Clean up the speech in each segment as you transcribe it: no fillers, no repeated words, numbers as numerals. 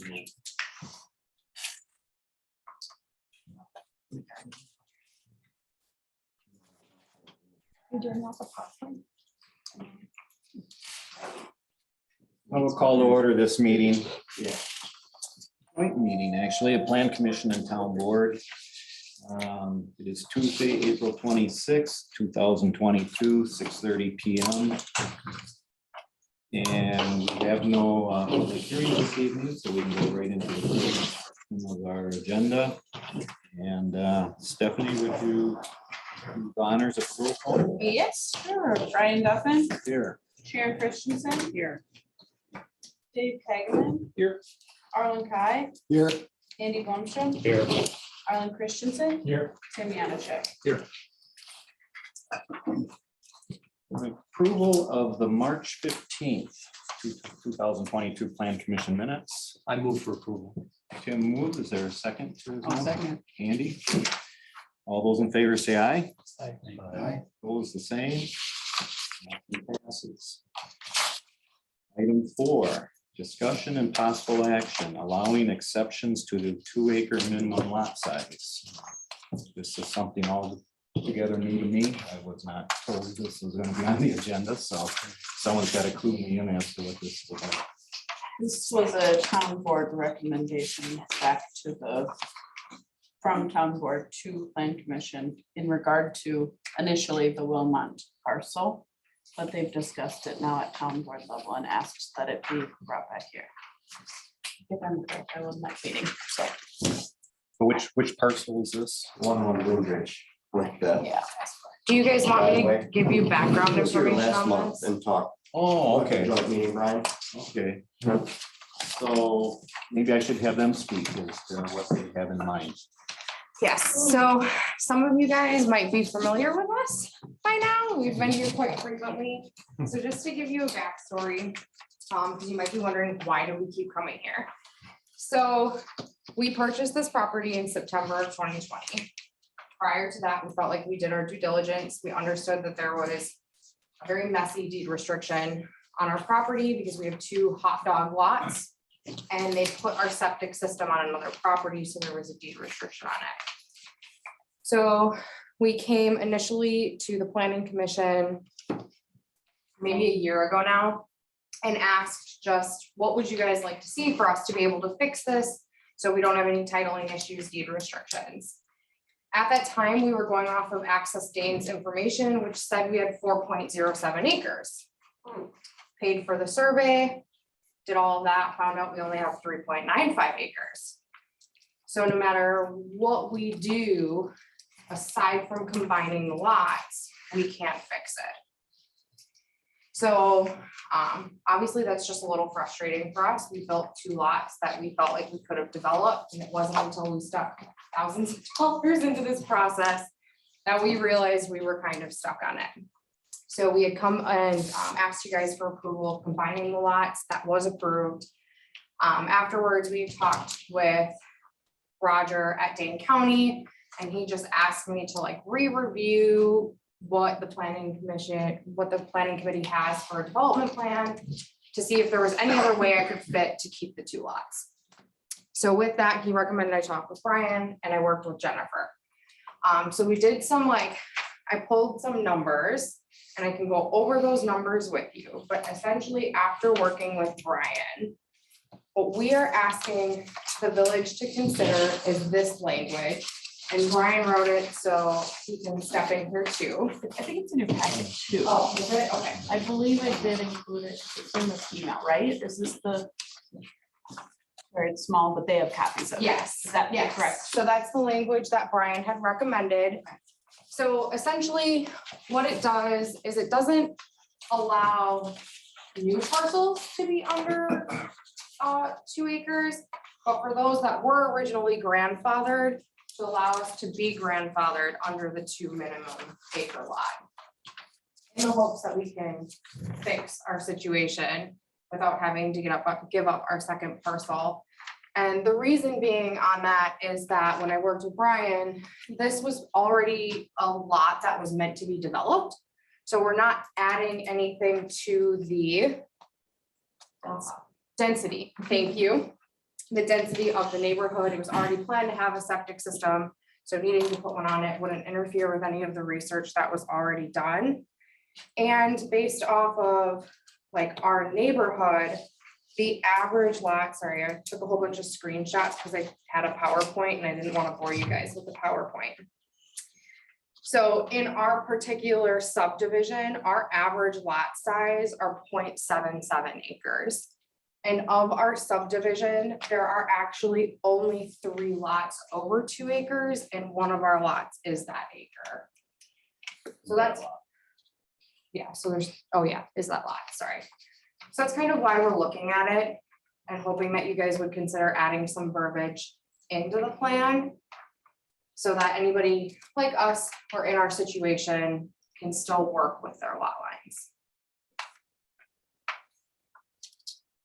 I will call to order this meeting. Joint meeting, actually, a plan commission and town board. It is Tuesday, April 26th, 2022, 6:30 p.m. And we have no public hearing this evening, so we can go right into the first of our agenda. And Stephanie, would you do honors of roll call? Yes, sure. Brian Duffin. Here. Sharon Christensen. Here. Dave Kagaman. Here. Arlen Kai. Here. Andy Blumstrom. Here. Arlen Christensen. Here. Tim Yanachek. Here. Approval of the March 15th, 2022 Plan Commission minutes. I move for approval. Tim moved. Is there a second to his motion? Second. Andy? All those in favor say aye. Aye. Opposed, the same. Motion passes. Item 4, discussion and possible action allowing exceptions to the 2-acre minimum lot size. This is something altogether new to me. I was not told this was going to be on the agenda, so someone's got to clue me in as to what this is about. This was a town board recommendation back to from town board to plan commission in regard to initially the Wilmont parcel. But they've discussed it now at town board level and asked that it be brought back here. If I'm correct, I was not meeting, so. Which parcel is this? One on Blue Ridge with the. Yeah. Do you guys want me to give you background Was here information last on month this? and talk. Oh, okay. Joint meeting, Brian. Okay. So maybe I should have them speak as to what they have in mind. Yes, so some of you guys might be familiar with us by now. We've been here quite frequently. So just to give you a backstory, because you might be wondering, why do we keep coming here? So we purchased this property in September of 2020. Prior to that, we felt like we did our due diligence. We understood that there was a very messy deed restriction on our property because we have 2 hot dog lots. And they put our septic system on another property, so there was a deed restriction on it. So we came initially to the planning commission maybe a year ago now and asked just, what would you guys like to see for us to be able to fix this so we don't have any titling issues, deed restrictions? At that time, we were going off of Access Dane's information, which said we had 4.07 acres. Paid for the survey, did all of that, found out we only have 3.95 acres. So no matter what we do, aside from combining the lots, we can't fix it. So obviously that's just a little frustrating for us. We built 2 lots that we felt like we could have developed, and it wasn't until we stuck thousands of dollars into this process that we realized we were kind of stuck on it. So we had come and asked you guys for approval of combining the lots. That was approved. Afterwards, we talked with Roger at Dane County, and he just asked me to like re-review what the planning committee has for a development plan to see if there was any other way I could fit to keep the 2 lots. So with that, he recommended I talk with Brian, and I worked with Jennifer. So we did I pulled some numbers, and I can go over those numbers with you, but essentially after working with Brian, what we are asking the village to consider is this language, and Brian wrote it, so he can step in here too. I think it's in your package too. Oh, is it? Okay. I believe it did include it. It's in this email, right? Is this the? Where it's small, but they have copies of it. Yes, Is that yes. correct? So that's the language that Brian had recommended. So essentially, what it does is it doesn't allow new parcels to be under 2 acres, but for those that were originally grandfathered, to allow us to be grandfathered under the 2 minimum acre lot. In the hopes that we can fix our situation without having to give up our second parcel. And the reason being on that is that when I worked with Brian, this was already a lot that was meant to be developed. So we're not adding anything to the density. Thank you. the density of the neighborhood. It was already planned to have a septic system. So needing to put one on it wouldn't interfere with any of the research that was already done. And based off of like our neighborhood, the average lot, sorry, I took a whole bunch of screenshots because I had a PowerPoint and I didn't want to bore you guys with the PowerPoint. So in our particular subdivision, our average lot size are 0.77 acres. And of our subdivision, there are actually only 3 lots over 2 acres, and one of our lots is that acre. So that's, yeah, so there's, oh yeah, is that lot, sorry. So that's kind of why we're looking at it and hoping that you guys would consider adding some verbiage into the plan so that anybody like us or in our situation can still work with their lot lines.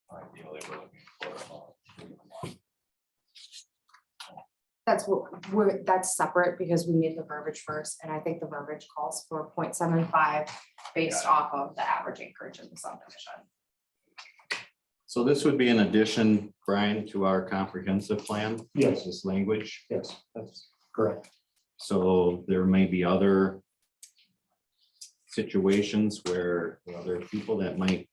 Ideally, we're looking for That's separate because we need the verbiage first, and I think the verbiage calls for 0.75 based off of the average acreage in the subdivision. So this would be an addition, Brian, to our comprehensive plan? Yes. This language, Yes, that's correct. so there may be other situations where there are people that might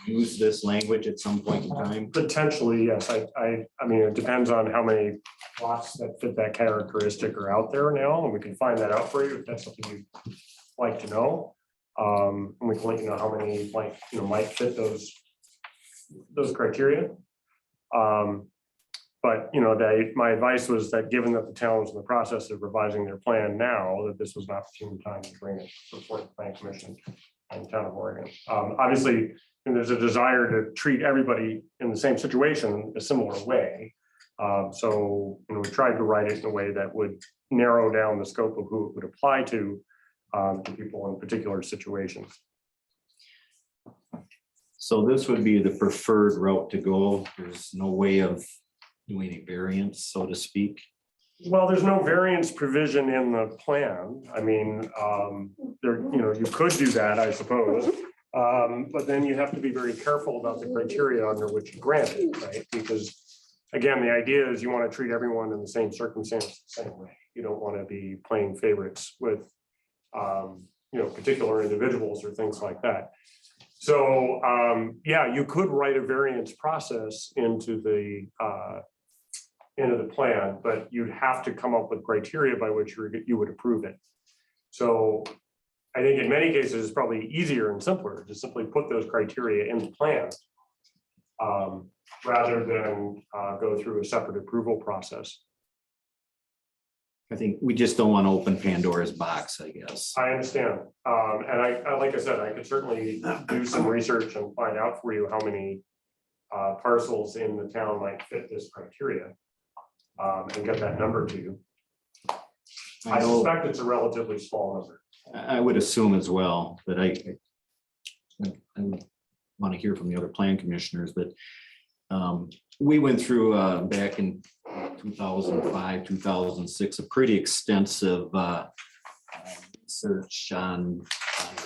use this language at some point in time. Potentially, yes. I mean, it depends on how many lots that fit that characteristic are out there now, and we can find that out for you if that's something you'd like to know. And we can let you know how many might fit those criteria. But my advice was that given that the town was in the process of revising their plan now, that this was an opportune time to bring it before the Plan Commission and the town of Oregon. Obviously, and there's a desire to treat everybody in the same situation a similar way. So we tried to write it in a way that would narrow down the scope of who it would apply to people in particular situations. So this would be the preferred route to go. There's no way of doing a variance, so to speak. Well, there's no variance provision in the plan. I mean, you could do that, I suppose. But then you have to be very careful about the criteria under which you grant it, right? Because again, the idea is you want to treat everyone in the same circumstance the same way. You don't want to be playing favorites with, particular individuals or things like that. So, yeah, you could write a variance process into the plan, but you'd have to come up with criteria by which you would approve it. So I think in many cases, it's probably easier and simpler to simply put those criteria in the plan rather than go through a separate approval process. I think we just don't want to open Pandora's box, I guess. I understand. And I, like I said, I could certainly do some research and find out for you how many parcels in the town might fit this criteria and get that number to you. I suspect it's a relatively small number. I would assume as well, but I want to hear from the other plan commissioners, but we went through back in 2005, 2006, a pretty extensive research on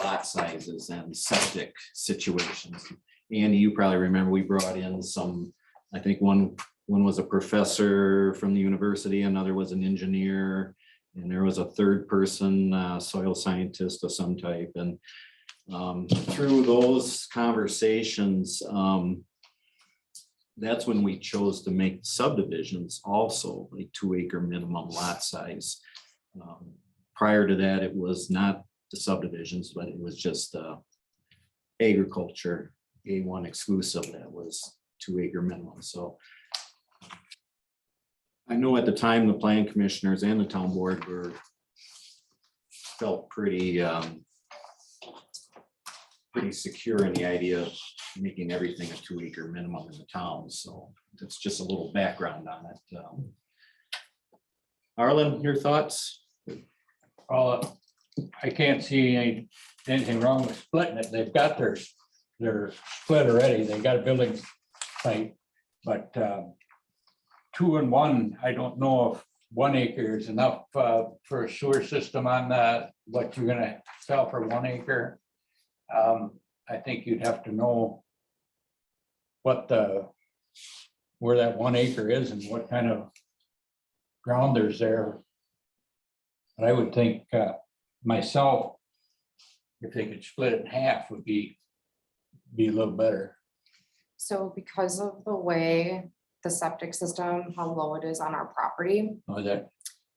lot sizes and septic situations. Andy, you probably remember we brought in some, I think one was a professor from the university, another was an engineer, and there was a third person, soil scientist of some type. And through those conversations, that's when we chose to make subdivisions also a 2-acre minimum lot size. Prior to that, it was not the subdivisions, but it was just agriculture, A1 exclusive, that was 2-acre minimum. So I know at the time the plan commissioners and the town board felt pretty secure in the idea of making everything a 2-acre minimum in the town. So that's just a little background on it. Arlen, your thoughts? Well, I can't see anything wrong with splitting it. They've got their split already. They got a building site, but 2 and 1, I don't know if 1 acre is enough for a sewer system on that, what you're gonna sell for 1 acre. I think you'd have to know what the where that 1 acre is and what kind of ground there's there. But I would think myself, if they could split it in half would be a little better. So because of the way the septic system, how low it is on our property, Or that,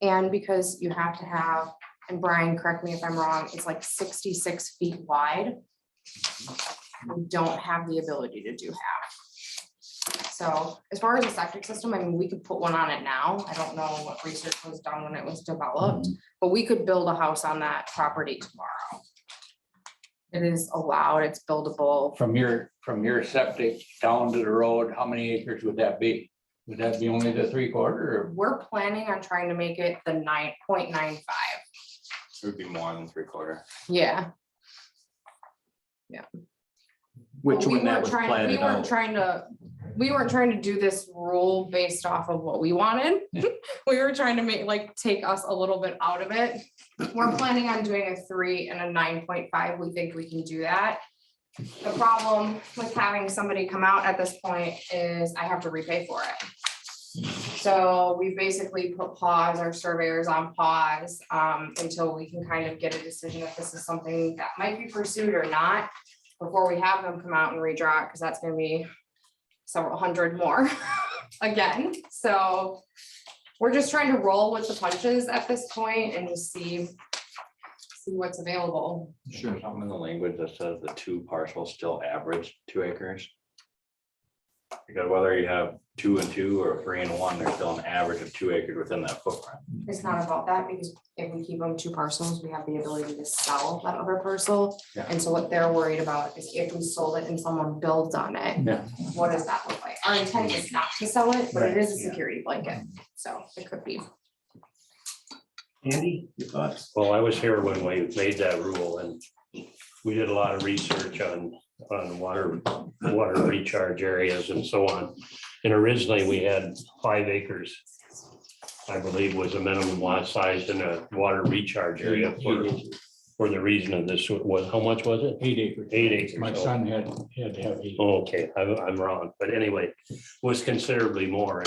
and because you have to have, and Brian, correct me if I'm wrong, it's like 66 feet wide. We don't have the ability to do half. So as far as the septic system, I mean, we could put one on it now. I don't know what research was done when it was developed, but we could build a house on that property tomorrow. It is allowed, it's buildable. from your septic down to the road, how many acres would that be? Would that be only the 3/4 or? We're planning on trying to make it the 9.95. It would be more than 3/4. Yeah. Which But we when that weren't was trying- platted out. We weren't trying to do this rule based off of what we wanted. We were trying to make, take us a little bit out of it. We're planning on doing a 3 and a 9.5. We think we can do that. The problem with having somebody come out at this point is I have to repay for it. So we basically put our surveyors on pause until we can kind of get a decision if this is something that might be pursued or not, before we have them come out and redraw it, because that's gonna be several hundred more again. So we're just trying to roll with the punches at this point and just see what's available. Sure. Something in the language that says the 2 parcels still average 2 acres. Because whether you have 2 and 2 or 3 and 1, there's still an average of 2 acres within that footprint. It's not about that, because if we keep them 2 parcels, we have the ability to sell that other parcel. Yeah. And so what they're worried about is if we sold it and someone builds on it, Yeah. what does that look like? Our intent is not to sell it, but it is a Right. security blanket, so it could be. Andy, your thoughts? Well, I was here when we made that rule, and we did a lot of research on water recharge areas and so on. And originally, we had 5 acres, I believe, was a minimum lot size in a water recharge area for the reason of this was, how much was it? 8 acres. 8 acres. My son had to have 8. Okay, I'm wrong, but anyway, was considerably more.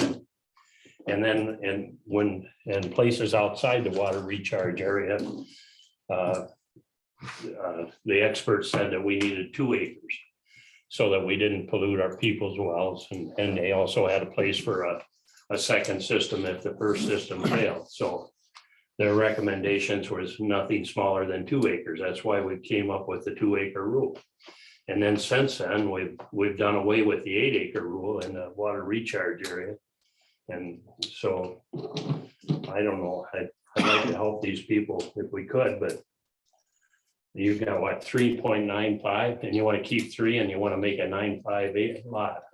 And then, and places outside the water recharge area, the experts said that we needed 2 acres so that we didn't pollute our people's wells, and they also had a place for a second system if the first system failed. So their recommendations was nothing smaller than 2 acres. That's why we came up with the 2 acre rule. And then since then, we've done away with the 8 acre rule in the water recharge area. And so, I don't know, I'd like to help these people if we could, but you've got what, 3.95, and you want to keep 3 and you want to make a 9.58 lot.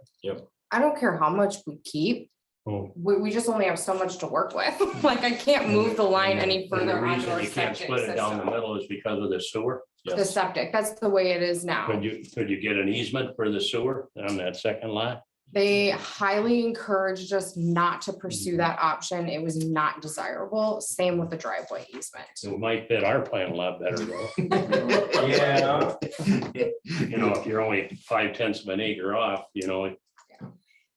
I don't care how much we keep, Oh, we just only have so much to work with. Like, I can't move the line any and further the on reason your you can't septic split it down the system. middle is because of the sewer. The septic, that's the way it is now. Could you get an easement for the sewer on that second lot? They highly encouraged us not to pursue that option. It was not desirable. Same with the driveway easement. It might fit our plan a lot better though. Yeah. You know, if you're only 5/10 of an acre off, you know.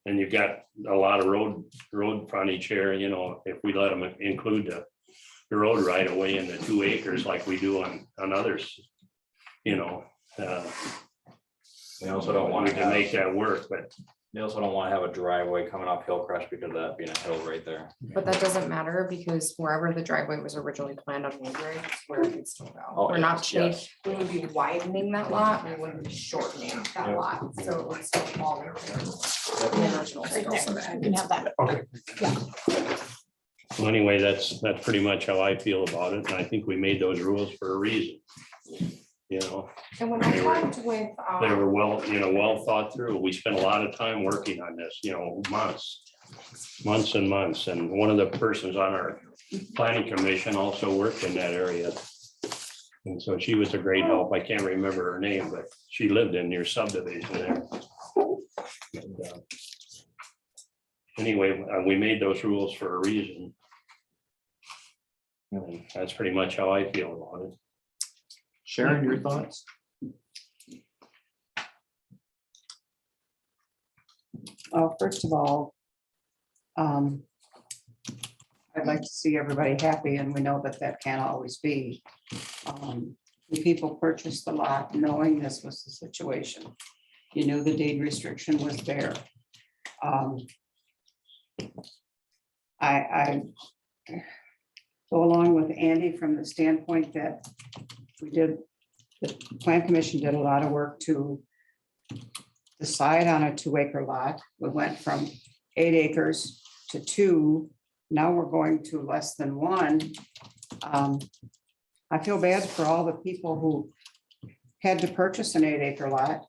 And you've got a lot of road frontage here, you know, if we let them include the road right away in the 2 acres like we do on others, you know. We also don't want We to can make that work, but they also don't want to have a driveway coming up Hillcrest because of that being a hill right there. But that doesn't matter because wherever the driveway was originally planned on Woodbury, it's where it can still go. Oh, We're not yes, changing, we would be widening that lot, we wouldn't be shortening that Yeah. lot, so it would still fall in the original scale. You can have that. well, anyway, that's pretty much how I feel about it. And I think we made those rules for a reason. You know, And when I talked with, they were well thought through. We spent a lot of time working on this, you know, months and months. And one of the persons on our planning commission also worked in that area. And so she was a great help. I can't remember her name, but she lived in your subdivision there. And, anyway, we made those rules for a reason. And that's pretty much how I feel about it. Sharon, your thoughts? Well, first of all, I'd like to see everybody happy, and we know that that can't always be. The people purchased the lot knowing this was the situation. You knew the deed restriction was there. I go along with Andy from the standpoint that the Plan Commission did a lot of work to decide on a 2-acre lot. We went from 8 acres to 2. Now we're going to less than 1. I feel bad for all the people who had to purchase an 8-acre lot.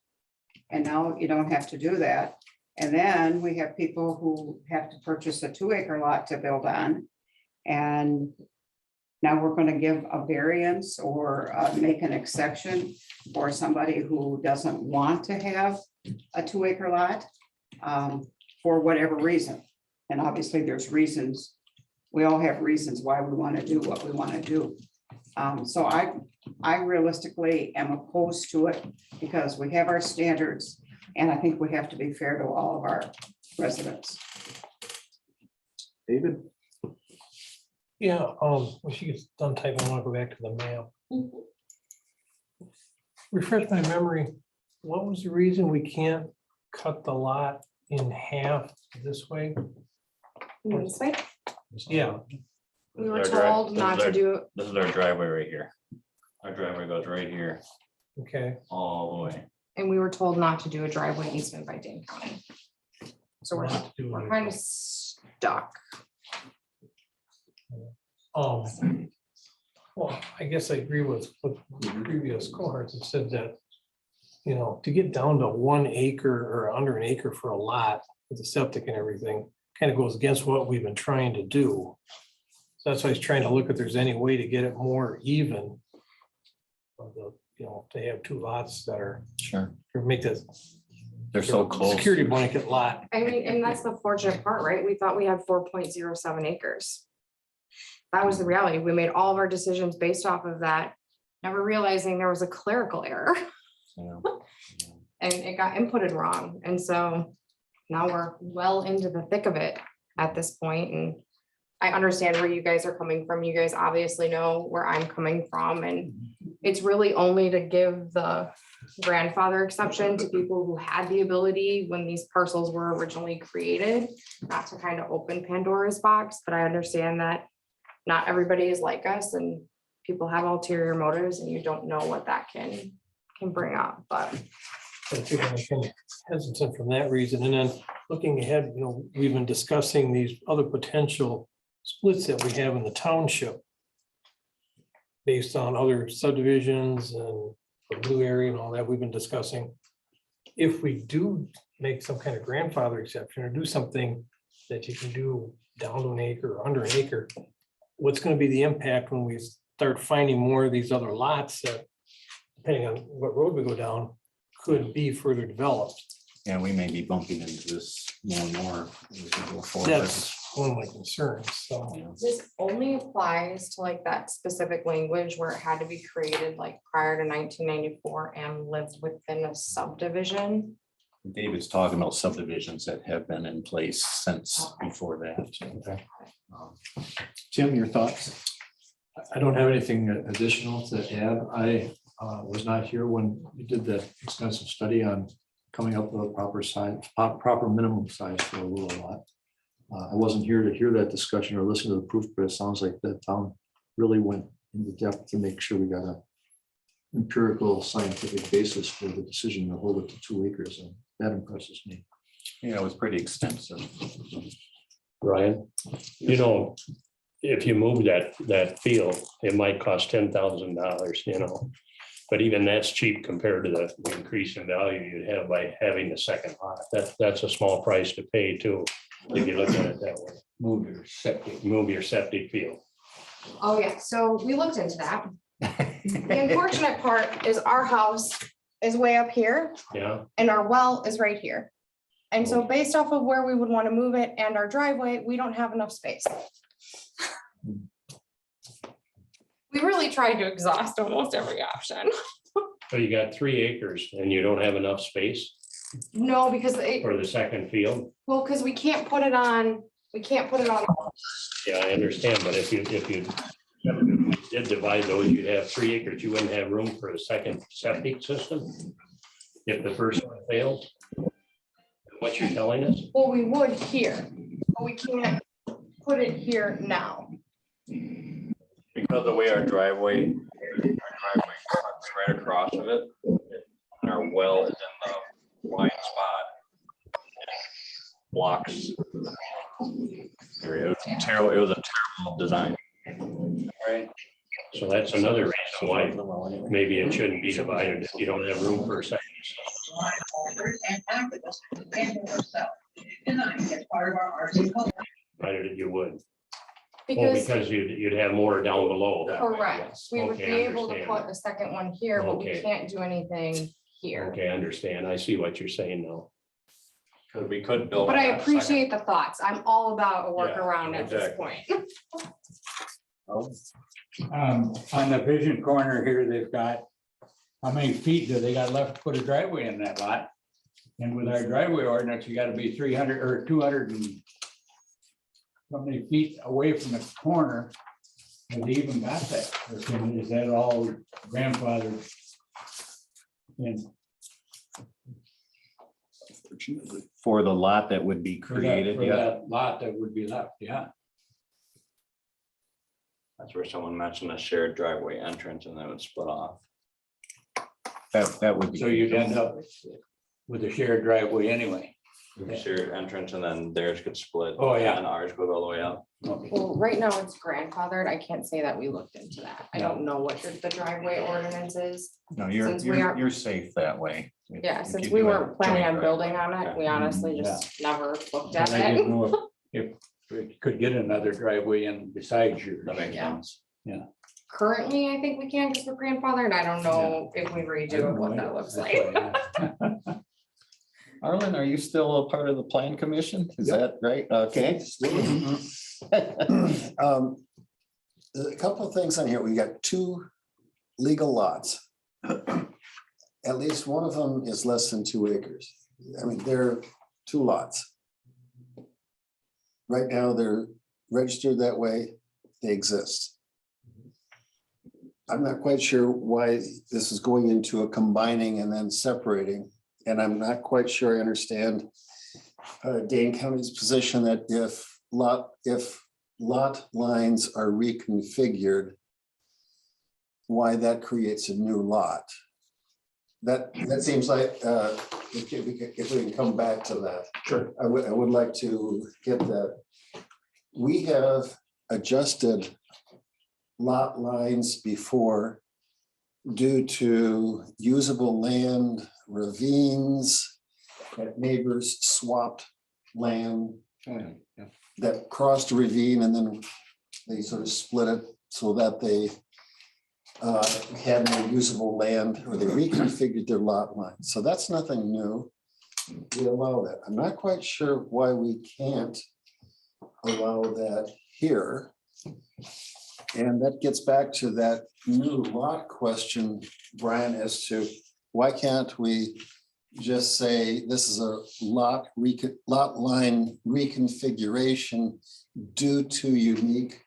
And now you don't have to do that. And then we have people who have to purchase a 2-acre lot to build on. And now we're going to give a variance or make an exception for somebody who doesn't want to have a 2-acre lot for whatever reason. And obviously there's reasons. We all have reasons why we want to do what we want to do. So I realistically am opposed to it because we have our standards, and I think we have to be fair to all of our residents. David? Yeah, when she gets done typing, I want to go back to the map. Refresh my memory, what was the reason we can't cut the lot in half this way? This way, Yeah, we were told not to do, This is our driveway right here. Our driveway goes right here, okay, all the way. and we were told not to do a driveway easement by Dane County. So we're Not to do it. kind of stuck. Well, I guess I agree with what the previous cohorts have said that, you know, to get down to 1 acre or under an acre for a lot with the septic and everything, kind of goes against what we've been trying to do. So that's why I was trying to look if there's any way to get it more even. Of the, you know, to have 2 lots that are, Sure. or make this They're so close. security blanket lot. I mean, and that's the fortunate part, right? We thought we had 4.07 acres. That was the reality. We made all of our decisions based off of that, never realizing there was a clerical error Yeah. and it got inputted wrong. And so now we're well into the thick of it at this point. And I understand where you guys are coming from. You guys obviously know where I'm coming from. And it's really only to give the grandfather exception to people who had the ability when these parcels were originally created, not to kind of open Pandora's box, but I understand that not everybody is like us and people have ulterior motives and you don't know what that can bring up, but. I think I'm kind of hesitant from that reason. And then looking ahead, you know, we've been discussing these other potential splits that we have in the township based on other subdivisions and the blue area and all that we've been discussing. If we do make some kind of grandfather exception or do something that you can do down to 1 acre or under 1 acre, what's going to be the impact when we start finding more of these other lots that, depending on what road we go down, could be further developed? Yeah, we may be bumping into this more and more as we go forward. That's one of my concerns, so. Yeah. This only applies to like that specific language where it had to be created like prior to 1994 and lived within a subdivision. David's talking about subdivisions that have been in place since before that. Tim, your thoughts? I don't have anything additional to add. I was not here when we did the extensive study on coming up with a proper size, proper minimum size for a rural lot. I wasn't here to hear that discussion or listen to the proof, but it sounds like the town really went into depth to make sure we got a empirical scientific basis for the decision to hold it to 2 acres, and that impresses me. Yeah, it was pretty extensive. Ryan, you know, if you move that field, it might cost $10,000, you know. But even that's cheap compared to the increase in value you'd have by having the second lot. That's a small price to pay too, if you look at it that way. Move your septic field. Oh, yeah, so we looked into that. The unfortunate part is our house is way up here Yeah, and our well is right here. And so based off of where we would want to move it and our driveway, we don't have enough space. We really tried to exhaust almost every option. so you got 3 acres and you don't have enough space No, because it, for the second field. well, because we can't put it on We can't put it on. Yeah, I understand, but if you did divide those, you'd have 3 acres. You wouldn't have room for a second septic system if the first one failed. What you're telling us? Well, we would here, but we can't put it here now. Because the way our driveway cuts right across of it, and our well is in the blind spot. It blocks. It was a terrible design. Right. So that's another reason why maybe it shouldn't be divided if you don't have room for a second. Divided it, you would. Well, Because, because you'd have more down below. correct, we would be Okay, I able to understand. put a second one here, but we Okay. can't do anything here. Okay, I understand. I see what you're saying now. Because we could build. But on I that second. appreciate the thoughts. I'm all about a Yeah, workaround at this exactly. point. On the vision corner here, they've got, how many feet do they got left to put a driveway in that lot? And with our driveway ordinance, you gotta be 300 or 200 and so many feet away from the corner. Have they even got that? Or is that all grandfathered in? For the lot that would be For that- created, for yeah. that lot that would be left, yeah. That's where someone mentioned a shared driveway entrance and then it would split off. That would be. So you'd end up with a shared driveway anyway. Shared entrance and then theirs could split. Oh, yeah. And ours goes all the way up. Okay. Well, right now it's grandfathered. I can't say that we looked into that. I don't know what the driveway ordinance is. No, Since we aren't- you're safe that way. Yeah, If since you we do a weren't planning on joint building driveway. on it, we honestly just never looked at And I it. didn't know if we could get another driveway in besides yours. That makes Yeah. sense. Currently, I think we can because we're grandfathered. I don't know if we I redo don't it, know what that either. looks That's like. why I asked. Arlen, are you still a part of the plan commission? Is that right? Okay. There's a couple of things on here. We got 2 legal lots. At least one of them is less than 2 acres. I mean, they're 2 lots. Right now, they're registered that way. They exist. I'm not quite sure why this is going into a combining and then separating. And I'm not quite sure I understand Dane County's position that if lot lines are reconfigured, why that creates a new lot. That seems like, if we can come back to that. Sure. I would like to get that. We have adjusted lot lines before due to usable land, ravines, that neighbors swapped land that crossed a ravine and then they sort of split it so that they had more usable land, or they reconfigured their lot line. So that's nothing new. We allow that. I'm not quite sure why we can't allow that here. And that gets back to that new lot question, Brian, as to why can't we just say this is a lot line reconfiguration due to unique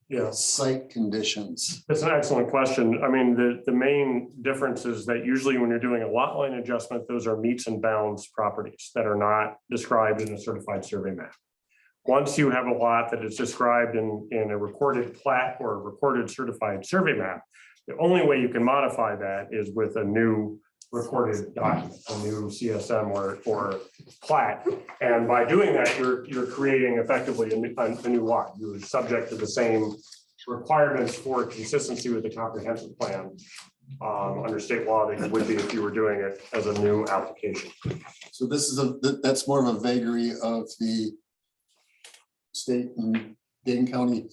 Yeah. site conditions? That's an excellent question. I mean, the main difference is that usually when you're doing a lot line adjustment, those are meets and bounds properties that are not described in a certified survey map. Once you have a lot that is described in a recorded plat or a recorded certified survey map, the only way you can modify that is with a new recorded document, a new CSM or plat. And by doing that, you're creating effectively a new lot. You're subject to the same requirements for consistency with the comprehensive plan under state law that you would be if you were doing it as a new application. So this is that's more of a vagary of the state and Dane County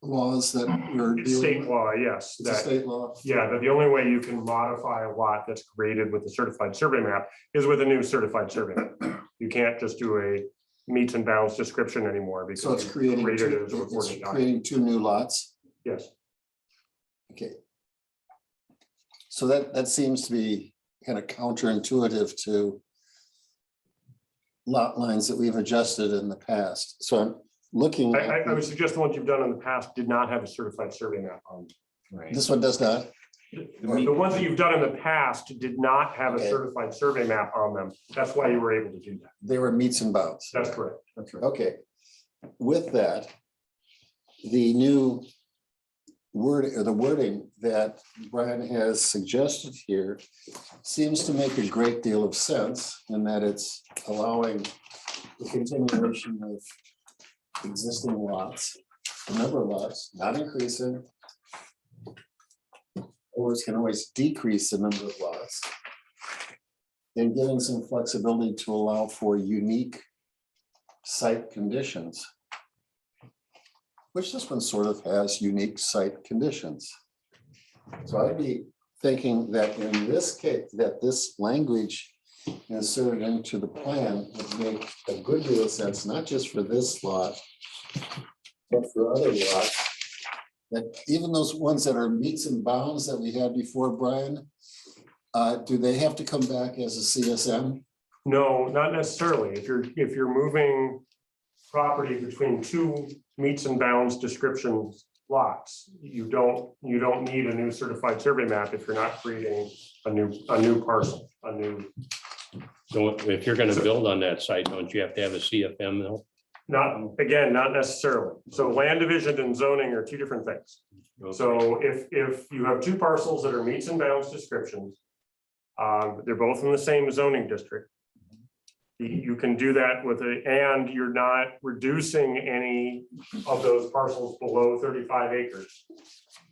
laws that we're It's state dealing with. law, yes. It's a that- state law. Yeah, that the only way you can modify a lot that's created with the certified survey map is with a new certified survey map. You can't just do a meets and bounds description anymore because So it's you creating, created it as a it's recorded document. creating 2 new lots. Yes, Okay. So that seems to be kind of counterintuitive to lot lines that we've adjusted in the past. So looking, I would suggest the ones you've done in the past did not have a certified survey map on them. Right. this one does not. The ones that you've done in the past did not have a Okay. certified survey map on them. That's why you were able to do that. They were meets and bounds. That's correct. That's right. Okay. With that, the new word or the wording that Brian has suggested here seems to make a great deal of sense in that it's allowing the continuation of existing lots, the number of lots, not increasing. Owners can always decrease the number of lots. And giving some flexibility to allow for unique site conditions. Which this one sort of has unique site conditions. So I'd be thinking that in this case, that this language inserted into the plan would make a good deal of sense, not just for this lot, but for other lots. That even those ones that are meets and bounds that we had before, Brian, do they have to come back as a CSM? No, not necessarily. If you're moving property between two meets and bounds description lots, you don't need a new certified survey map if you're not creating a new parcel, a new. So if you're gonna build on that site, don't you have to have a CFM though? Not necessarily. So land division and zoning are two different things. So if you have two parcels that are meets and bounds descriptions, they're both in the same zoning district. You can do that with and you're not reducing any of those parcels below 35 acres.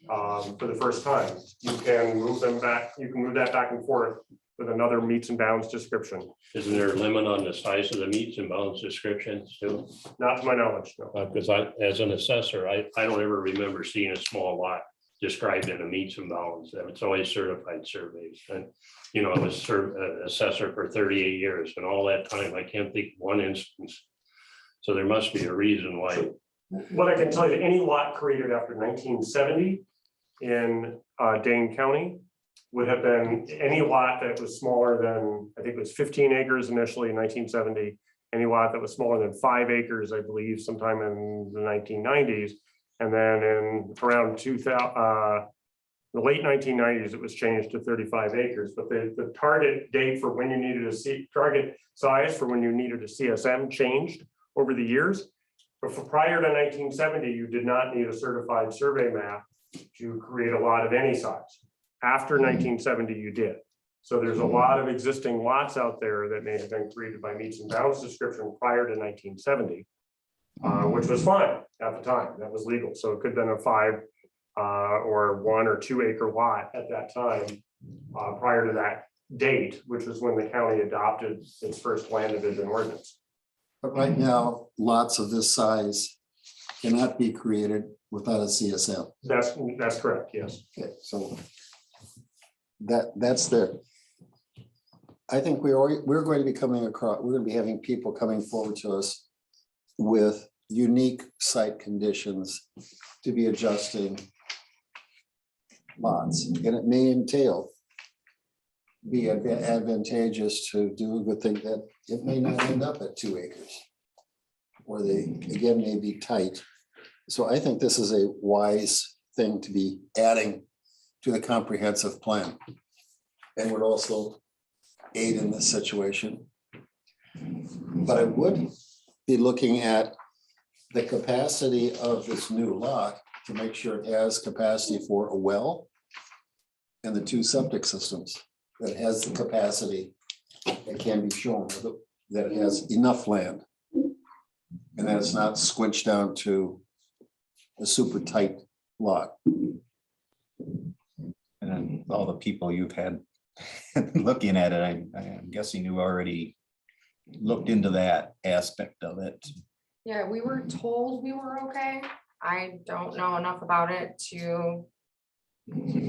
For the first time, you can move them back, you can move that back and forth with another meets and bounds description. Isn't there a limit on the size of the meets and bounds descriptions too? Not to my knowledge, no. Because as an assessor, I don't ever remember seeing a small lot described in a meets and bounds. It's always certified surveys. And, you know, I was assessor for 38 years and all that time, I can't think of one instance. So there must be a reason why. What I can tell you, any lot created after 1970 in Dane County would have been any lot that was smaller than, I think it was 15 acres initially in 1970. Any lot that was smaller than 5 acres, I believe, sometime in the 1990s. And then in around 2000, the late 1990s, it was changed to 35 acres. But the target date for when you needed target size for when you needed a CSM changed over the years. But for prior to 1970, you did not need a certified survey map to create a lot of any size. After 1970, you did. So there's a lot of existing lots out there that may have been created by meets and bounds description prior to 1970. Which was fine at the time, that was legal. So it could have been a 5 or 1 or 2 acre lot at that time prior to that date, which was when the county adopted its first land division ordinance. But right now, lots of this size cannot be created without a CSM. That's correct, yes. Okay, so that's there. I think we're going to be coming across, we're going to be having people coming forward to us with unique site conditions to be adjusting lots, and it may entail be advantageous to do a good thing that it may not end up at 2 acres. Or they, again, may be tight. So I think this is a wise thing to be adding to the comprehensive plan. And would also aid in this situation. But I would be looking at the capacity of this new lot to make sure it has capacity for a well and the 2 septic systems, that it has the capacity that can be shown, that it has enough land and that it's not squinched down to a super tight lot. And then all the people you've had looking at it, I'm guessing you already looked into that aspect of it. Yeah, we were told we were okay. I don't know enough about it to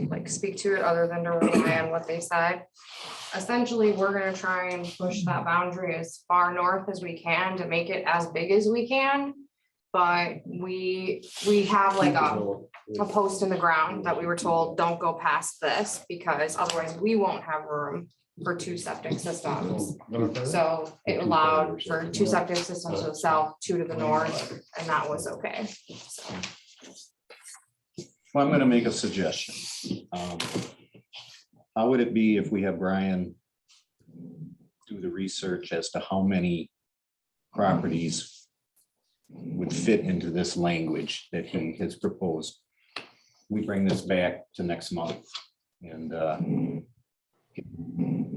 like speak to it other than to rely on what they said. Essentially, we're gonna try and push that boundary as far north as we can to make it as big as we can. But we have like a post in the ground that we were told, don't go past this because otherwise we won't have room for 2 septic systems. So it allowed for 2 septic systems to the south, 2 to the north, and that was okay. So, Well, I'm gonna make a suggestion. How would it be if we have Brian do the research as to how many properties would fit into this language that he has proposed? We bring this back to next month and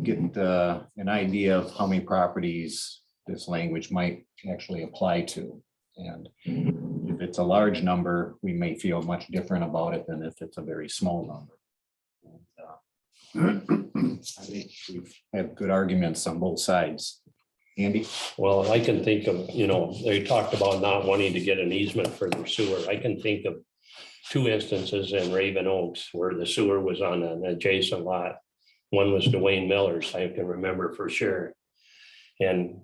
get an idea of how many properties this language might actually apply to. And if it's a large number, we may feel much different about it than if it's a very small number. I think we've had good arguments on both sides. Andy? Well, I can think of, they talked about not wanting to get an easement for their sewer. I can think of 2 instances in Raven Oaks where the sewer was on an adjacent lot. One was Dwayne Miller's, I can remember for sure. And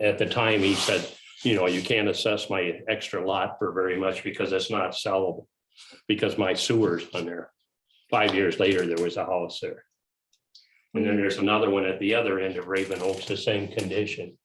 at the time he said, you can't assess my extra lot for very much because it's not sellable, because my sewer's on there. 5 years later, there was a house there. And then there's another one at the other end of Raven Oaks, the same condition.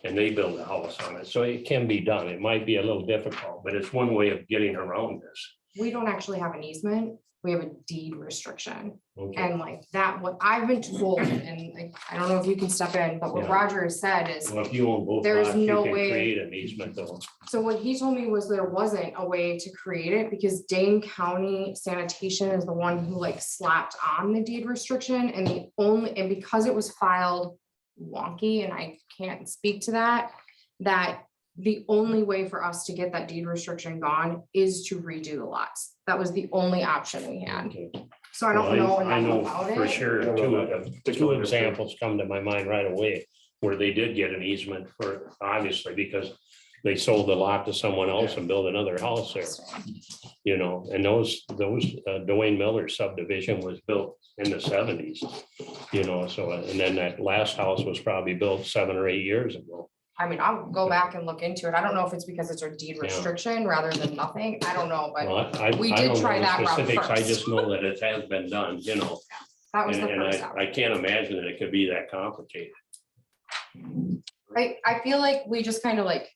And they built a house on it. So it can be done. It might be a little difficult, but it's one way of getting around this. we don't actually have an easement, we have a deed restriction. Okay. And like that, what I've been told, and like, I don't know if you can step in, but what Yeah. Roger has said is, Well, if you own both There's lots, you no can way- create an easement though. so what he told me was there wasn't a way to create it because Dane County sanitation is the one who like slapped on the deed restriction, and because it was filed wonky, and I can't speak to that, that the only way for us to get that deed restriction gone is to redo the lots. That was the only option we had. Okay. So I don't know I enough know about for it. sure, two examples come to my mind right away where they did get an easement for, obviously, because they sold the lot to someone else and built another house there. And those Dwayne Miller subdivision was built in the 70s, so, and then that last house was probably built 7 or 8 years ago. I mean, I'll go back and look into it. I don't know if it's because it's a deed Yeah. restriction rather than nothing. I don't know, but Well, I we I did don't know try the that route specifics. I first. just know that it has been done, that was the and first step. I can't imagine that it could be that complicated. I feel like we just kind of like,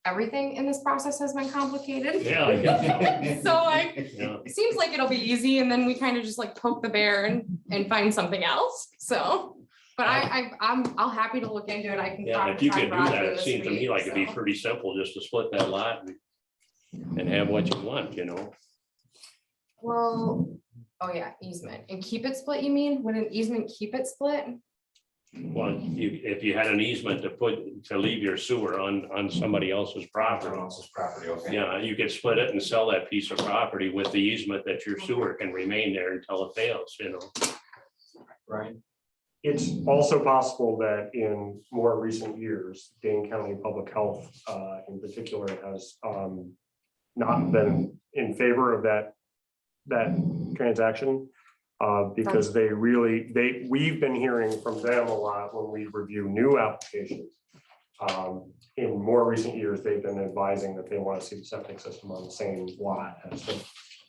everything in this process has been complicated. Yeah. I guess. So like, Yeah. it seems like it'll be easy and then we kind of just like poke the bear and find something else. So, but I'll happy to look into it. I can. Yeah, talk if you to could do Roger that, it this seems to me week, like it'd be so. pretty simple just to split that lot and have what you want, Well, oh yeah, easement and keep it split, you mean? Would an easement keep it split? Well, if you had an easement to leave your sewer on somebody else's property. okay. Yeah, you could split it and sell that piece of property with the easement that your sewer can remain there until it fails, Right. It's also possible that in more recent years, Dane County Public Health in particular has not been in favor of that transaction. Because we've been hearing from them a lot when we review new applications. In more recent years, they've been advising that they want to see the septic system on the same lot as the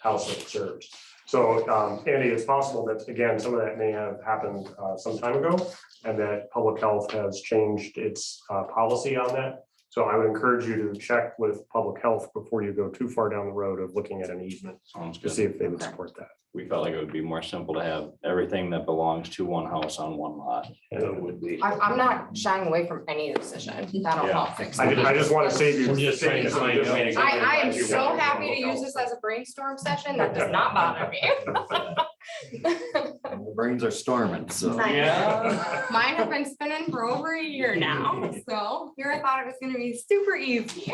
house that it serves. So, Andy, it's possible that, again, some of that may have happened some time ago, and that public health has changed its policy on that. So I would encourage you to check with public health before you go too far down the road of looking at an easement Sounds to good. see if they would support that. We felt like it would be more simple to have everything that belongs to one house on one lot. And it would be. I'm not shying away from any decision. That'll Yeah. help fix I it. just want to save you. We're just trying to find a way to get I am You so want to happy to public use this health. as a brainstorm session. That does not bother me. The brains are storming, so. Mine have been spinning for over a year now, so here I thought it was gonna be super easy.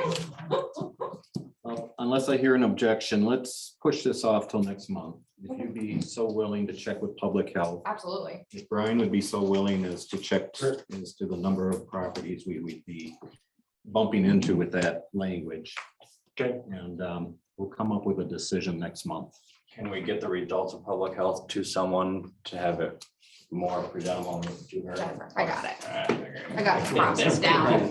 Well, unless I hear an objection, let's push this off till next month. If you'd be so willing to check with public health, Absolutely. if Brian would be so willing as to check as to the number of properties we would be bumping into with that language. Okay. And we'll come up with a decision next month. Can we get the results of public health to someone to have it more presentable to her? Jennifer, I got it. I got the process down.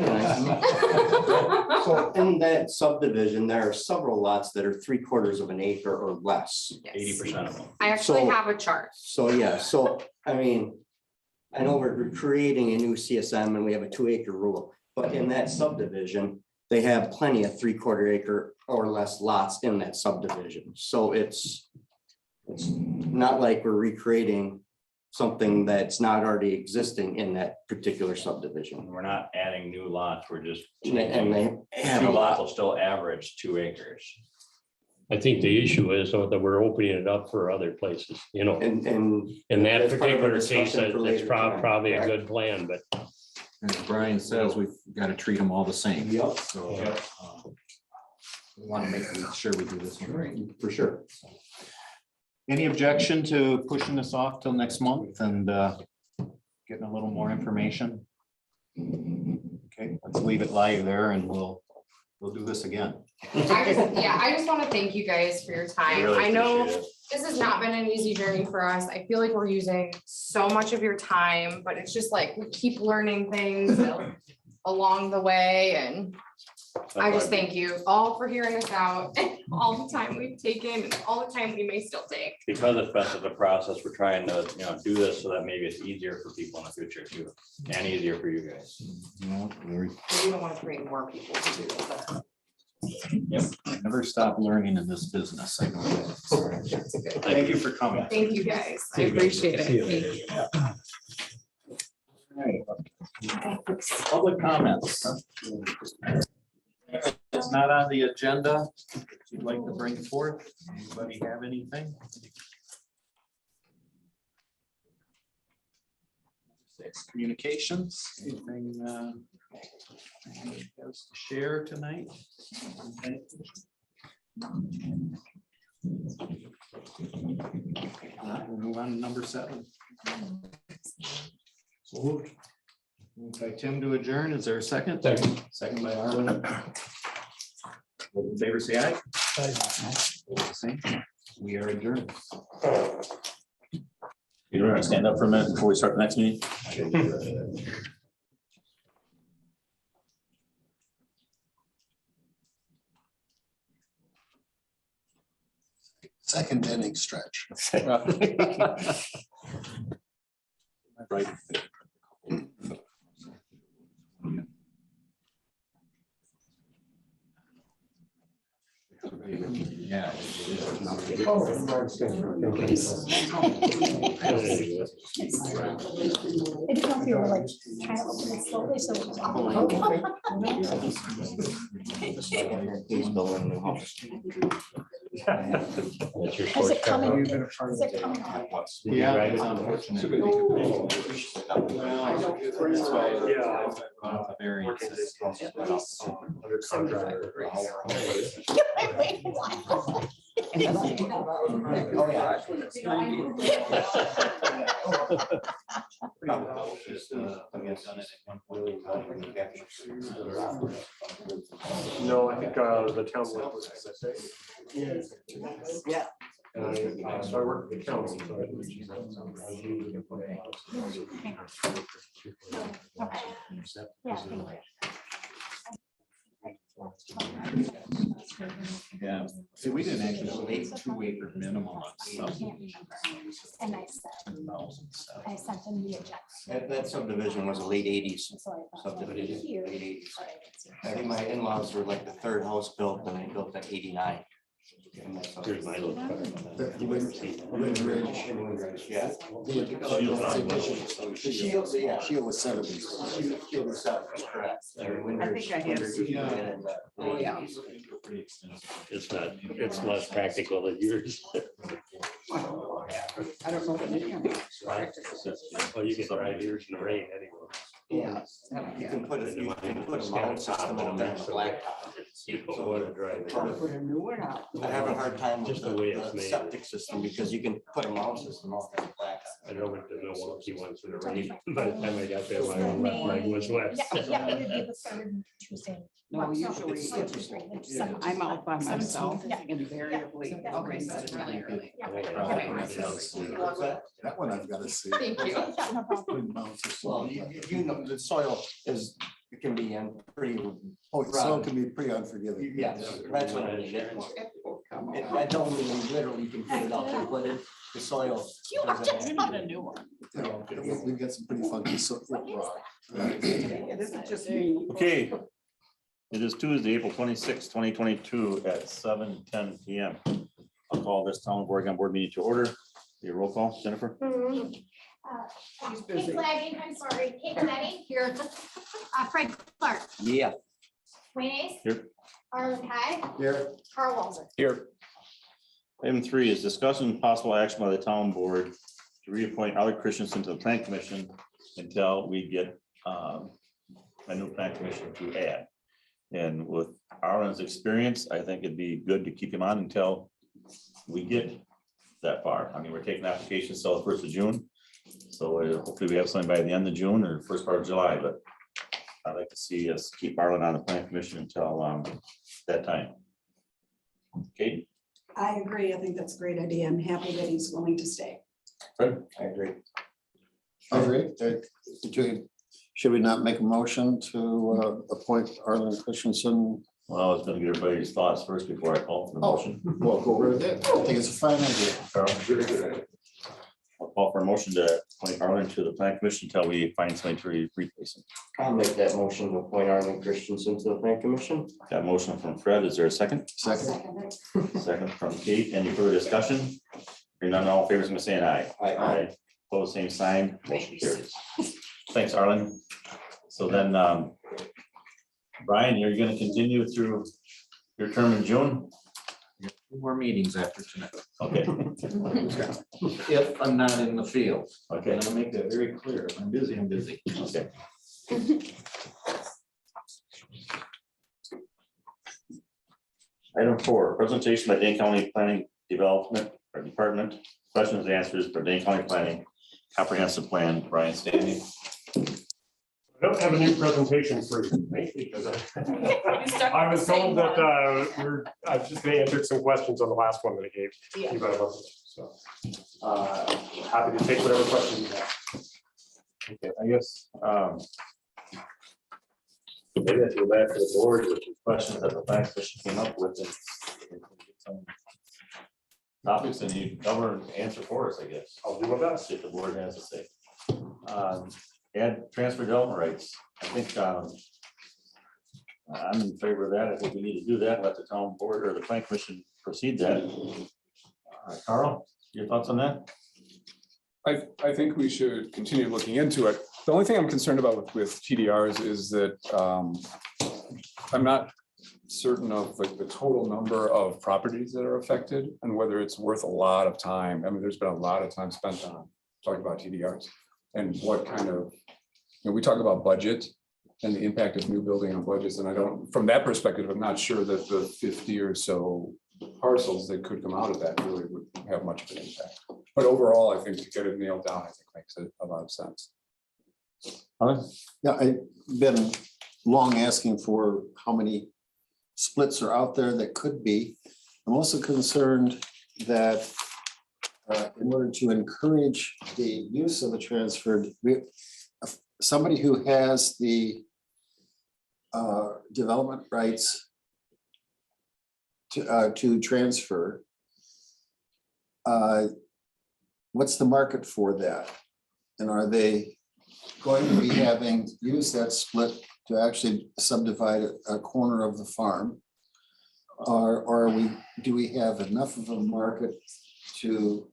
So in that subdivision, there are several lots that are 3/4 of an acre or less. Yes. 80% of them. I actually So- have a chart. So, yeah, so, I mean, I know we're creating a new CSM and we have a 2 acre rule, but in that subdivision, they have plenty of 3/4 acre or less lots in that subdivision. So it's not like we're recreating something that's not already existing in that particular subdivision. We're not adding new lots, we're just. And they have Two a lots lot. will still average 2 acres. I think the issue is though, that we're opening it up for other places, you know, And in that That's part of our particular case, discussion for that's later tonight, probably a correct? good plan, but As Brian says, we've got to treat them all the same. Yep. So we want to make sure we do this one right. for sure. Any objection to pushing this off till next month and getting a little more information? Okay, let's leave it live there and we'll do this again. I just want to thank you guys for your time. Really I know appreciate it. this has not been an easy journey for us. I feel like we're using so much of your time, but it's just like we keep learning things along the way, and I just thank you all for hearing us out, and all the time we've taken, and all the time we may still take. Because it's been such a process, we're trying to, do this so that maybe it's easier for people in the future too, and easier for you guys. We don't want to bring more people to do this. Yep. Never stop learning in this business. I know that. Thank you for coming. Thank you guys. I appreciate it. Thank you. Right. Public comments. It's not on the agenda. If you'd like to bring forth, anybody have anything? Communications, anything anybody has to share tonight? We'll move on to number 7. So moved. Moved by Tim to adjourn. Is there a second? Second. Second by Arlen. All in favor, say aye. Same. We are adjourned. You don't want to stand up for a minute before we start the next meeting? Second inning stretch. Right. Yeah. I didn't know if you were like trying to open it slowly, so. He's building a new house. that's your Is short it coming? term. Is it coming out? Yeah, it's unfortunate. Yeah. Variances. Under contract. No, I think the town was. Yeah. So I work with the council. Yeah, thank you. Yeah, see, we didn't actually 2 acre minimum on I can't remember. And I sent him the agenda. That subdivision was a late 80s So I thought, well, subdivision. here. Late 80s. All right, let's see. I think my in-laws were like the 3rd house built and they built at 89. And that's Here's my little card. Yeah. The Shields, yeah. Shield was 70s. Shield was 70s, correct. I think I have. Oh, yeah. It's less practical than yours. I don't know. Well, you get the right ears in the rain anyway. Yeah. You can put a mount system in the blacktop. You don't want to drive it. Put a new one out. I have a hard time with Just the way it's the made. septic system because you can put a mount system off the blacktop. I know what the Milwaukee ones in the rain. By the time I got there, my left leg was wet. Yeah, it would be the third Tuesday. No, usually I'm out by myself Yeah. invariably. Yeah. Okay, that's really early. Yeah. That one I've got to see. Thank you. Yeah, no problem. Well, you know, the soil is, it can be pretty, Oh, so it can be pretty unforgiving. yes, that's what I mean. I don't mean literally you can put it out there, but the soil. We need a new one. We've got some pretty funky rock. This is just me. Okay. It is Tuesday, April 26, 2022 at 7:10 PM. I'll call this town board meeting to order. Your roll call, Jennifer? Kate Flagging, I'm sorry, Kate Flagging here. Fred Clark, Yeah. Wayne Ace. Here. Arlen Ty, Here. Carl Walzer. Here. Item 3 is discussion and possible action by the town board to reappoint Arlen Christensen to the plan commission until we get a new plan commission to add. And with Arlen's experience, I think it'd be good to keep him on until we get that far. I mean, we're taking applications till the 1st of June. So hopefully we have something by the end of June or first part of July, but I'd like to see us keep Arlen on the plan commission until that time. Kate? I agree. I think that's a great idea. I'm happy that he's willing to stay. Fred? I agree. I agree. Should we not make a motion to appoint Arlen Christensen? Well, I was gonna get everybody's thoughts first before I call for the motion. Well, go over that. I think it's a fine idea. Carl? I'll call for a motion to appoint Arlen to the plan commission until we find something to replace him. I'll make that motion to appoint Arlen Christensen to the plan commission. Got a motion from Fred. Is there a second? Second. Second from Kate. Any further discussion? Hearing none, all in favor, is gonna say an aye. Aye. Pose same sign. Motion carries. Thanks, Arlen. So then, Brian, you're gonna continue through your term in June? Two more meetings after tonight, Okay, if I'm not in the field. okay, And I'll make that very clear. If I'm busy, I'm busy. okay. Item 4, presentation by Dane County Planning Development or Department, questions and answers for Dane County Planning Comprehensive Plan, Brian Stanley. I don't have a new presentation for you tonight because I was told that I've just answered some questions on the last one that I gave. Yeah. you about a month ago. So happy to take whatever questions you have. Okay, I guess, maybe I have to go back to the board with the questions that the planning commission came up with and get some topics and you cover and answer for us, I guess. I'll do my best. See if the board has to say. Add transfer development rights. I think I'm in favor of that. I think we need to do that. Let the town board or the plan commission proceed that. Carl, your thoughts on that? I think we should continue looking into it. The only thing I'm concerned about with TDRs is that I'm not certain of like the total number of properties that are affected and whether it's worth a lot of time. I mean, there's been a lot of time spent on talking about TDRs and what kind of, we talk about budget and the impact of new building on budgets. And I don't, from that perspective, I'm not sure that the 50 or so parcels that could come out of that really would have much of an impact. But overall, I think to get it nailed down, I think makes a lot of sense. Yeah, I've been long asking for how many splits are out there that could be. I'm also concerned that in order to encourage the use of the transferred, somebody who has the development rights to transfer, what's the market for that? And are they going to be having used that split to actually subdivide a corner of the farm? Or do we have enough of a market to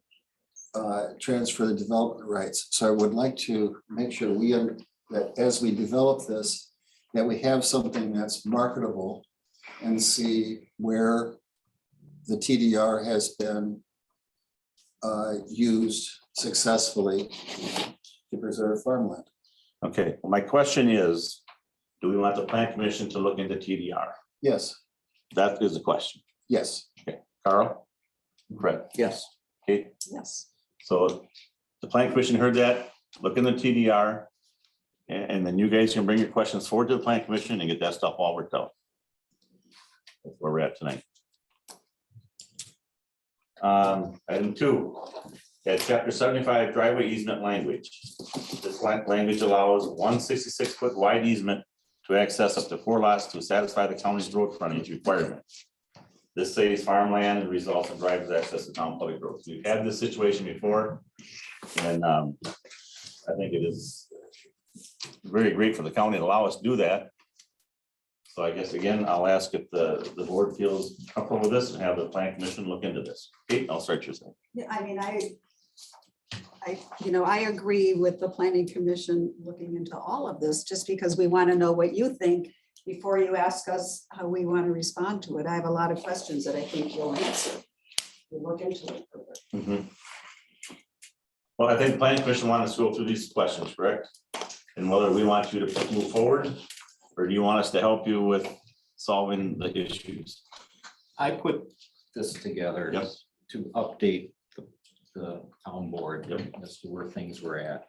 transfer the development rights? So I would like to make sure that as we develop this, that we have something that's marketable and see where the TDR has been used successfully to preserve farmland. Okay, well, my question is, do we want the plan commission to look into TDR? Yes, That is the question. yes. Carl? Fred? Yes. Kate? Yes. So the plan commission heard that, look in the TDR. And then you guys can bring your questions forward to the plan commission and get that stuff all worked out. That's where we're at tonight. Item 2, at chapter 75 driveway easement language. This language allows 166-foot wide easement to access up to 4 lots to satisfy the county's road frontage requirement. This saves farmland and results in driver's access to town public roads. We've had this situation before. And I think it is very great for the county to allow us to do that. So I guess again, I'll ask if the board feels comfortable with this and have the plan commission look into this. Kate, I'll start your thing. Yeah, I mean, I agree with the planning commission looking into all of this, just because we want to know what you think before you ask us how we want to respond to it. I have a lot of questions that I think you'll answer. We'll look into it further. Mhm. Well, I think the planning commission wants us to go through these questions, correct? And whether we want you to move forward, or do you want us to help you with solving the issues? I put this together Yep. to update the town board as to where things were at.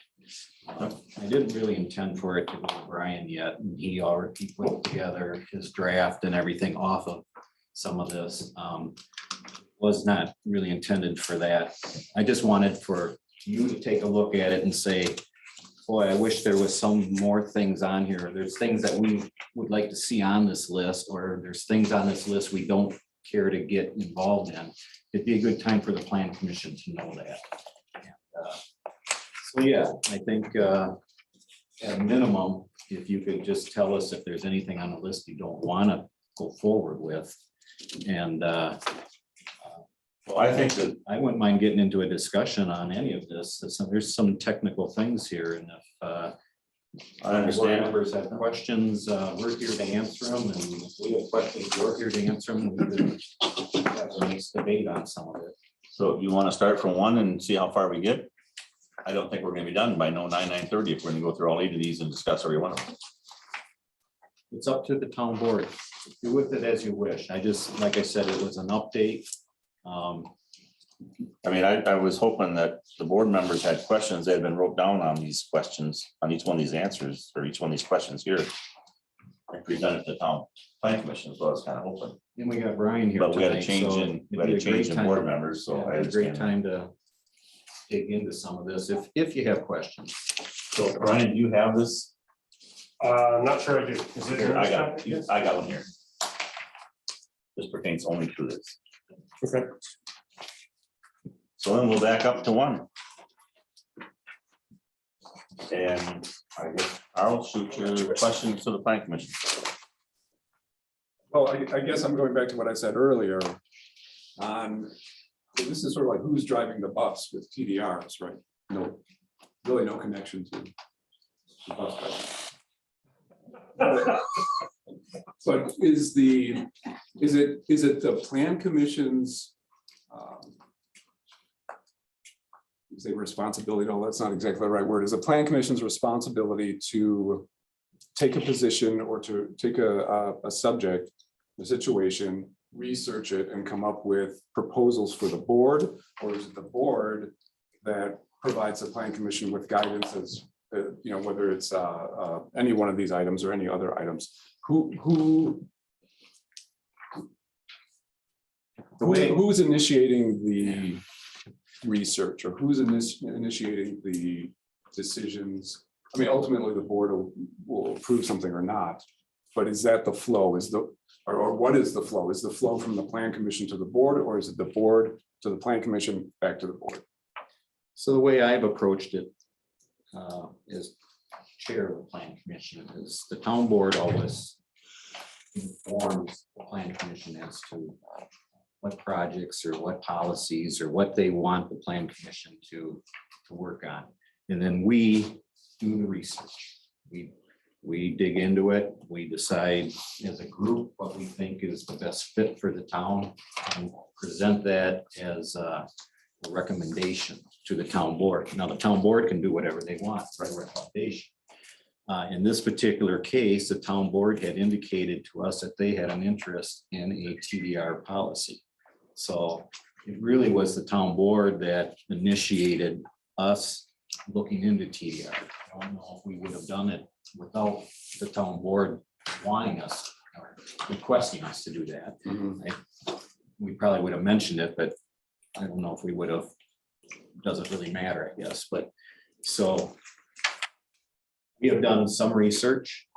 I didn't really intend for it to go to Brian yet, and he already put together his draft and everything off of some of this. Was not really intended for that. I just wanted for you to take a look at it and say, boy, I wish there was some more things on here. There's things that we would like to see on this list, or there's things on this list we don't care to get involved in. It'd be a good time for the plan commission to know that. And, so yeah, I think at minimum, if you could just tell us if there's anything on the list you don't want to go forward with. And well, I think that I wouldn't mind getting into a discussion on any of this. There's some technical things here, and if I understand members have questions, we're here to answer them, and if we have questions, we're here to answer them. We can have a nice debate on some of it. So you want to start from one and see how far we get? I don't think we're gonna be done by 9:30 if we're gonna go through all 8 of these and discuss every one of them. It's up to the town board. Do with it as you wish. I just, like I said, it was an update. I mean, I was hoping that the board members had questions that had been wrote down on these questions, on each one of these answers, or each one of these questions here. And presented to the town plan commission, so I was kind of hoping. And we got Brian here. But we had tonight, to change so in, it'd we had be to a change great in time- board members, so yeah, I it'd be a great understand. time to dig into some of this if you have questions. So Brian, do you have this? I'm not sure I do. Is it? Here, I got one here. This pertains only to this. Okay. So then we'll back up to 1. And I guess I'll shoot your questions to the plan commission. Well, I guess I'm going back to what I said earlier. This is sort of like who's driving the bus with TDRs, right? No, really no connection to the bus driver. But is it the plan commission's say responsibility? No, that's not exactly the right word. Is the plan commission's responsibility to take a position or to take a subject, a situation, research it and come up with proposals for the board? Or is it the board that provides the plan commission with guidance as, whether it's any one of these items or any other items? Who's initiating the research, or who's initiating the decisions? I mean, ultimately, the board will approve something or not, but is that the flow? Or what is the flow? Is the flow from the plan commission to the board, or is it the board to the plan commission back to the board? So the way I've approached it is chair of the plan commission is the town board always informs the plan commission as to what projects or what policies or what they want the plan commission to work on. And then we do the research. We dig into it. We decide as a group what we think is the best fit for the town and present that as a recommendation to the town board. Now, the town board can do whatever they want for a recommendation. In this particular case, the town board had indicated to us that they had an interest in a TDR policy. So it really was the town board that initiated us looking into TDR. I don't know if we would have done it without the town board wanting us or requesting us to do that. We probably would have mentioned it, but I don't know if we would have. Doesn't really matter, I guess. But so we have done some research.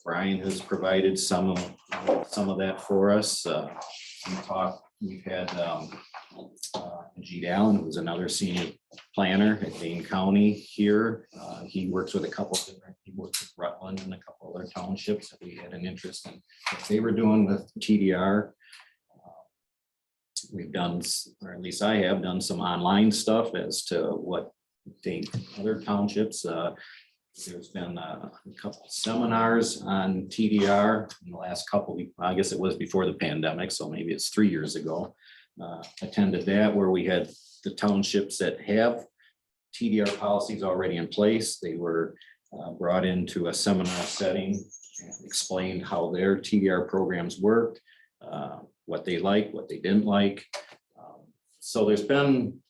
Brian has provided some of that for us. we've had G. Allen, who's another senior planner at Dane County here. He works with he works with Rutland and a couple other townships that we had an interest in. If they were doing the TDR, we've done, or at least I have done some online stuff as to what they, other townships. There's been a couple seminars on TDR in the last couple, I guess it was before the pandemic, so maybe it's 3 years ago. Attended that where we had the townships that have TDR policies already in place. They were brought into a seminar setting and explained how their TDR programs worked, what they liked, what they didn't like. So there's been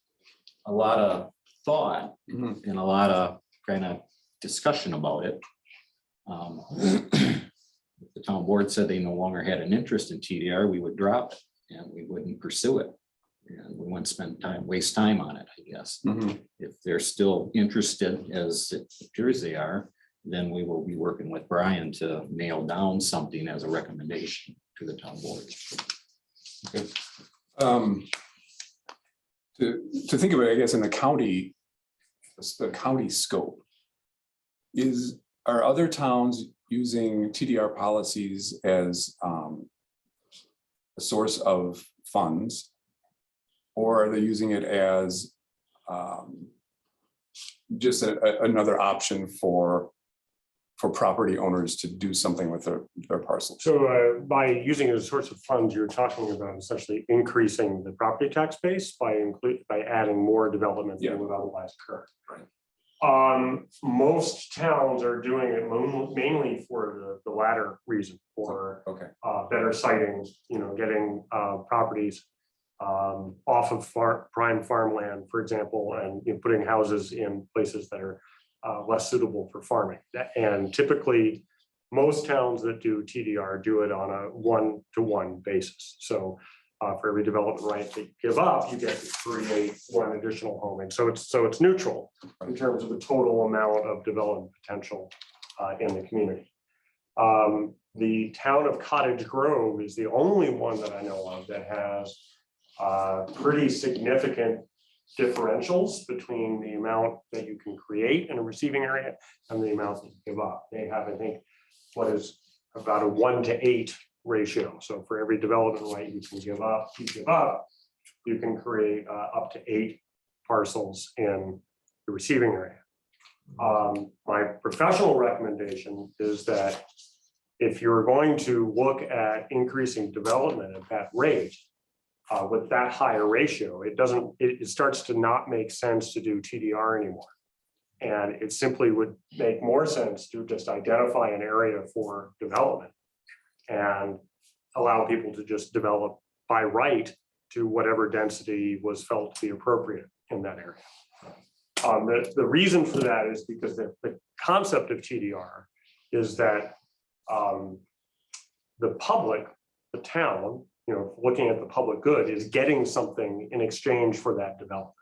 a lot of thought and a lot of kind of discussion about it. If the town board said they no longer had an interest in TDR, we would drop it and we wouldn't pursue it. And we wouldn't spend time, waste time on it, I guess. If they're still interested, as it appears they are, then we will be working with Brian to nail down something as a recommendation to the town board. To think about it, I guess, in the county scope, are other towns using TDR policies as a source of funds? Or are they using it as just another option for property owners to do something with their parcels? So by using it as a source of funds, you're talking about essentially increasing the property tax base by adding more development than would otherwise occur. Most towns are doing it mainly for the latter reason, for better siting, getting properties off of prime farmland, for example, and putting houses in places that are less suitable for farming. And typically, most towns that do TDR do it on a 1-to-1 basis. So for every development right that you give up, you get to create one additional homing. So it's neutral in terms of the total amount of development potential in the community. The town of Cottage Grove is the only one that I know of that has pretty significant differentials between the amount that you can create in a receiving area and the amount that you give up. They have, I think, what is about a 1-to-8 ratio. So for every development right you give up, you can create up to 8 parcels in the receiving area. My professional recommendation is that if you're going to look at increasing development at that rate, with that higher ratio, it starts to not make sense to do TDR anymore. And it simply would make more sense to just identify an area for development and allow people to just develop by right to whatever density was felt to be appropriate in that area. The reason for that is because the concept of TDR is that the public, the town, looking at the public good, is getting something in exchange for that development.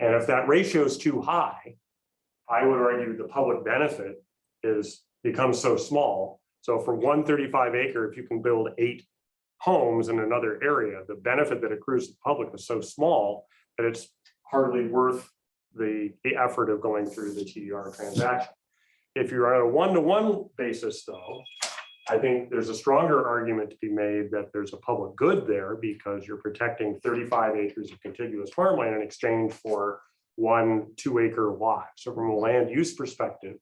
And if that ratio is too high, I would argue the public benefit becomes so small. So for 135 acre, if you can build 8 homes in another area, the benefit that accrues to the public is so small that it's hardly worth the effort of going through the TDR transaction. If you're on a 1-to-1 basis, though, I think there's a stronger argument to be made that there's a public good there because you're protecting 35 acres of contiguous farmland in exchange for 1 2-acre lot. So from a land use perspective,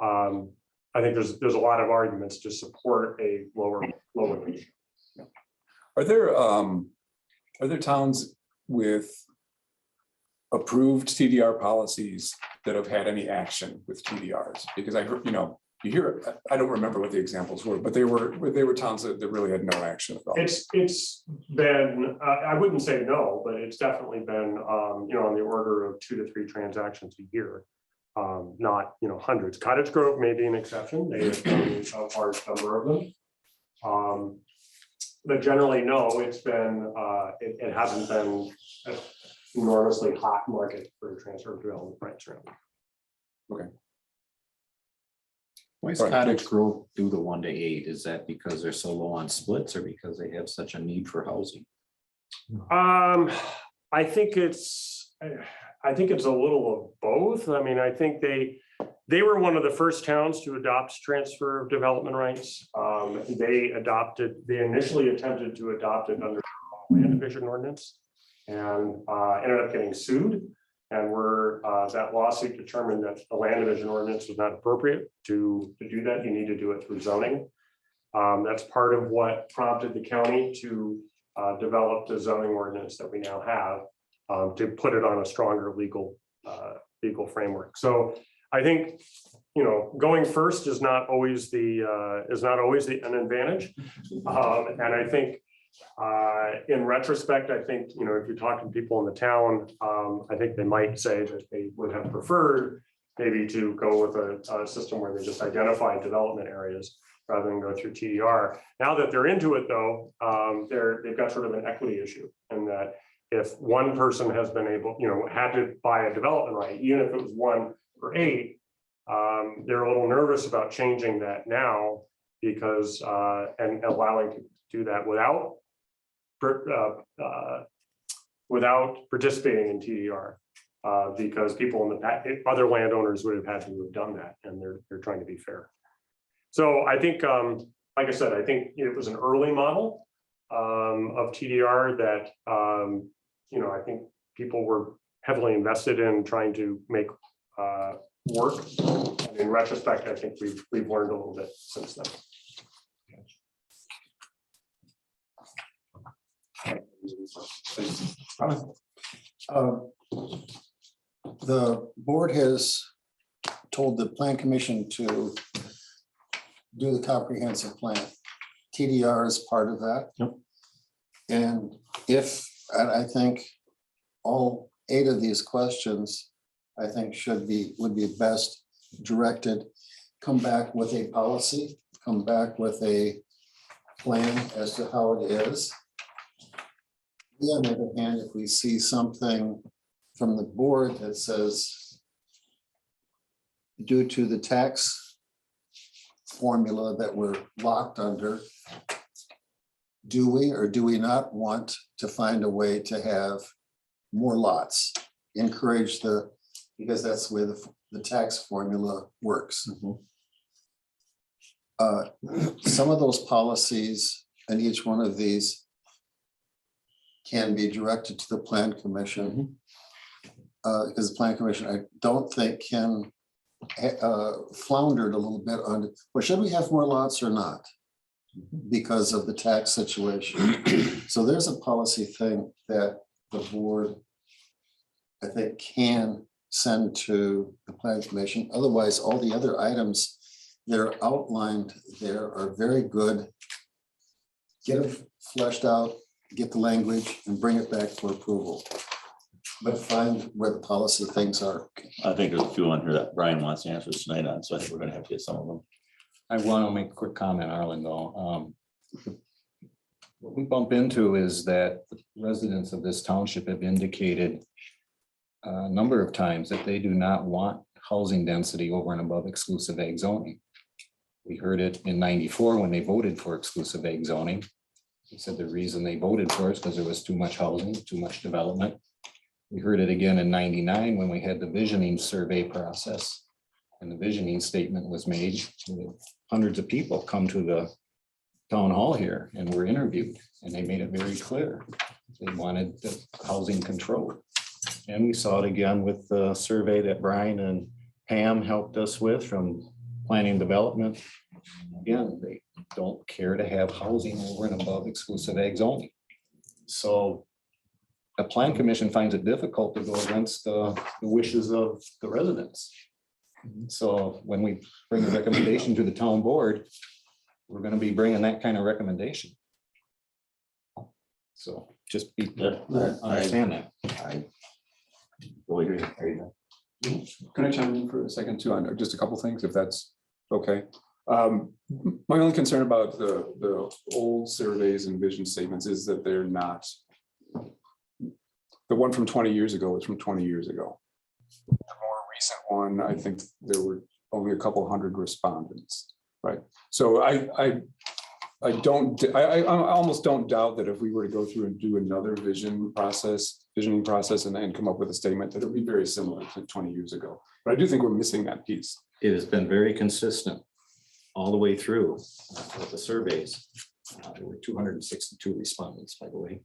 I think there's a lot of arguments to support a lower ratio. Are there towns with approved TDR policies that have had any action with TDRs? Because I heard, you hear, I don't remember what the examples were, but they were towns that really had no action at all. It's been, I wouldn't say no, but it's definitely been, on the order of 2 to 3 transactions a year. Not, hundreds. Cottage Grove may be an exception. They have done a large number of them. But generally, no, it's been, it hasn't been an enormously hot market for transfer of development rights around. Okay. Why is Right. Cottage Grove do the 1 to 8? Is that because they're so low on splits or because they have such a need for housing? I think it's a little of both. I mean, I think they were one of the first towns to adopt transfer of development rights. They initially attempted to adopt it under land division ordinance and ended up getting sued. And that lawsuit determined that the land division ordinance was not appropriate to do that. You need to do it through zoning. That's part of what prompted the county to develop the zoning ordinance that we now have to put it on a stronger legal framework. So I think, going first is not always an advantage. And I think in retrospect, I think, if you talk to people in the town, I think they might say that they would have preferred maybe to go with a system where they just identify development areas rather than go through TDR. Now that they're into it though, they've got sort of an equity issue, and that if one person has been able, had to buy a development right, even if it was 1 for 8, they're a little nervous about changing that now because and allowing to do that without participating in TDR. Because people in other landowners would have had to have done that, and they're trying to be fair. So I think, like I said, I think it was an early model of TDR that, I think people were heavily invested in trying to make work. And in retrospect, I think we've learned a little bit since then. The board has told the plan commission to do the comprehensive plan. TDR is part of that. Yep. And I think all 8 of these questions, I think would be best directed, come back with a policy, come back with a plan as to how it is. On the other hand, if we see something from the board that says, due to the tax formula that we're locked under, do we or do we not want to find a way to have more lots? Encourage because that's the way the tax formula works. Some of those policies and each one of these can be directed to the plan commission. Because the plan commission, I don't think can floundered a little bit on, well, should we have more lots or not? Because of the tax situation. So there's a policy thing that the board, I think, can send to the plan commission. Otherwise, all the other items that are outlined there are very good. Get them fleshed out, get the language and bring it back for approval. But find where the policy things are. I think there's a few on here that Brian wants to answer tonight on, so I think we're gonna have to get some of them. I want to make a quick comment, Arlen, though. What we bump into is that the residents of this township have indicated a number of times that they do not want housing density over and above exclusive ag zoning. We heard it in '94 when they voted for exclusive ag zoning. They said the reason they voted for it is because there was too much housing, too much development. We heard it again in '99 when we had the visioning survey process. And the visioning statement was made. Hundreds of people come to the town hall here and were interviewed, and they made it very clear. They wanted the housing control. And we saw it again with the survey that Brian and Pam helped us with from planning development. Again, they don't care to have housing over and above exclusive ag zoning. So the plan commission finds it difficult to go against the wishes of the residents. So when we bring a recommendation to the town board, we're going to be bringing that kind of recommendation. So just understand that. Can I chime in for a second too on just a couple things, if that's okay? My only concern about the old surveys and vision statements is that they're not. The one from 20 years ago was from 20 years ago. The more recent one, I think there were only a couple hundred respondents, right? So I almost don't doubt that if we were to go through and do another visioning process and come up with a statement, that it would be very similar to 20 years ago. But I do think we're missing that piece. It has been very consistent all the way through with the surveys. There were 262 respondents, by the way.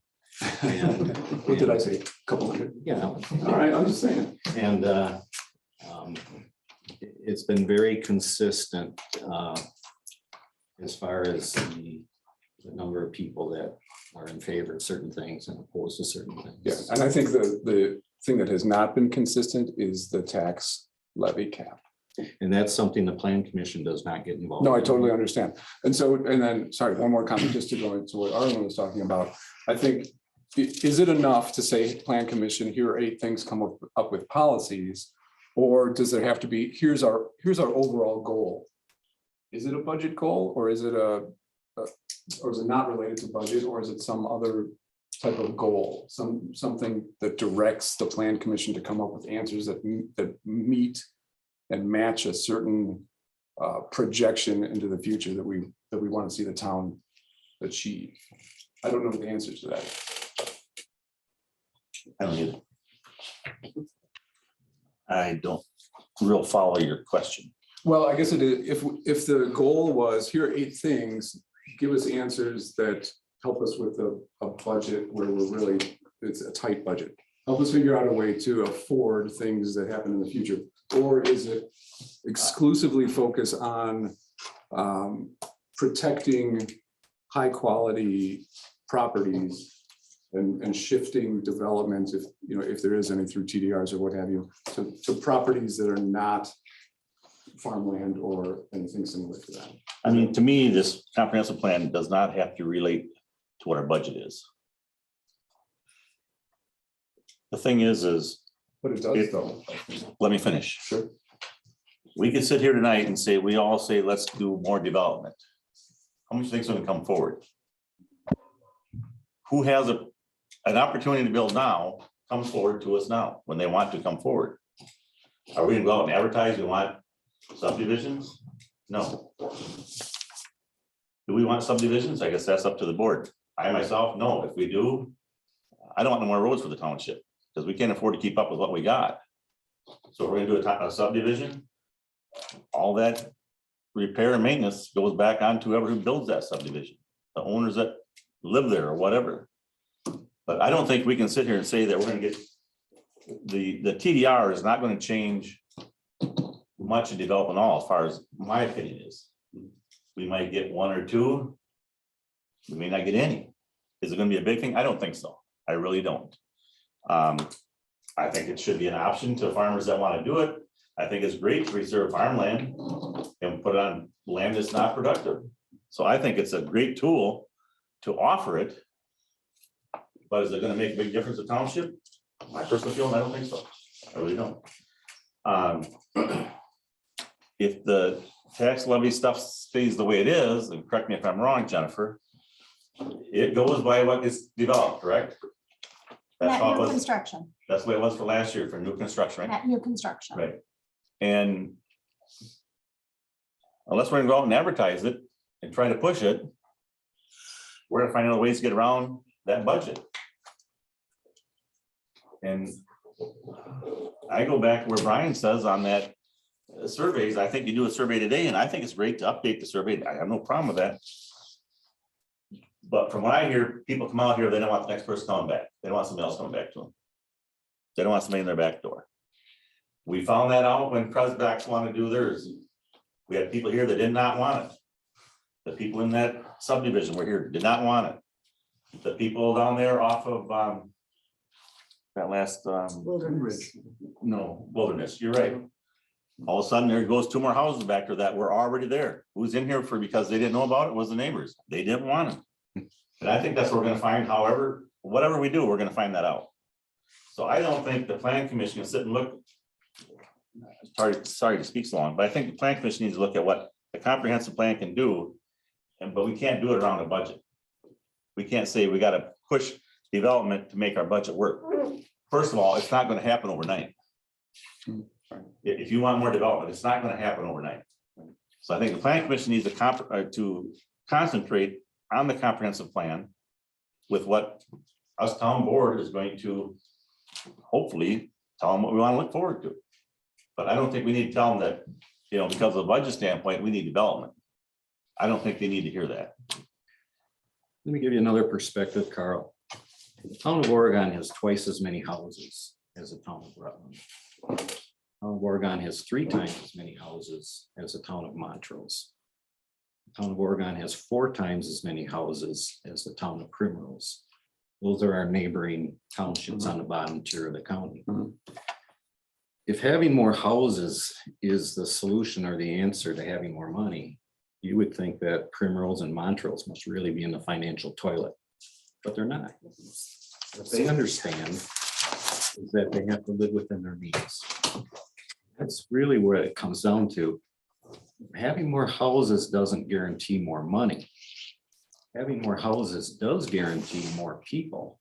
And, What did I say? Couple hundred? yeah, All right, I'm just saying. and it's been very consistent as far as the number of people that are in favor of certain things and opposed to certain things. Yeah, and I think the thing that has not been consistent is the tax levy cap. And that's something the plan commission does not get involved. No, I in. totally understand. And so, and then, sorry, one more comment, just to go into what Arlen was talking about. I think, is it enough to say, plan commission, here are 8 things, come up with policies? Or does there have to be, here's our overall goal? Is it a budget goal, or is it or is it not related to budget, or is it some other type of goal? Something that directs the plan commission to come up with answers that meet and match a certain projection into the future that we want to see the town achieve. I don't know the answers to that. I don't either. I don't real follow your question. Well, I guess it is, if the goal was, here are 8 things, give us answers that help us with a budget where we're really, it's a tight budget. Help us figure out a way to afford things that happen in the future. Or is it exclusively focus on protecting high quality properties and shifting development, if there is any, through TDRs or what have you, to properties that are not farmland or anything similar to that? I mean, to me, this comprehensive plan does not have to relate to what our budget is. The thing is. But it does though. Let me finish. Sure. We could sit here tonight and say, we all say, let's do more development. How much things gonna come forward? Who has an opportunity to build now, comes forward to us now, when they want to come forward? Are we gonna go out and advertise, we want subdivisions? No. Do we want subdivisions? I guess that's up to the board. I myself, no. If we do, I don't want no more roads for the township, because we can't afford to keep up with what we got. So we're gonna do a subdivision. All that repair and maintenance goes back on to whoever who builds that subdivision, the owners that live there or whatever. But I don't think we can sit here and say that we're gonna get, the TDR is not gonna change much in development at all, as far as my opinion is. We might get 1 or 2. We may not get any. Is it gonna be a big thing? I don't think so. I really don't. I think it should be an option to farmers that want to do it. I think it's great to reserve farmland and put it on land that's not productive. So I think it's a great tool to offer it. But is it gonna make a big difference to township? My personal feeling, I don't think so. I really don't. If the tax levy stuff stays the way it is, and correct me if I'm wrong, Jennifer, it goes by what is developed, correct? That's how it Not new was. construction, That's the way it was for last year for new construction, right? not new construction. Right. And unless we're gonna go out and advertise it and try to push it, we're gonna find other ways to get around that budget. And I go back where Brian says on that surveys, I think you do a survey today, and I think it's great to update the survey. I have no problem with that. But from what I hear, people come out here, they don't want the next person coming back. They don't want somebody else coming back to them. They don't want somebody in their back door. We found that out when Presbacks wanted to do theirs. We had people here that did not want it. The people in that subdivision were here, did not want it. The people down there off of that last Wilderness. Wilderness, you're right. All of a sudden, there goes 2 more houses back there that were already there. Who's in here for because they didn't know about it was the neighbors. They didn't want it. And I think that's what we're gonna find, however, whatever we do, we're gonna find that out. So I don't think the plan commission can sit and look. Sorry to speak so long, but I think the plan commission needs to look at what the comprehensive plan can do. But we can't do it around a budget. We can't say we gotta push development to make our budget work. First of all, it's not gonna happen overnight. If you want more development, it's not gonna happen overnight. So I think the planning commission needs to concentrate on the comprehensive plan with what us town board is going to hopefully tell them what we want to look forward to. But I don't think we need to tell them that, because of the budget standpoint, we need development. I don't think they need to hear that. Let me give you another perspective, Carl. The town of Oregon has twice as many houses as the town of Rutland. The town of Oregon has 3 times as many houses as the town of Montrose. The town of Oregon has 4 times as many houses as the town of Primrose. Those are our neighboring townships on the bottom tier of the county. If having more houses is the solution or the answer to having more money, you would think that Primrose and Montrose must really be in the financial toilet, but they're not. What they understand is that they have to live within their means. That's really what it comes down to. Having more houses doesn't guarantee more money. Having more houses does guarantee more people,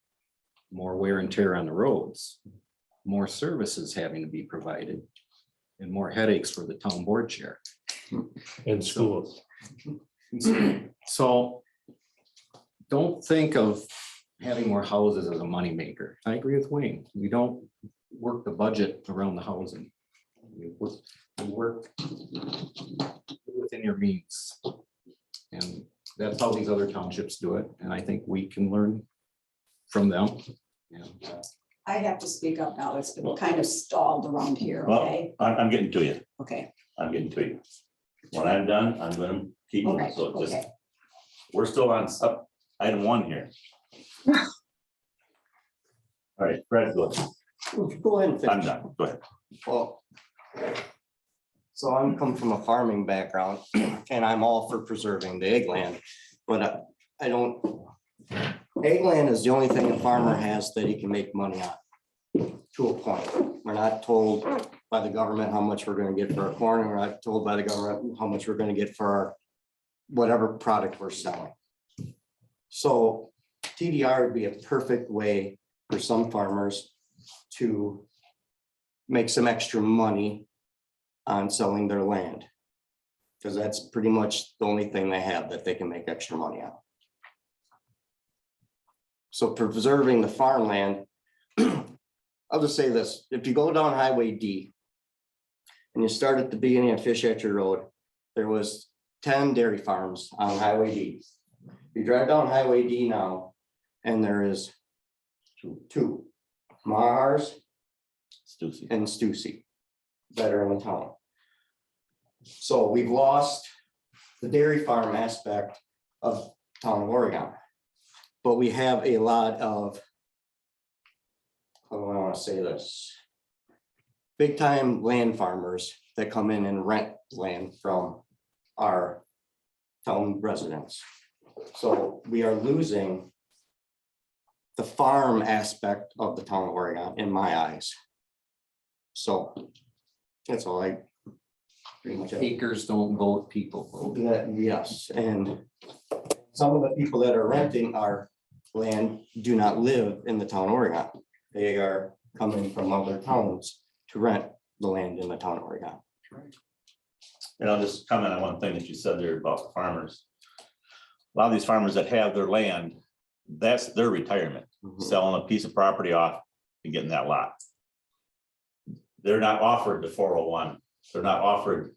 more wear and tear on the roads, more services having to be provided, and more headaches for the town board chair. In schools. So don't think of having more houses as a moneymaker. I agree with Wayne. We don't work the budget around the housing. We work within your means. And that's how these other townships do it. And I think we can learn from them. I have to speak up now. It's been kind of stalled around here, Well, okay? I'm getting to you. Okay, I'm getting to you. When I'm done, I'm gonna keep moving. okay, So just, okay. we're still on item 1 here. All right, Fred, go ahead. Go ahead and I'm finish. done. Go ahead. Well, so I'm come from a farming background and I'm all for preserving the ag land, but I don't. Ag land is the only thing a farmer has that he can make money on, to a point. We're not told by the government how much we're gonna get for our corn, and we're not told by the government how much we're gonna get for our whatever product we're selling. So TDR would be a perfect way for some farmers to make some extra money on selling their land. Because that's pretty much the only thing they have that they can make extra money on. So preserving the farmland, I'll just say this, if you go down Highway D and you start at the beginning of Fish Hatchery Road, there was 10 dairy farms on Highway D. You drive down Highway D now and there is two, Mahars and Stussy that are in the town. So we've lost the dairy farm aspect of town of Oregon. But we have a lot of, how do I want to say this? Big time land farmers that come in and rent land from our town residents. So we are losing the farm aspect of the town of Oregon in my eyes. So that's all I pretty much. Acres don't vote, people vote. Yes, and some of the people that are renting our land do not live in the town of Oregon. They are coming from other towns to rent the land in the town of Oregon. And I'll just comment on one thing that you said there about the farmers. A lot of these farmers that have their land, that's their retirement, selling a piece of property off and getting that lot. They're not offered the 401. They're not offered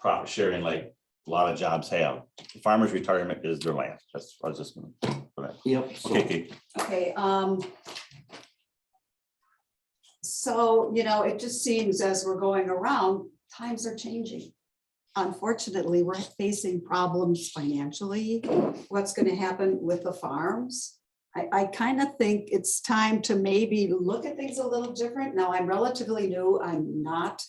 profit sharing like a lot of jobs have. The farmer's retirement is their land. That's what I was just gonna. Yep. Okay, Kate. Okay, so, it just seems as we're going around, times are changing. Unfortunately, we're facing problems financially. What's going to happen with the farms? I kind of think it's time to maybe look at things a little different. Now, I'm relatively new. I'm not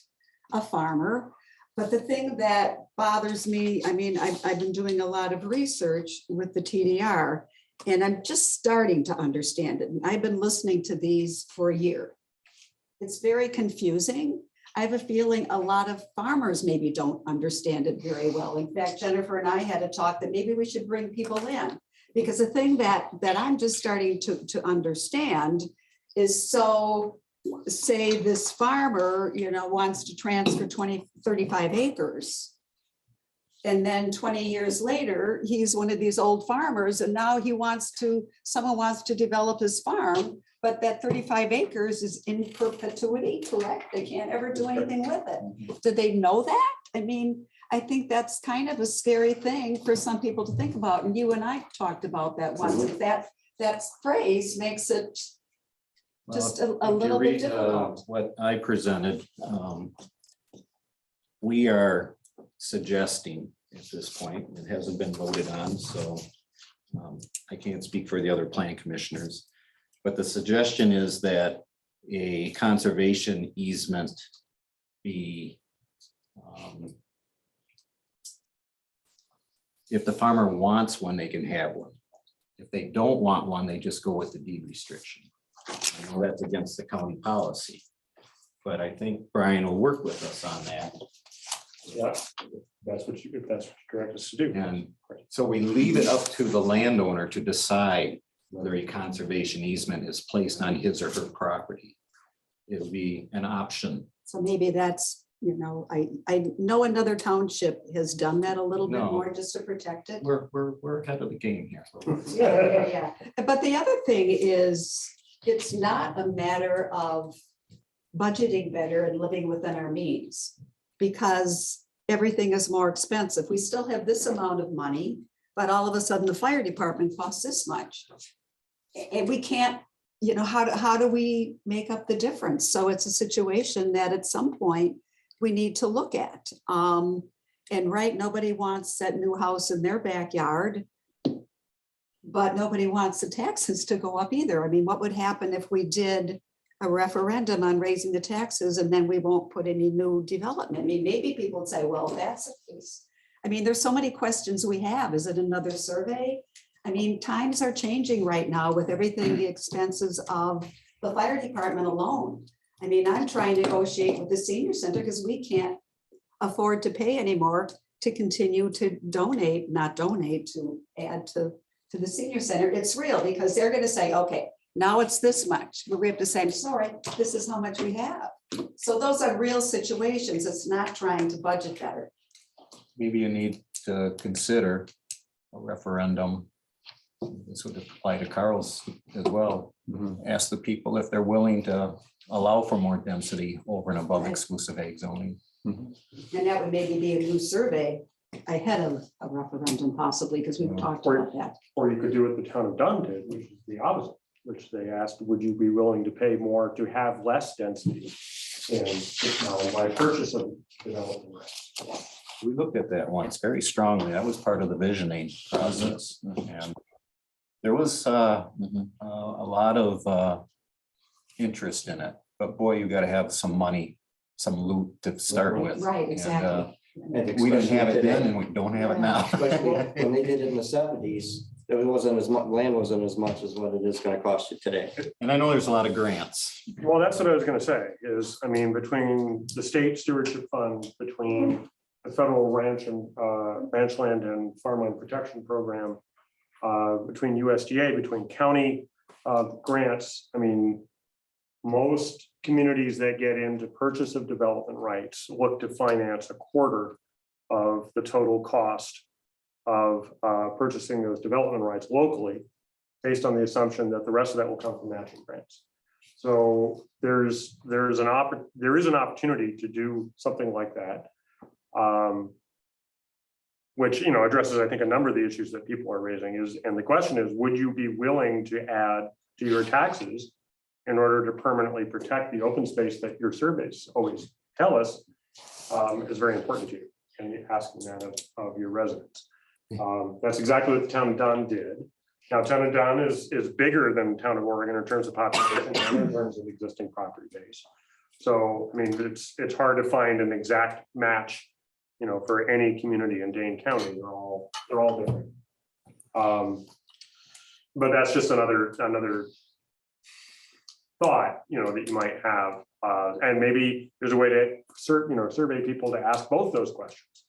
a farmer. But the thing that bothers me, I've been doing a lot of research with the TDR, and I'm just starting to understand it. And I've been listening to these for a year. It's very confusing. I have a feeling a lot of farmers maybe don't understand it very well. In fact, Jennifer and I had a talk that maybe we should bring people in. Because the thing that I'm just starting to understand is, so say this farmer, wants to transfer 35 acres. And then 20 years later, he's one of these old farmers and now someone wants to develop his farm, but that 35 acres is in perpetuity, correct? They can't ever do anything with it. Do they know that? I mean, I think that's kind of a scary thing for some people to think about. And you and I talked about that once. If that phrase makes it just a If you little bit read, difficult. What I presented, we are suggesting at this point, it hasn't been voted on, so I can't speak for the other planning commissioners. But the suggestion is that a conservation easement be if the farmer wants one, they can have one. If they don't want one, they just go with the deed restriction. I know that's against the county policy, but I think Brian will work with us on that. Yeah, that's what if that's what you direct us to do. And so we leave it up to the landowner to decide whether a conservation easement is placed on his or her property. It'll be an option. So maybe that's, I know another township has done that a little bit No. more just to protect it. We're ahead of the game here. Yeah. But the other thing is, it's not a matter of budgeting better and living within our means, because everything is more expensive. We still have this amount of money, but all of a sudden the fire department costs this much. And we can't, how do we make up the difference? So it's a situation that at some point we need to look at. And nobody wants that new house in their backyard, but nobody wants the taxes to go up either. I mean, what would happen if we did a referendum on raising the taxes and then we won't put any new development? I mean, maybe people would say, well, that's the case. I mean, there's so many questions we have. Is it another survey? I mean, times are changing right now with everything, the expenses of the fire department alone. I mean, I'm trying to negotiate with the senior center because we can't afford to pay anymore to continue to to add to the senior center. It's real because they're going to say, okay, now it's this much. But we have to say, sorry, this is how much we have. So those are real situations. It's not trying to budget better. Maybe you need to consider a referendum. This would apply to Carl's as well. Ask the people if they're willing to allow for more density over and above exclusive ag zoning. And that would maybe be a new survey ahead of a referendum possibly, because we've talked about that. Or you could do what the town of Dunn did, which is the opposite, which they asked, would you be willing to pay more to have less density? And by purchase of development rights. We looked at that once very strongly. That was part of the visioning process. And there was a lot of interest in it, but boy, you got to have some money, some loot to start with. Right, exactly. And We didn't have it especially then today, and we don't have it now. especially when they did it in the 70s, it wasn't as much, land wasn't as much as what it is gonna cost you today. And I know there's a lot of grants. Well, that's what I was gonna say, is, I mean, between the state stewardship fund, between the federal ranch and ranch land and farmland protection program, between USDA, between county grants, I mean, most communities that get into purchase of development rights look to finance a quarter of the total cost of purchasing those development rights locally, based on the assumption that the rest of that will come from matching grants. So there is an opportunity to do something like that, which addresses, I think, a number of the issues that people are raising. And the question is, would you be willing to add to your taxes in order to permanently protect the open space that your surveys always tell us is very important to you, and you're asking that of your residents. That's exactly what the town of Dunn did. Now, town of Dunn is bigger than town of Oregon in terms of population and in terms of existing property base. So, I mean, it's hard to find an exact match, for any community in Dane County. They're all different. But that's just another thought, that you might have. And maybe there's a way to survey people to ask both those questions.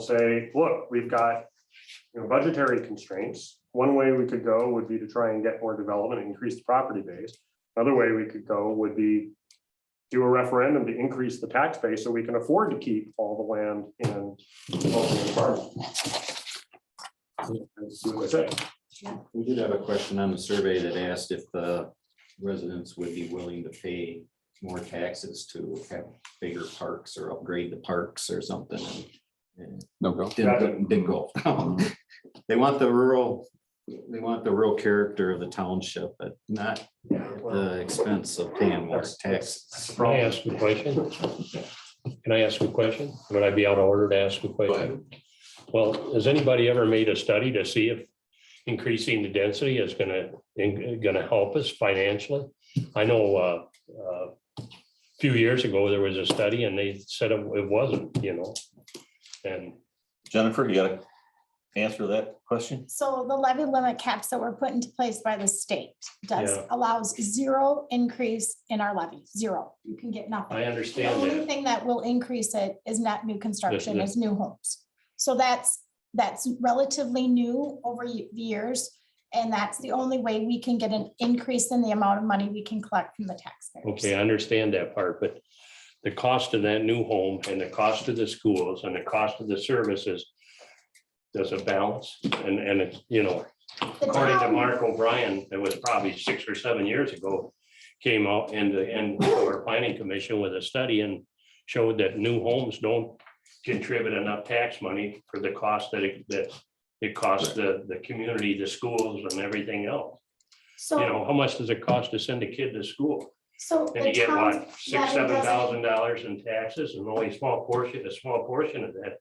Say, look, we've got budgetary constraints. One way we could go would be to try and get more development and increase the property base. Another way we could go would be do a referendum to increase the tax base so we can afford to keep all the land in local farming. And see what they say. We did have a question on the survey that asked if the residents would be willing to pay more taxes to have bigger parks or upgrade the parks or something. And No go. didn't go. They want the rural character of the township, but not at the expense of paying more taxes. Can I ask a question? Can I ask a question? Would I be out of order to ask a question? Well, has anybody ever made a study to see if increasing the density is gonna help us financially? I know a few years ago, there was a study and they said it wasn't, and Jennifer, you got to answer that question? So the levy limit caps that were put into place by the state Yeah. allows zero increase in our levy, zero. You can get nothing. I The understand only that. thing that will increase it is net new construction, The- is new homes. So that's relatively new over the years. And that's the only way we can get an increase in the amount of money we can collect from the taxpayers. Okay, I understand that part, but the cost of that new home and the cost of the schools and the cost of the services, does it balance? And it's, The according to town- Mark O'Brien, it was probably 6 or 7 years ago, came out and our planning commission with a study and showed that new homes don't contribute enough tax money for the cost that it costs the community, the schools and everything else. So, How much does it cost to send a kid to school? so And the you get town. what, $6,000-7,000 in taxes, and only a small portion of that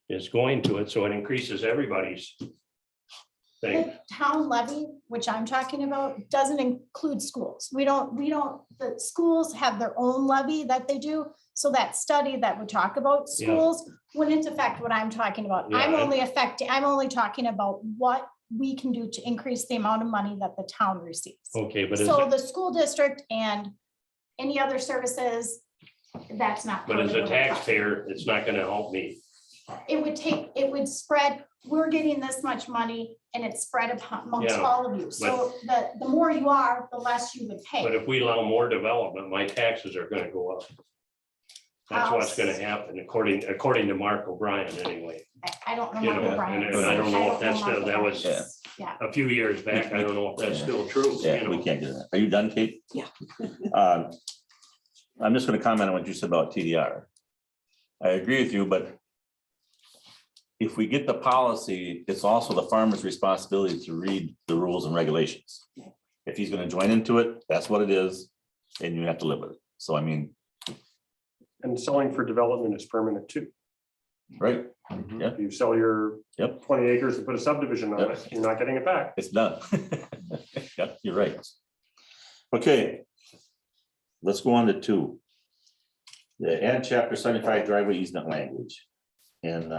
is going to it, so it increases everybody's thing. The town levy, which I'm talking about, doesn't include schools. The schools have their own levy that they do. So that study that would talk about Yeah. schools wouldn't affect what I'm talking about. I'm Yeah. only talking about what we can do to increase the amount of money that the town receives. Okay, but So the school district and any other services, that's not. but part as of a what I'm talking taxpayer, it's not gonna help me. it would spread, we're getting this much money and it's spread amongst Yeah, all of you. So the more you are, the less you would But pay. if we allow more development, my taxes are gonna go up. That's what's gonna happen, according to Mark O'Brien, anyway. I don't know. You Mark know, O'Brien. and I don't know if that's Mark still, that was O'Brien. Yeah. a few years back. I don't know if that's still true. Yeah, we can't do that. Are you done, Kate? Yeah. I'm just gonna comment on what you said about TDR. I agree with you, but if we get the policy, it's also the farmer's responsibility to read the rules and regulations. If he's gonna join into it, that's what it is, and you have to live with it. So I mean, And selling for development is permanent too. right, If you sell your Yep. 20 acres and put a subdivision on Yep. it, you're not getting it back. it's done. Yep, you're right. Okay. Let's go on to 2. The add chapter 75 driveway easement language. And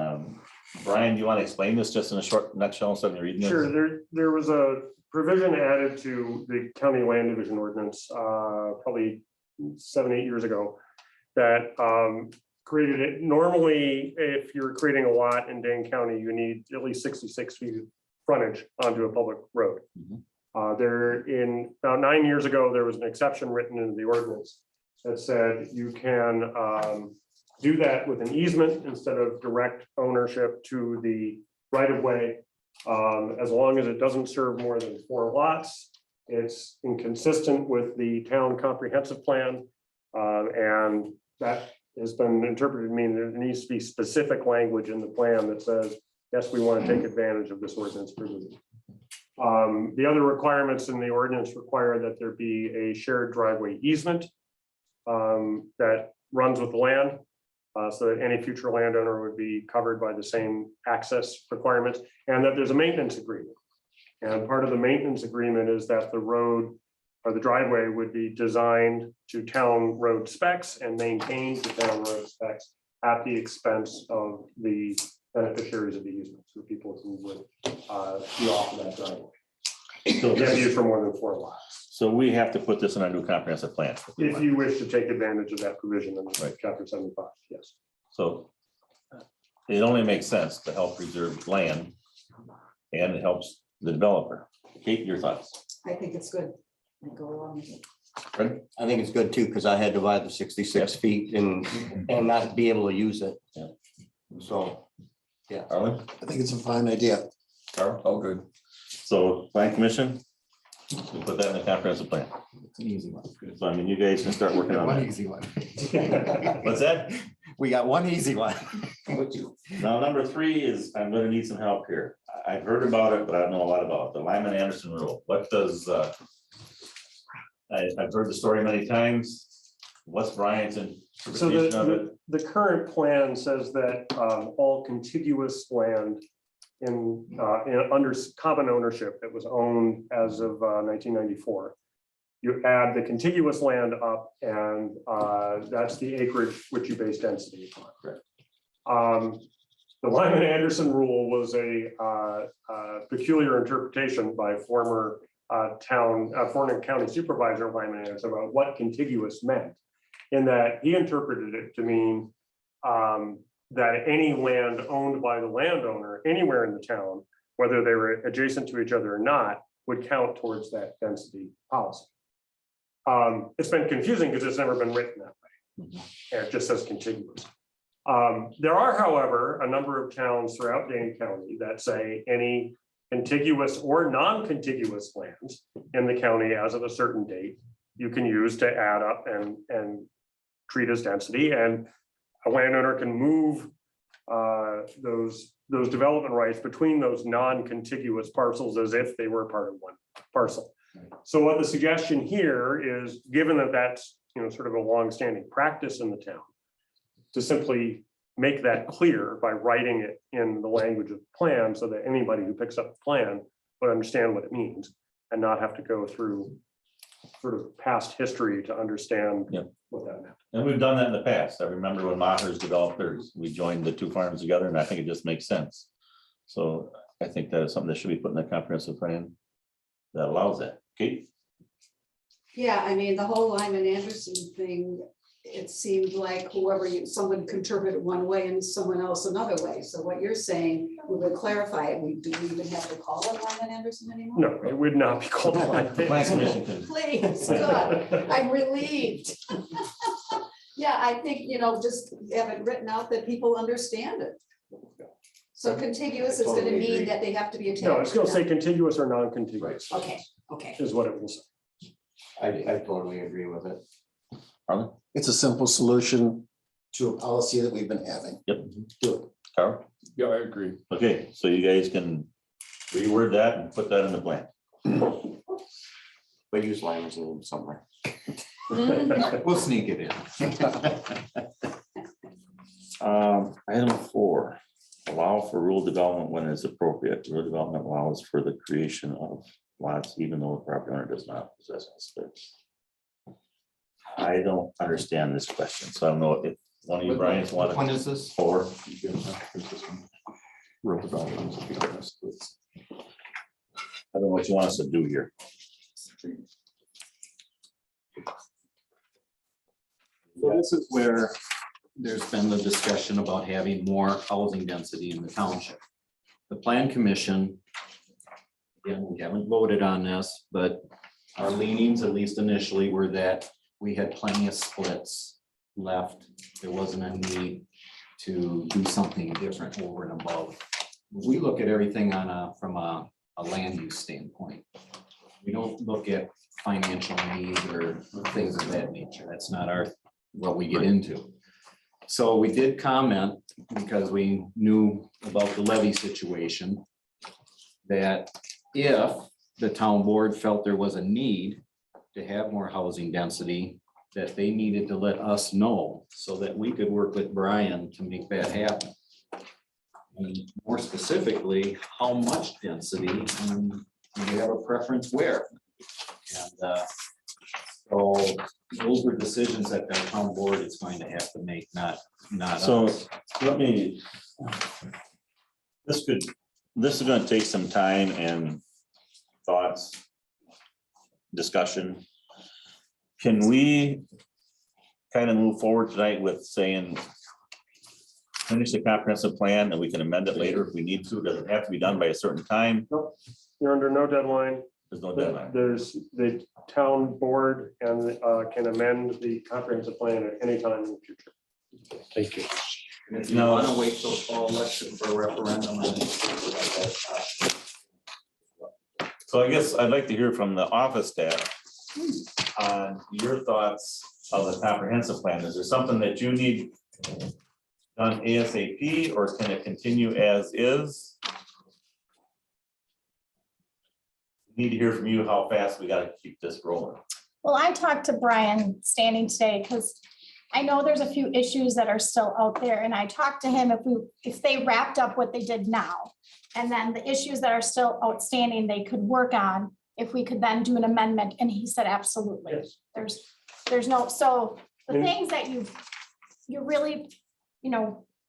Brian, do you want to explain this just in a short nutshell instead of reading this? Sure, there was a provision added to the county land division ordinance, probably 7-8 years ago. That created it. Normally, if you're creating a lot in Dane County, you need at least 66 feet of frontage onto a public road. About 9 years ago, there was an exception written into the ordinance that said you can do that with an easement instead of direct ownership to the right of way. As long as it doesn't serve more than 4 lots, it's inconsistent with the town comprehensive plan. And that has been interpreted to mean there needs to be specific language in the plan that says, yes, we want to take advantage of this ordinance provision. The other requirements in the ordinance require that there be a shared driveway easement that runs with the land, so that any future landowner would be covered by the same access requirements, and that there's a maintenance agreement. And part of the maintenance agreement is that the road or the driveway would be designed to town road specs and maintained to town road specs at the expense of the beneficiaries of the easement, so people who would be off of that driveway. So Can't be used for more than 4 lots. So we have to put this in our new comprehensive plan. If you wish to take advantage of that provision in Right. chapter 75, yes. So it only makes sense to help preserve land and it helps the developer. Kate, your thoughts? I think it's good. I go along with it. Good. I think it's good too, because I had to buy the 66 feet and not be able to use it. Yeah. So, Arlen, I think it's a fine idea. Carl, All good. so plan commission, we put that in the comprehensive plan. It's an easy one. So I mean, you guys can start working on One that. easy one. What's that? we got one easy one. Now, number 3 is, I'm gonna need some help here. I've heard about it, but I don't know a lot about it. The Lyman Anderson rule. What does, I've heard the story many times. What's Brian's So interpretation of it? the current plan says that all contiguous land under common ownership that was owned as of 1994. You add the contiguous land up and that's the acreage which you base density upon. The Lyman Anderson rule was a peculiar interpretation by former county supervisor Lyman Anderson about what contiguous meant. In that he interpreted it to mean that any land owned by the landowner anywhere in the town, whether they were adjacent to each other or not, would count towards that density policy. It's been confusing because it's never been written that way. And it just says contiguous. There are, however, a number of towns throughout Dane County that say any contiguous or non-contiguous lands in the county as of a certain date, you can use to add up and treat as density, and a landowner can move those development rights between those non-contiguous parcels as if they were part of one parcel. So what the suggestion here is, given that that's sort of a long-standing practice in the town, to simply make that clear by writing it in the language of the plan so that anybody who picks up the plan would understand what it means and not have to go through sort of past history to understand what that meant. And we've done that in the past. I remember when Maher's developed theirs, we joined the 2 farms together, and I think it just makes sense. So I think that is something that should be put in the comprehensive plan that allows that. Kate? Yeah, I mean, the whole Lyman Anderson thing, it seemed like someone could interpret it one way and someone else another way. So what you're saying, we would clarify it. Do we even have to call it Lyman Anderson anymore? No, it would not be called a Lyman The plan commission can. Please, good. I'm relieved. Yeah, I think, just have it written out that people understand it. So contiguous is gonna Totally mean agree. that they have to be attached. No, it's going to say contiguous or non-contiguous. Okay, okay. Is what it will say. I totally agree with it. Arlen? It's a simple solution to a policy that we've been having. Yep. Do it. Carl? Yeah, I agree. Okay, so you guys can reword that and put that in the plan. But use Lyman's name somewhere. We'll sneak it in. Item 4, allow for rural development when it's appropriate. Rural development allows for the creation of lots, even though the property owner does not possess a space. I don't understand this question, so I don't know if one of you, Brian's, want Which one to. is this? 4. Rural development. I don't know what you want us to do here. So this is where there's been the discussion about having more housing density in the township. The plan commission, again, we haven't voted on this, but our leanings, at least initially, were that we had plenty of splits left. There wasn't a need to do something different over and above. We look at everything from a land use standpoint. We don't look at financial needs or things of that nature. That's not what we get into. So we did comment, because we knew about the levy situation, that if the town board felt there was a need to have more housing density, that they needed to let us know so that we could work with Brian to make that happen. And more specifically, how much density, and do you have a preference where? And so those were decisions that the town board is going to have to make, not So us. let me, this is gonna take some time and thoughts, discussion. Can we kind of move forward tonight with saying, finish the comprehensive plan and we can amend it later if we need to? Does it have to be done by a certain time? Nope, you're under no deadline. There's no deadline. There's the town board and can amend the comprehensive plan at any time in the future. Thank you. And if you No. want to wait till fall election for a referendum. on it, So I guess I'd like to hear from the office staff on your thoughts of the comprehensive plan. Is there something that you need done ASAP, or can it continue as is? Need to hear from you how fast we gotta keep this rolling. Well, I talked to Brian standing today because I know there's a few issues that are still out there, and I talked to him if they wrapped up what they did now. And then the issues that are still outstanding, they could work on, if we could then do an amendment, and he said, absolutely. Yes. There's no, so the And- things that you really,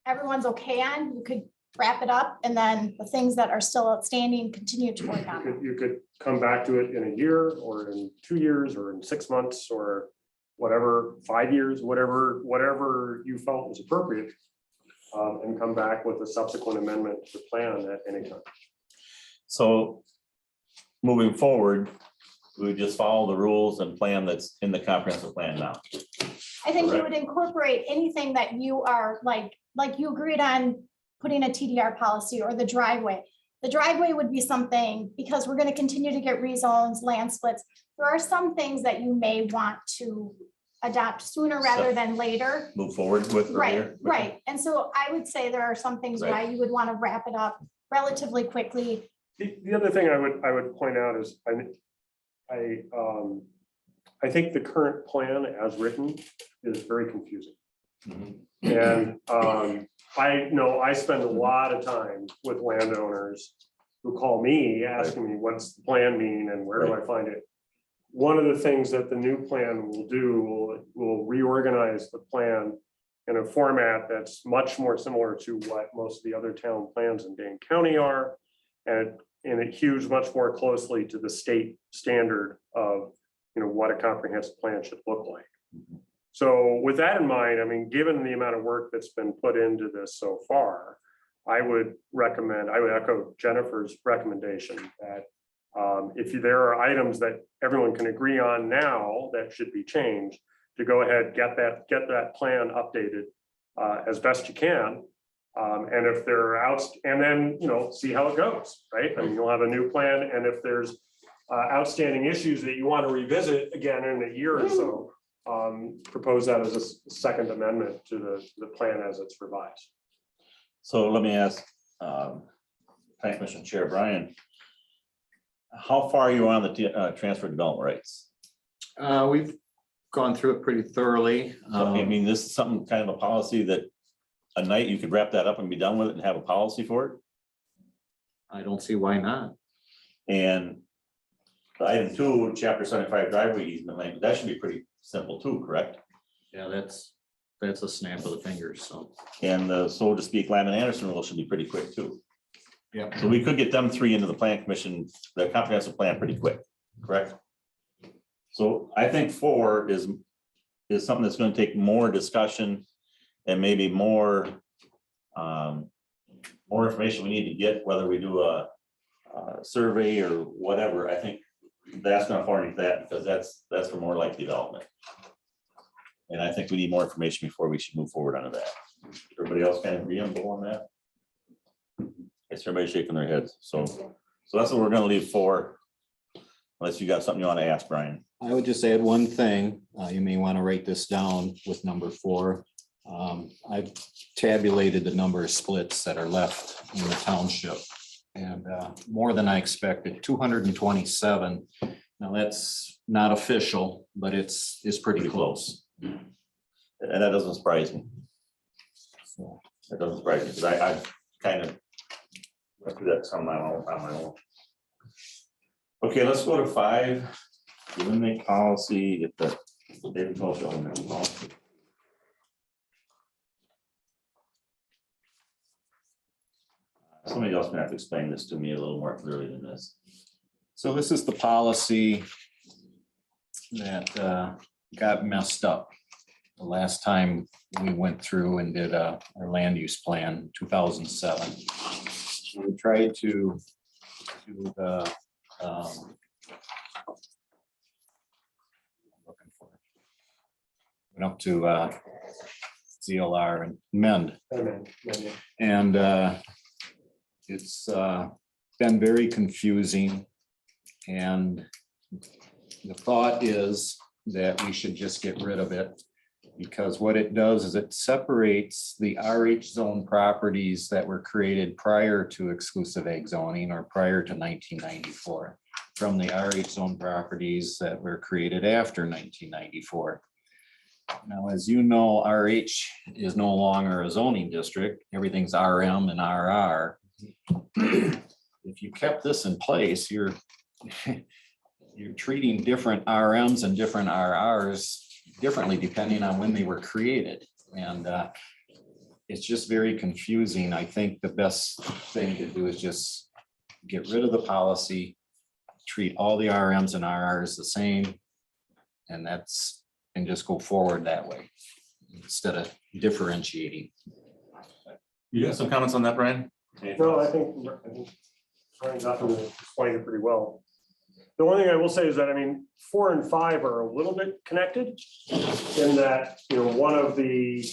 everyone's okay on, you could wrap it up, and then the things that are still outstanding, continue to work on. You could come back to it in a year, or in 2 years, or in 6 months, or whatever, 5 years, whatever you felt was appropriate. And come back with a subsequent amendment to the plan at any time. So moving forward, we would just follow the rules and plan that's in the comprehensive plan now. I think you Correct. would incorporate anything that you are like you agreed on putting a TDR policy or the driveway. The driveway would be something, because we're gonna continue to get rezones, land splits. There are some things that you may want to adopt sooner rather than later. Move forward with Right, earlier. right. And so I would say there are some things why you would want to wrap it up relatively quickly. The other thing I would point out is, I think the current plan as written is very confusing. Mhm. And I know I spend a lot of time with landowners who call me asking me, what's the plan mean and where do I find it? One of the things that the new plan will do, will reorganize the plan in a format that's much more similar to what most of the other town plans in Dane County are. And it hews much more closely to the state standard of, what a comprehensive plan should look like. So with that in mind, I mean, given the amount of work that's been put into this so far, I would echo Jennifer's recommendation that if there are items that everyone can agree on now that should be changed, to go ahead, get that plan updated as best you can. And if they're out, and then, see how it goes, right? I mean, you'll have a new plan, and if there's outstanding issues that you want to revisit again in a year or so, propose that as a second amendment to the plan as it's revised. So let me ask, Planning Commission Chair Brian, how far are you on the transfer development rights? We've gone through it pretty thoroughly. So, I mean, this is something kind of a policy that a night you could wrap that up and be done with it and have a policy for it? I don't see why not. And the item 2, chapter 75 driveway easement lane, that should be pretty simple too, correct? Yeah, that's a snap of the fingers, so. And the, so to speak, Lyman Anderson rule should be pretty quick too. Yeah. So we could get them 3 into the plan commission, the comprehensive plan pretty quick, correct? So I think 4 is something that's gonna take more discussion and maybe more information we need to get, whether we do a survey or whatever. I think that's gonna fall into that, because that's for more like development. And I think we need more information before we should move forward onto that. Everybody else kind of agree on that? Yes, everybody's shaking their heads. So that's what we're gonna leave for. Unless you got something you want to ask, Brian. I would just add one thing. You may want to write this down with number 4. I've tabulated the number of splits that are left in the township, and more than I expected, 227. Now, that's not official, but it's pretty close. And that doesn't surprise me. So that doesn't surprise me, because I kind of went through that some on my own. Okay, let's go to 5. Eliminate policy, get the David Tulsa eliminate policy. Somebody else may have to explain this to me a little more clearly than this. So this is the policy that got messed up the last time we went through and did our land use plan, 2007. We tried to do the Looking for it. Went up to ZLR and Mend. And it's been very confusing. And the thought is that we should just get rid of it. Because what it does is it separates the RH zone properties that were created prior to exclusive ag zoning or prior to 1994 from the RH zone properties that were created after 1994. Now, as you know, RH is no longer a zoning district. Everything's RM and RR. If you kept this in place, you're treating different RMs and different RRs differently depending on when they were created. And it's just very confusing. I think the best thing to do is just get rid of the policy, treat all the RMs and RRs the same, and just go forward that way instead of differentiating. You have some comments on that, Brian? No, I think Brian's up and explained it pretty well. The one thing I will say is that, I mean, 4 and 5 are a little bit connected in that, one of the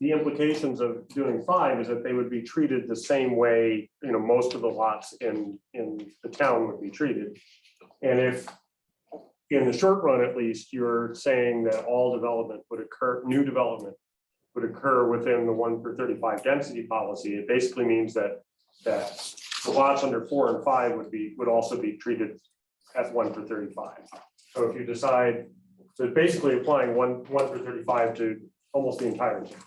implications of doing 5 is that they would be treated the same way, most of the lots in the town would be treated. And if, in the short run, at least, you're saying that all development would occur, new development would occur within the 1 per 35 density policy, it basically means that the lots under 4 and 5 would also be treated as 1 per 35. So if you decide, so basically applying one per 35 to almost the entire town.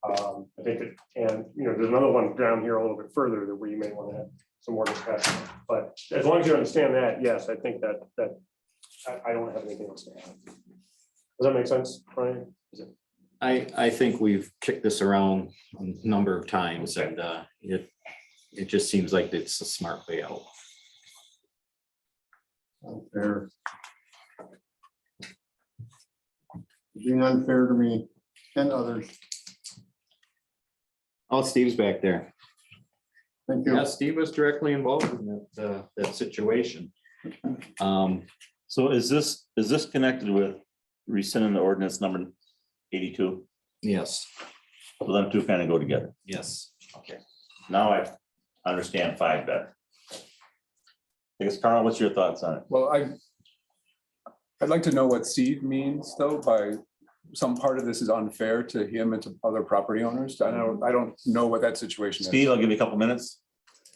I think there's another one down here a little bit further that we may want to have some more discussion. But as long as you understand that, yes, I think that I don't have anything else to add. Does that make sense, Brian? I think we've kicked this around a number of times, and it just seems like it's a smart way out. Unfair. Being unfair to me and others. Oh, Steve's back there. Thank you. Yeah, Steve was directly involved in that situation. So is this connected with rescinding the ordinance number 82? Yes. So them two kind of go together. Yes. Okay. Now I understand 5 better. I guess, Carl, what's your thoughts on it? Well, I'd like to know what Steve means though by some part of this is unfair to him and to other property owners. I don't know what that situation is. Steve, I'll give you a couple minutes.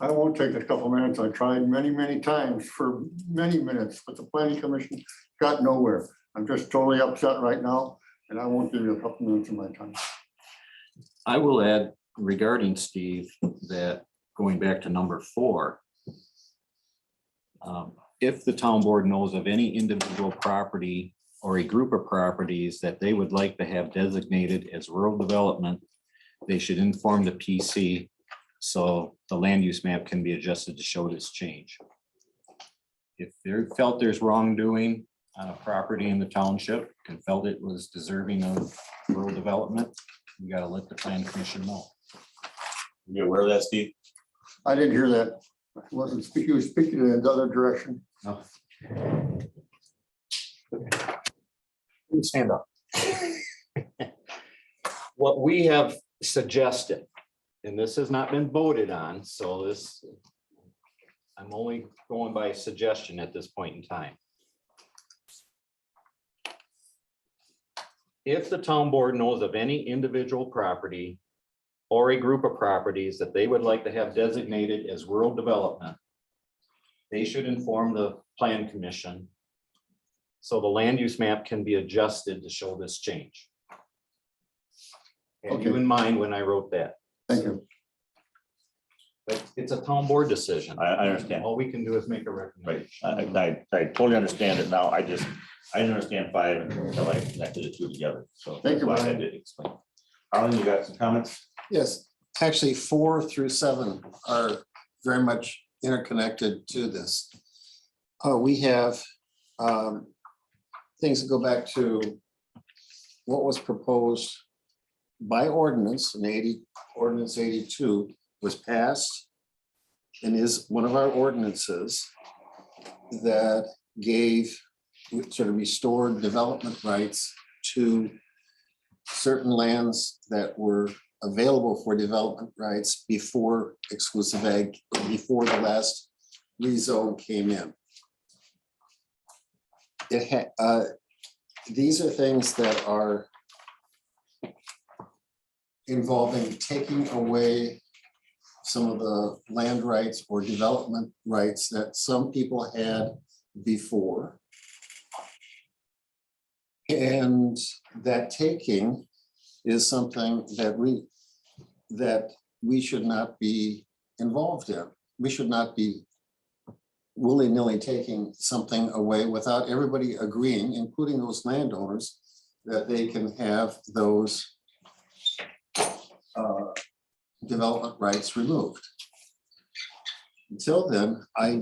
I won't take a couple minutes. I tried many, many times for many minutes, but the planning commission got nowhere. I'm just totally upset right now, and I won't give you a couple minutes of my time. I will add regarding Steve that going back to number 4, if the town board knows of any individual property or a group of properties that they would like to have designated as rural development, they should inform the PC so the land use map can be adjusted to show this change. If they felt there's wrongdoing on a property in the township and felt it was deserving of rural development, you gotta let the plan commission know. You aware of that, Steve? I didn't hear that. I wasn't speaking, he was speaking in the other direction. Oh. Stand up. What we have suggested, and this has not been voted on, so I'm only going by suggestion at this point in time. If the town board knows of any individual property or a group of properties that they would like to have designated as rural development, they should inform the plan commission so the land use map can be adjusted to show this change. Had you in mind when I wrote that. Thank you. But it's a town board decision. I understand. All we can do is make a recommendation. Right. I totally understand it now. I didn't understand 5 until I connected the 2 together. So Thank you, that's why I Brian. did explain. Arlen, you got some comments? Yes, actually 4 through 7 are very much interconnected to this. We have things that go back to what was proposed by ordinance in ordinance 82 was passed. and is one of our ordinances that gave, sort of restored development rights to certain lands that were available for development rights before exclusive ag, before the last rezone came in. These are things that are involving taking away some of the land rights or development rights that some people had before. And that taking is something that we should not be involved in. We should not be willy-nilly taking something away without everybody agreeing, including those landowners, that they can have those development rights removed. Until then, I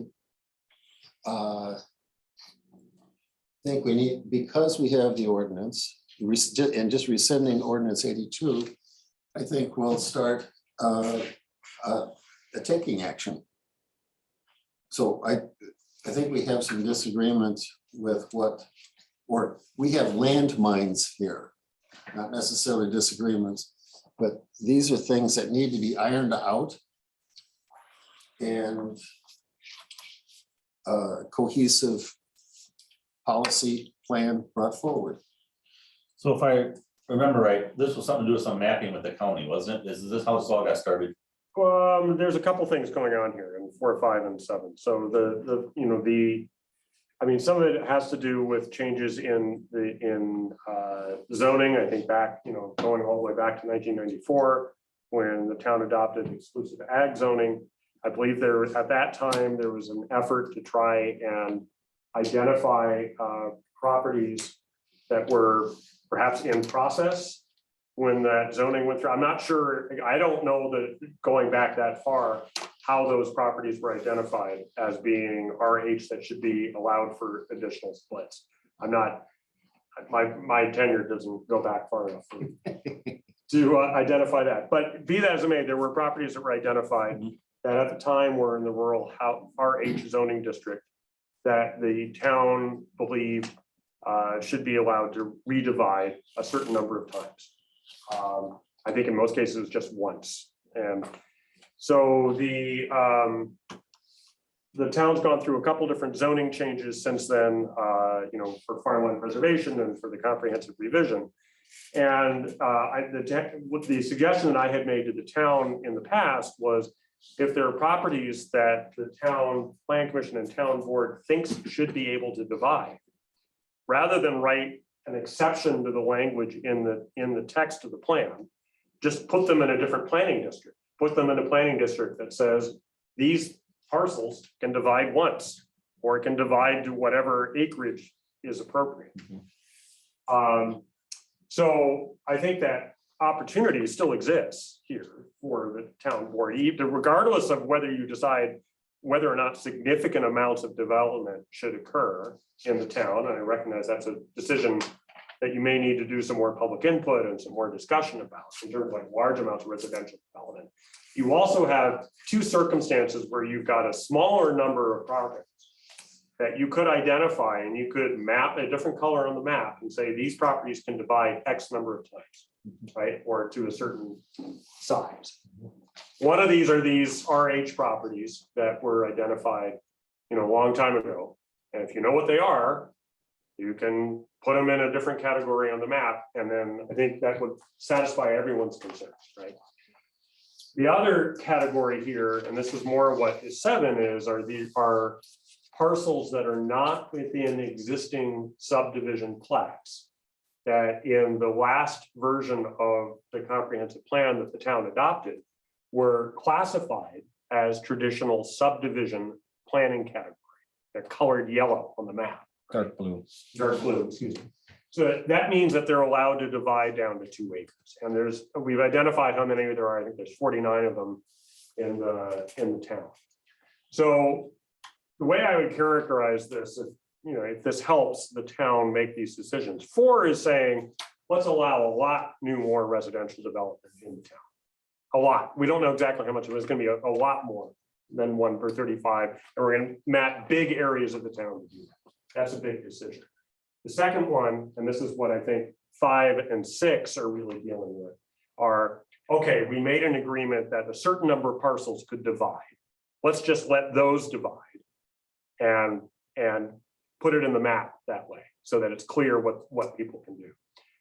think we need, because we have the ordinance, and just rescinding ordinance 82, I think we'll start a taking action. So I think we have some disagreement with what, or we have landmines here, not necessarily disagreements, but these are things that need to be ironed out and cohesive policy plan brought forward. So if I remember right, this was something to do with some mapping with the county, wasn't it? Is this how this all got started? There's a couple things going on here in 4, 5, and 7. So I mean, some of it has to do with changes in zoning. I think back, going all the way back to 1994, when the town adopted exclusive ag zoning. I believe at that time, there was an effort to try and identify properties that were perhaps in process when that zoning went through. I'm not sure, I don't know that going back that far, how those properties were identified as being RH that should be allowed for additional splits. I'm not, my tenure doesn't go back far enough to identify that. But be that as it may, there were properties that were identified that at the time were in the rural RH zoning district that the town believed should be allowed to redivide a certain number of times. I think in most cases just once. And so the town's gone through a couple different zoning changes since then, for farmland preservation and for the comprehensive revision. And the suggestion that I had made to the town in the past was, if there are properties that the town plan commission and town board thinks should be able to divide, rather than write an exception to the language in the text of the plan, just put them in a different planning district. Put them in a planning district that says these parcels can divide once, or it can divide to whatever acreage is appropriate. So I think that opportunity still exists here for the town board, regardless of whether you decide whether or not significant amounts of development should occur in the town. And I recognize that's a decision that you may need to do some more public input and some more discussion about in terms of like large amounts of residential development. You also have two circumstances where you've got a smaller number of properties that you could identify, and you could map a different color on the map and say these properties can divide X number of times, right? Or to a certain size. One of these are these RH properties that were identified, a long time ago. And if you know what they are, you can put them in a different category on the map. And then I think that would satisfy everyone's concerns, right? The other category here, and this is more what is 7 is, are parcels that are not within existing subdivision plats, that in the last version of the comprehensive plan that the town adopted were classified as traditional subdivision planning category. They're colored yellow on the map. Dark blue. Dark blue, excuse me. So that means that they're allowed to divide down to 2 acres. And we've identified how many there are. I think there's 49 of them in the town. So the way I would characterize this, if this helps the town make these decisions, 4 is saying, let's allow a lot more residential development in the town. A lot. We don't know exactly how much of it is going to be a lot more. then 1 per 35, and we're gonna map big areas of the town to do that. That's a big decision. The second one, and this is what I think 5 and 6 are really dealing with, are, okay, we made an agreement that a certain number of parcels could divide. Let's just let those divide and put it in the map that way, so that it's clear what people can do.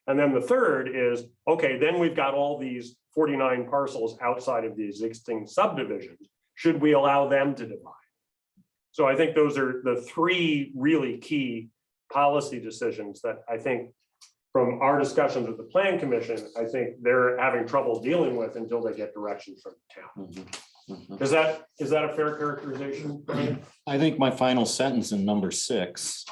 And then the third is, okay, then we've got all these 49 parcels outside of the existing subdivision. Should we allow them to divide? So I think those are the 3 really key policy decisions that I think from our discussions with the Plan Commission, I think they're having trouble dealing with until they get direction from the town. Is that a fair characterization, Brian? I think my final sentence in number 6,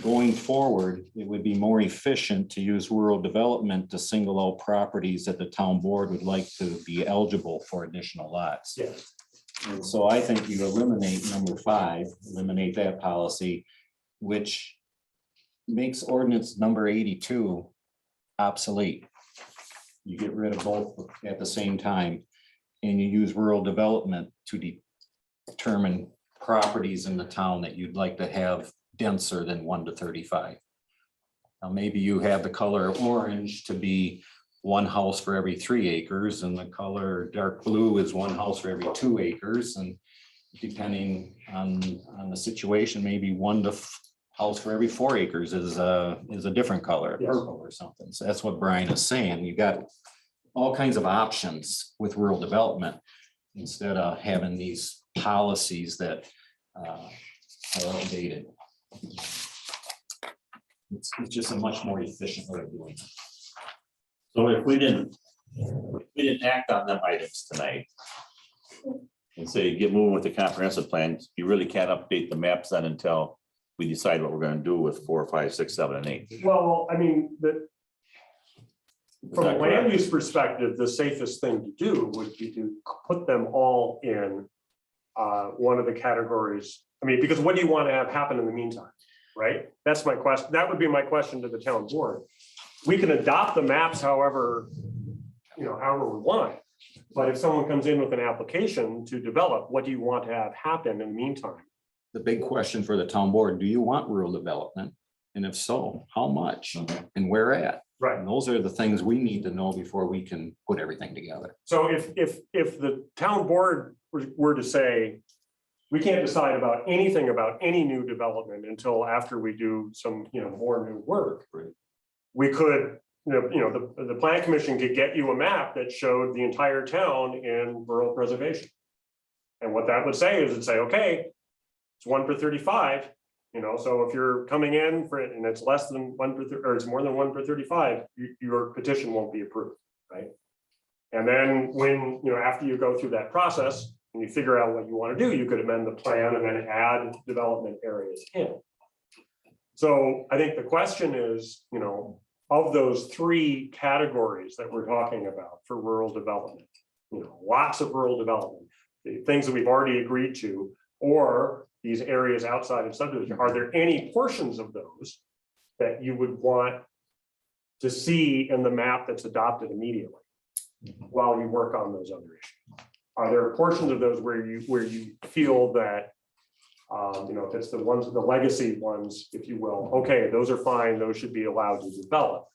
going forward, it would be more efficient to use rural development to single out properties that the town board would like to be eligible for additional lots. Yeah. And so I think you eliminate number 5, eliminate that policy, which makes ordinance number 82 obsolete. You get rid of both at the same time, and you use rural development to determine properties in the town that you'd like to have denser than 1 to 35. Now, maybe you have the color orange to be 1 house for every 3 acres, and the color dark blue is 1 house for every 2 acres, and depending on the situation, maybe house for every 4 acres is a different color, Yes. purple or something. So that's what Brian is saying. You got all kinds of options with rural development instead of having these policies that are outdated. It's just a much more efficient way of doing it. So if we didn't act on them items tonight, and say get moving with the comprehensive plan, you really can't update the maps then until we decide what we're gonna do with 4, 5, 6, 7, and 8. Well, I mean, from a that land correct? use perspective, the safest thing to do would be to put them all in one of the categories. I mean, because what do you want to have happen in the meantime, right? That's my question. That would be my question to the town board. We can adopt the maps however we want. But if someone comes in with an application to develop, what do you want to have happen in the meantime? The big question for the town board, do you want rural development? And if so, how much and where at? Right. And those are the things we need to know before we can put everything together. So if the town board were to say, we can't decide about anything about any new development until after we do some, more new work. We could, the plan commission could get you a map that showed the entire town in rural preservation. And what that would say is it'd say, okay, it's 1 per 35. So if you're coming in for it and it's less than 1 per, or it's more than 1 per 35, your petition won't be approved, right? And then when, after you go through that process and you figure out what you want to do, you could amend the plan and then add development areas in. So I think the question is, of those 3 categories that we're talking about for rural development, lots of rural development, the things that we've already agreed to, or these areas outside of subdivision, are there any portions of those that you would want to see in the map that's adopted immediately while we work on those other issues? Are there portions of those where you feel that, if it's the legacy ones, if you will, okay, those are fine, those should be allowed to develop.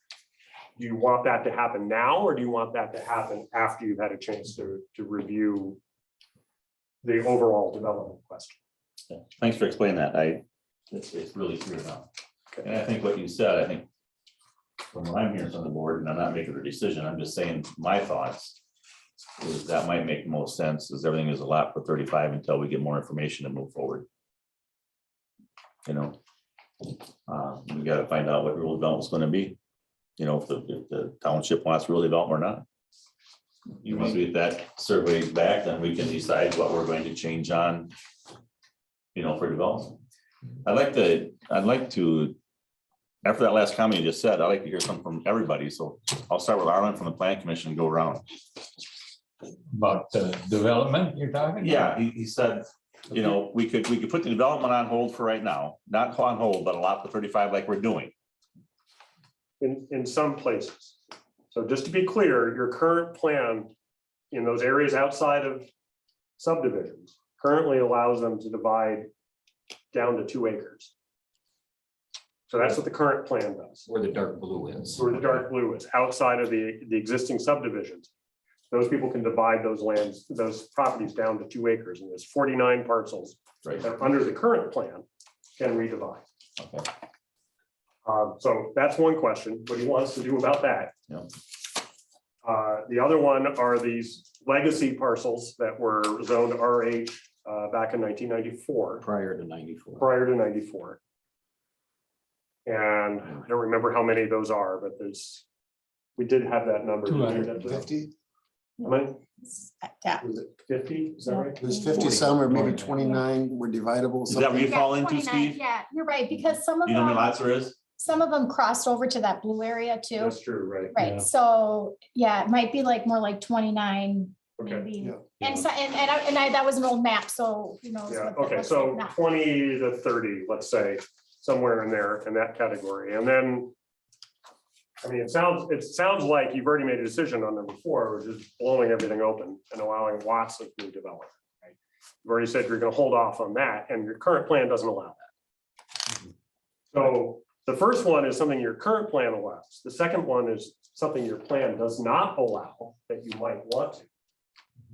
Do you want that to happen now, or do you want that to happen after you've had a chance to review the overall development question? Yeah, thanks for explaining that. It's really clear now. And I think what you said, from what I'm hearing from the board, and I'm not making a decision, I'm just saying my thoughts, is that might make most sense, is everything is a lot for 35 until we get more information to move forward. We got to find out what rural development is going to be. If the township wants rural development or not. Once we get that survey back, then we can decide what we're going to change on, for development. I'd like to, after that last comment you just said, I'd like to hear something from everybody. So I'll start with Arlen from the Plan Commission and go around. About the development you're talking about? Yeah, he said, we could put the development on hold for right now, not on hold, but a lot for 35 like we're doing. In some places. So just to be clear, your current plan in those areas outside of subdivisions currently allows them to divide down to 2 acres. So that's what the current plan does. Where the dark blue is. Where the dark blue is, outside of the existing subdivisions. Those people can divide those lands, those properties down to 2 acres, and there's 49 parcels Right. that under the current plan can redivide. Okay. So that's one question, what he wants to do about that. Yeah. The other one are these legacy parcels that were zoned RH back in 1994, Prior to 94. prior to 94. And I don't remember how many of those are, but we did have that number. 50, How many? Yeah. Was it 50? Is that right? there's 50 some or maybe 29 were dividable. Is that where you something. fall into, 29, Steve? Yeah, you're right, because some of You know how many them, lots there is? some of them crossed over to that blue area too. That's true, right? Right, so, yeah, it might be like more like 29, Okay. maybe. Yeah. And so, and I, that was an old map, so who knows? Yeah, what that okay, looks so like now. 20 to 30, let's say, somewhere in there, in that category. And then, I mean, it sounds like you've already made a decision on number 4, which is blowing everything open and allowing lots of new development. Right? You've already said you're gonna hold off on that, and your current plan doesn't allow that. So the first one is something your current plan allows. The second one is something your plan does not allow that you might want to.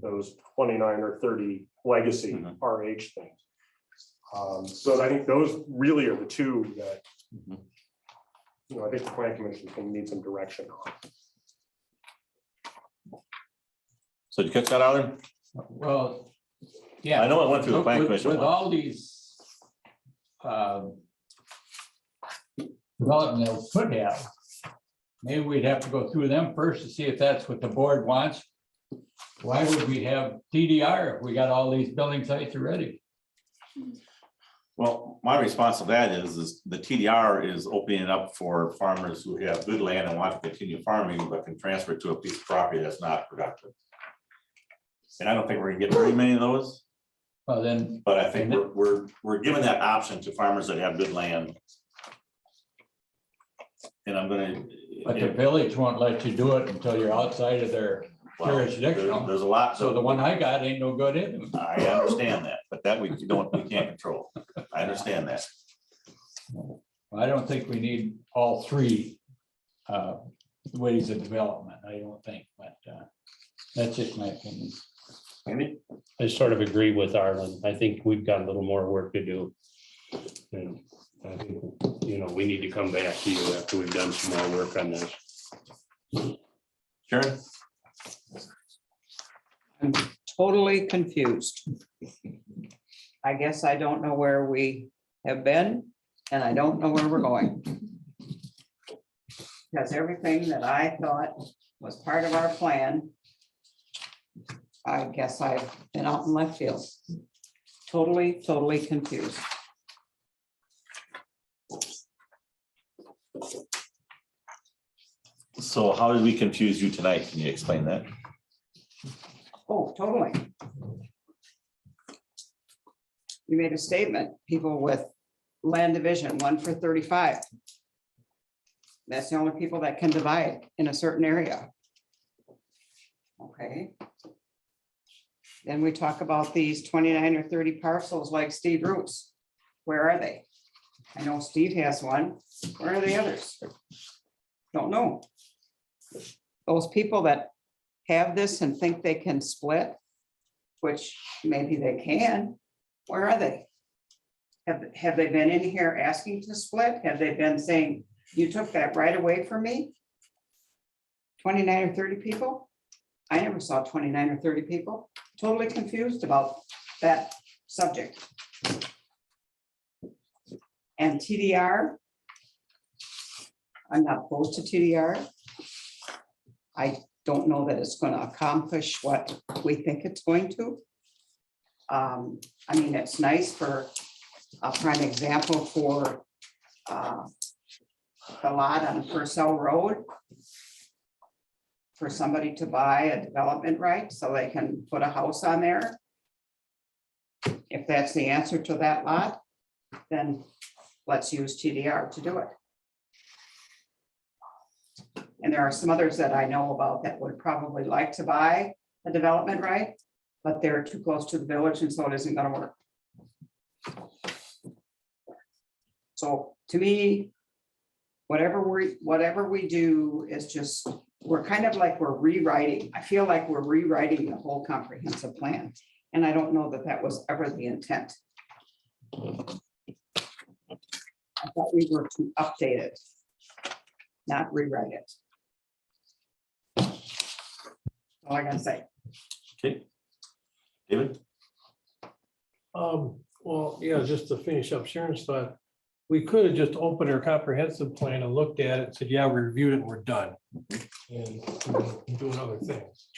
Those 29 or 30 legacy RH things. So I think those really are the two that, I think the plan commission can need some direction on. So did you catch that, Alan? Well, yeah. I know it went through the plan With- commission With once. all these development that could have, maybe we'd have to go through them first to see if that's what the board wants. Why would we have TDR if we got all these building sites already? Well, my response to that is the TDR is opening it up for farmers who have good land and want to continue farming, but can transfer it to a piece of property that's not productive. And I don't think we're gonna get very many of those, Well, then, but I think we're giving that option to farmers that have good land. And I'm gonna. but the village won't let you do it until you're outside of their well, jurisdictional. There's a lot. So the one I got ain't no good either. I understand that, but that we can't control. I understand that. I don't think we need all 3 ways of development, I don't think, but that's just my opinion. Amy? I sort of agree with Arlen. I think we've got a little more work to do. And I think, we need to come back to you after we've done some more work on this. Sharon? I'm totally confused. I guess I don't know where we have been, and I don't know where we're going. Because everything that I thought was part of our plan, I guess I've been out in left field. Totally confused. So how did we confuse you tonight? Can you explain that? Oh, totally. You made a statement, people with land division, 1 for 35. That's the only people that can divide in a certain area. Okay. Then we talk about these 29 or 30 parcels like Steve Roots. Where are they? I know Steve has one. Where are the others? Don't know. Those people that have this and think they can split, which maybe they can, where are they? Have they been in here asking to split? Have they been saying, you took that right away from me? 29 or 30 people? I never saw 29 or 30 people. Totally confused about that subject. And TDR, I'm not opposed to TDR. I don't know that it's going to accomplish what we think it's going to. I mean, it's nice for a prime example for the lot on Purcell Road for somebody to buy a development right so they can put a house on there. If that's the answer to that lot, then let's use TDR to do it. And there are some others that I know about that would probably like to buy a development right, but they're too close to the village, and so it isn't gonna work. So to me, whatever we do is just, we're kind of like we're rewriting. I feel like we're rewriting the whole comprehensive plan. And I don't know that that was ever the intent. I thought we were to update it, not rewrite it. All I gotta say. Okay. David? Well, yeah, just to finish up Sharon's thought, we could have just opened our comprehensive plan and looked at it and said, yeah, we reviewed it and we're done. And doing other things.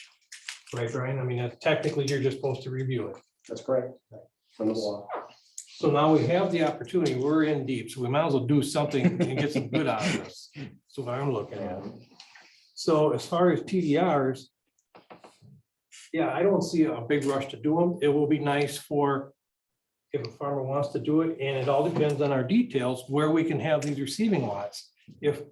Right, Brian? I mean, that's technically, you're just supposed to review it. That's correct. From the law. So now we have the opportunity, we're in deep, so we might as well do something and get some good out of this. So what I'm looking at. So as far as TDRs, yeah, I don't see a big rush to do them. It will be nice for if a farmer wants to do it, and it all depends on our details, where we can have these receiving lots. If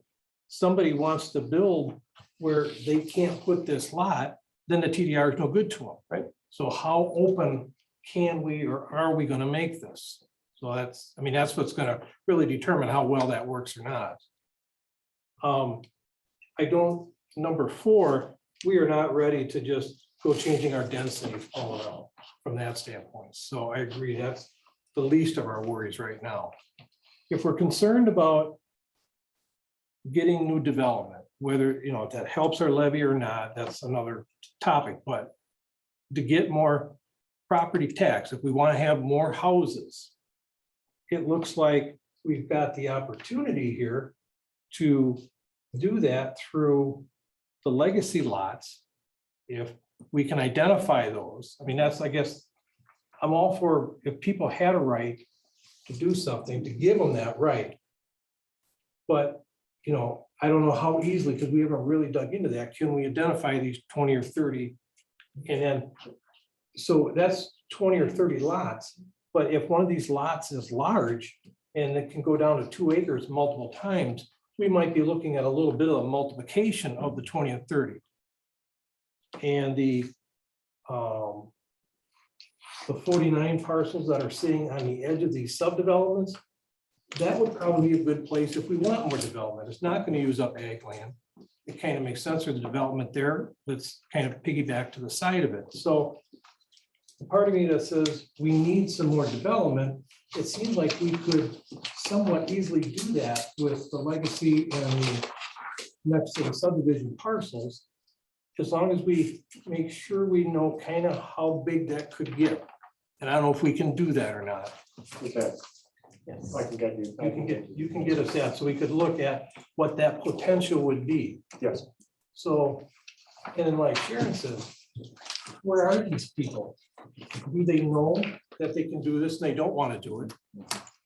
somebody wants to build where they can't put this lot, then the TDR is no good to them, right? So how open can we, or are we gonna make this? So that's, I mean, that's what's gonna really determine how well that works or not. I don't, number 4, we are not ready to just go changing our density all around from that standpoint. So I agree, that's the least of our worries right now. If we're concerned about getting new development, whether, you know, if that helps our levy or not, that's another topic, but to get more property tax, if we want to have more houses, it looks like we've got the opportunity here to do that through the legacy lots. If we can identify those, I mean, that's, I guess, I'm all for, if people had a right to do something, to give them that right. But, you know, I don't know how easily, because we haven't really dug into that. Can we identify these 20 or 30? And then, so that's 20 or 30 lots. But if one of these lots is large and it can go down to 2 acres multiple times, we might be looking at a little bit of a multiplication of the 20 and 30. And the 49 parcels that are sitting on the edge of these subdevelopments, that would probably be a good place if we want more development. It's not going to use up ag land. It kind of makes sense for the development there. Let's kind of piggyback to the side of it. So the part of me that says we need some more development, it seems like we could somewhat easily do that with the legacy and the next to the subdivision parcels, as long as we make sure we know kind of how big that could get. And I don't know if we can do that or not. Okay. Yes. I can get you. You can get us that, so we could look at what that potential would be. Yes. So, and then like Sharon says, where are these people? Do they know that they can do this and they don't want to do it?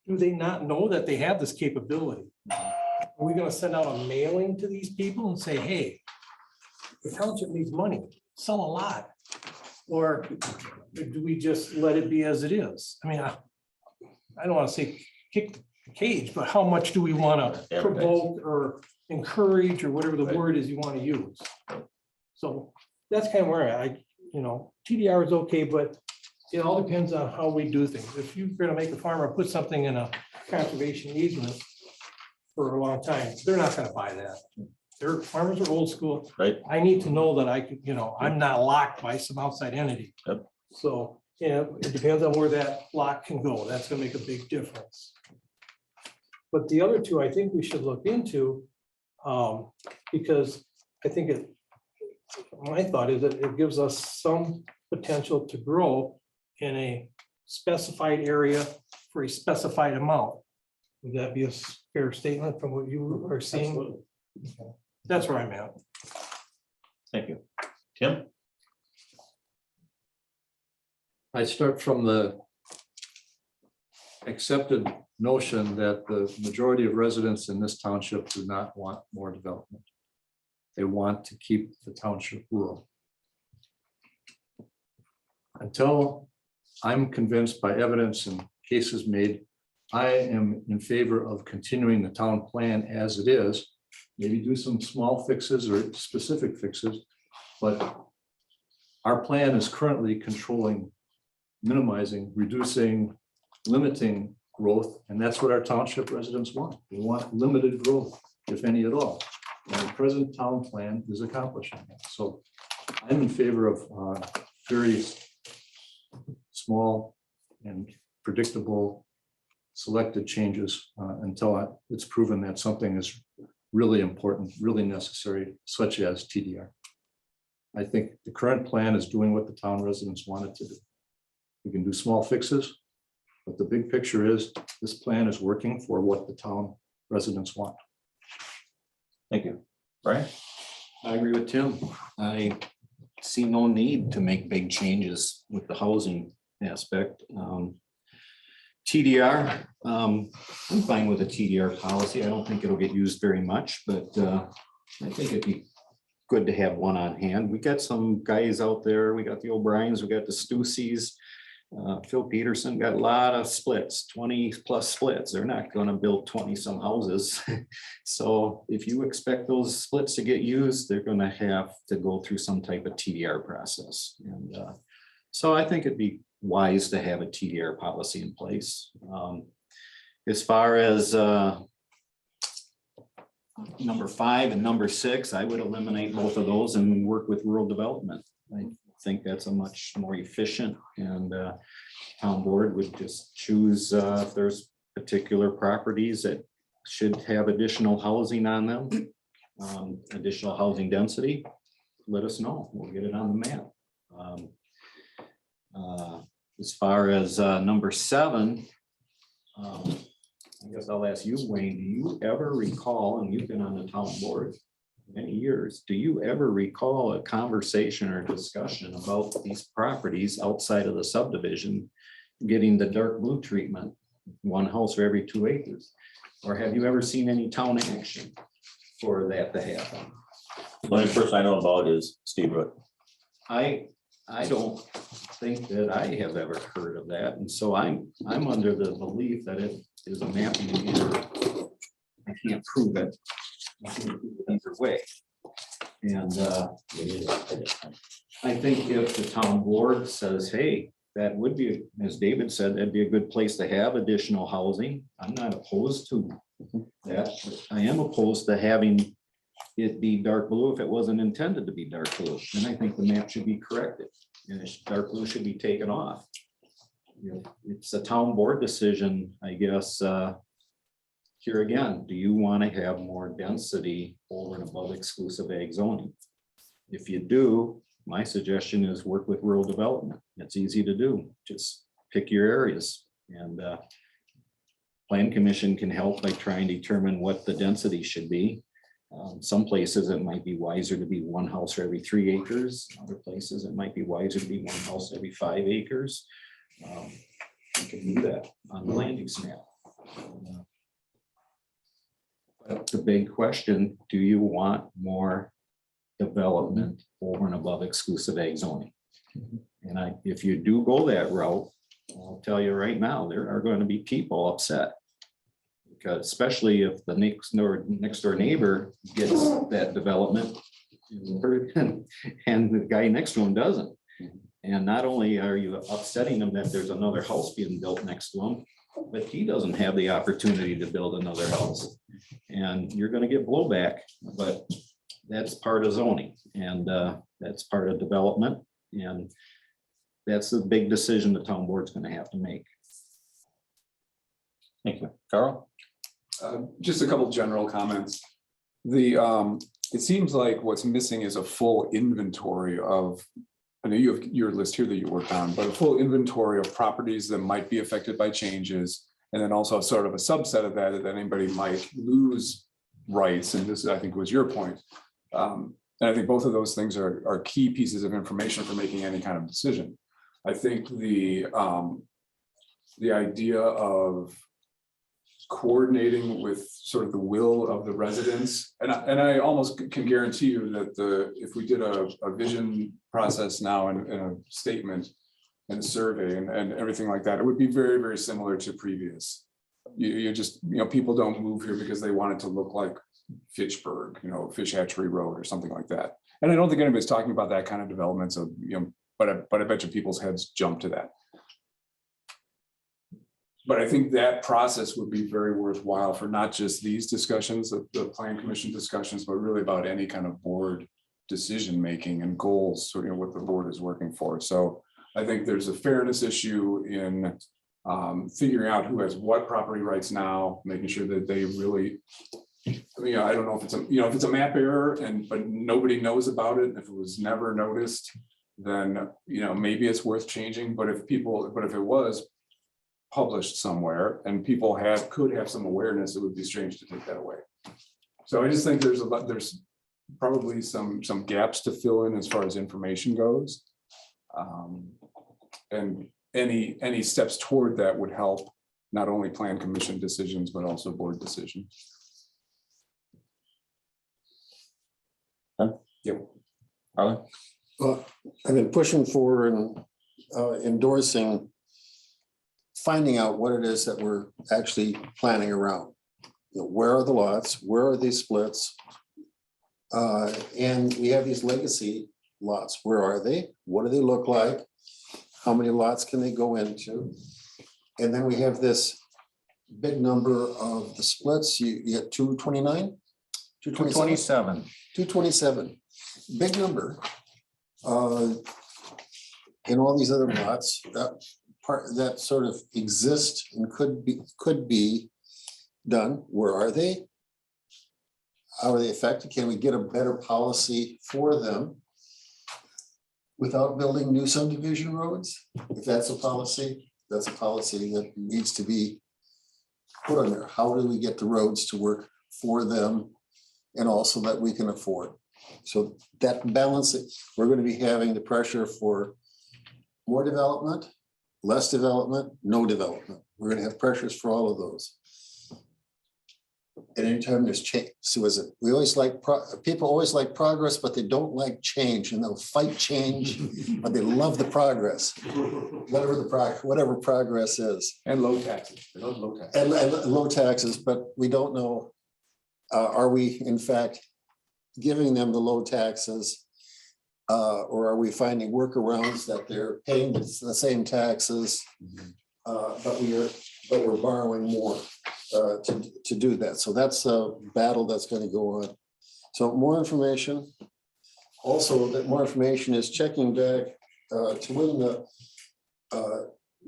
Do they not know that they have this capability? Are we gonna send out a mailing to these people and say, hey, the township needs money, sell a lot? Or do we just let it be as it is? I mean, I don't want to say kick the cage, but how much do we want to provoke or encourage or whatever the word is you want to use? So that's kind of where I, you know, TDR is okay, but it all depends on how we do things. If you're going to make a farmer put something in a conservation easement for a long time, they're not going to buy that. Their farmers are old school. Right. I need to know that I could, you know, I'm not locked by some outside entity. Yep. So, yeah, it depends on where that lock can go. That's gonna make a big difference. But the other two, I think we should look into, because I think it, my thought is that it gives us some potential to grow in a specified area for a specified amount. Would that be a fair statement from what you are seeing? Absolutely. That's where I'm at. Thank you. Tim? I start from the accepted notion that the majority of residents in this township do not want more development. They want to keep the township rural. Until I'm convinced by evidence and cases made, I am in favor of continuing the town plan as it is. Maybe do some small fixes or specific fixes, but Our plan is currently controlling, minimizing, reducing, limiting growth, and that's what our township residents want. They want limited growth, if any at all. And the present town plan is accomplishing that. So I'm in favor of very small and predictable selected changes until it's proven that something is really important, really necessary, such as TDR. I think the current plan is doing what the town residents wanted to do. We can do small fixes, but the big picture is this plan is working for what the town residents want. Thank you. Brian? I agree with Tim. I see no need to make big changes with the housing aspect. TDR, I'm fine with a TDR policy. I don't think it'll get used very much, but I think it'd be good to have one on hand. We got some guys out there. We got the O'Briens, we got the Stussies. Phil Peterson got a lot of splits, 20 plus splits. They're not going to build 20 some houses. So if you expect those splits to get used, they're going to have to go through some type of TDR process. And so I think it'd be wise to have a TDR policy in place. As far as number 5 and number 6, I would eliminate both of those and work with rural development. I think that's a much more efficient, and town board would just choose if there's particular properties that should have additional housing on them, additional housing density, let us know. We'll get it on the map. As far as number 7, I guess I'll ask you, Wayne, do you ever recall, and you've been on the town board many years, do you ever recall a conversation or discussion about these properties outside of the subdivision getting the dark blue treatment, 1 house for every 2 acres? Or have you ever seen any town action for that to happen? The only person I know about is Steve Root. I don't think that I have ever heard of that, and so I'm under the belief that it is a mapping error. I can't prove it either way. And I think if the town board says, hey, that would be, as David said, that'd be a good place to have additional housing. I'm not opposed to that. I am opposed to having it be dark blue if it wasn't intended to be dark blue. Then I think the map should be corrected and dark blue should be taken off. It's a town board decision, I guess. Here again, do you want to have more density over and above exclusive ag zoning? If you do, my suggestion is work with rural development. It's easy to do. Just pick your areas, and Plan Commission can help by trying to determine what the density should be. Some places it might be wiser to be 1 house for every 3 acres. Other places it might be wiser to be 1 house every 5 acres. You can do that on the land use map. But the big question, do you want more development over and above exclusive ag zoning? And if you do go that route, I'll tell you right now, there are going to be people upset. Because especially if the next door neighbor gets that development and the guy next to him doesn't. And not only are you upsetting them that there's another house being built next to him, but he doesn't have the opportunity to build another house. And you're going to get blowback, but that's part of zoning, and that's part of development. And that's the big decision the town board's going to have to make. Thank you. Carl? Just a couple general comments. It seems like what's missing is a full inventory of, I know you have your list here that you worked on, but a full inventory of properties that might be affected by changes. And then also sort of a subset of that anybody might lose rights. And this, I think, was your point. And I think both of those things are key pieces of information for making any kind of decision. I think the idea of coordinating with sort of the will of the residents, and I almost can guarantee you that if we did a vision process now and a statement and a survey and everything like that, it would be very, very similar to previous. You just, people don't move here because they want it to look like Fitchburg, Fish Hatchery Road or something like that. And I don't think anybody's talking about that kind of development, so, but I bet you people's heads jump to that. But I think that process would be very worthwhile for not just these discussions, the plan commission discussions, but really about any kind of board decision-making and goals, sort of what the board is working for. So I think there's a fairness issue in figuring out who has what property rights now, making sure that they really, I don't know if it's a map error but nobody knows about it. If it was never noticed, then, maybe it's worth changing. But if it was published somewhere and people could have some awareness, it would be strange to take that away. So I just think there's probably some gaps to fill in as far as information goes. And any steps toward that would help not only plan commission decisions, but also board decisions. Yep. Well, I've been pushing for and endorsing finding out what it is that we're actually planning around. Where are the lots? Where are these splits? And we have these legacy lots. Where are they? What do they look like? How many lots can they go into? And then we have this big number of the splits. You get 229? 227. 227, big number. And all these other lots that sort of exist and could be done. Where are they? How are they affected? Can we get a better policy for them without building new subdivision roads? If that's a policy that needs to be put on there. How do we get the roads to work for them and also that we can afford? So that balance, we're going to be having the pressure for more development, less development, no development. We're going to have pressures for all of those. And anytime there's change, so is it, people always like progress, but they don't like change, and they'll fight change, but they love the progress, whatever progress is. And low taxes. They love low taxes. And low taxes, but we don't know, are we in fact giving them the low taxes? Or are we finding workarounds that they're paying the same taxes, but we're borrowing more to do that. So that's a battle that's going to go on. So more information. Also, that more information is checking back to when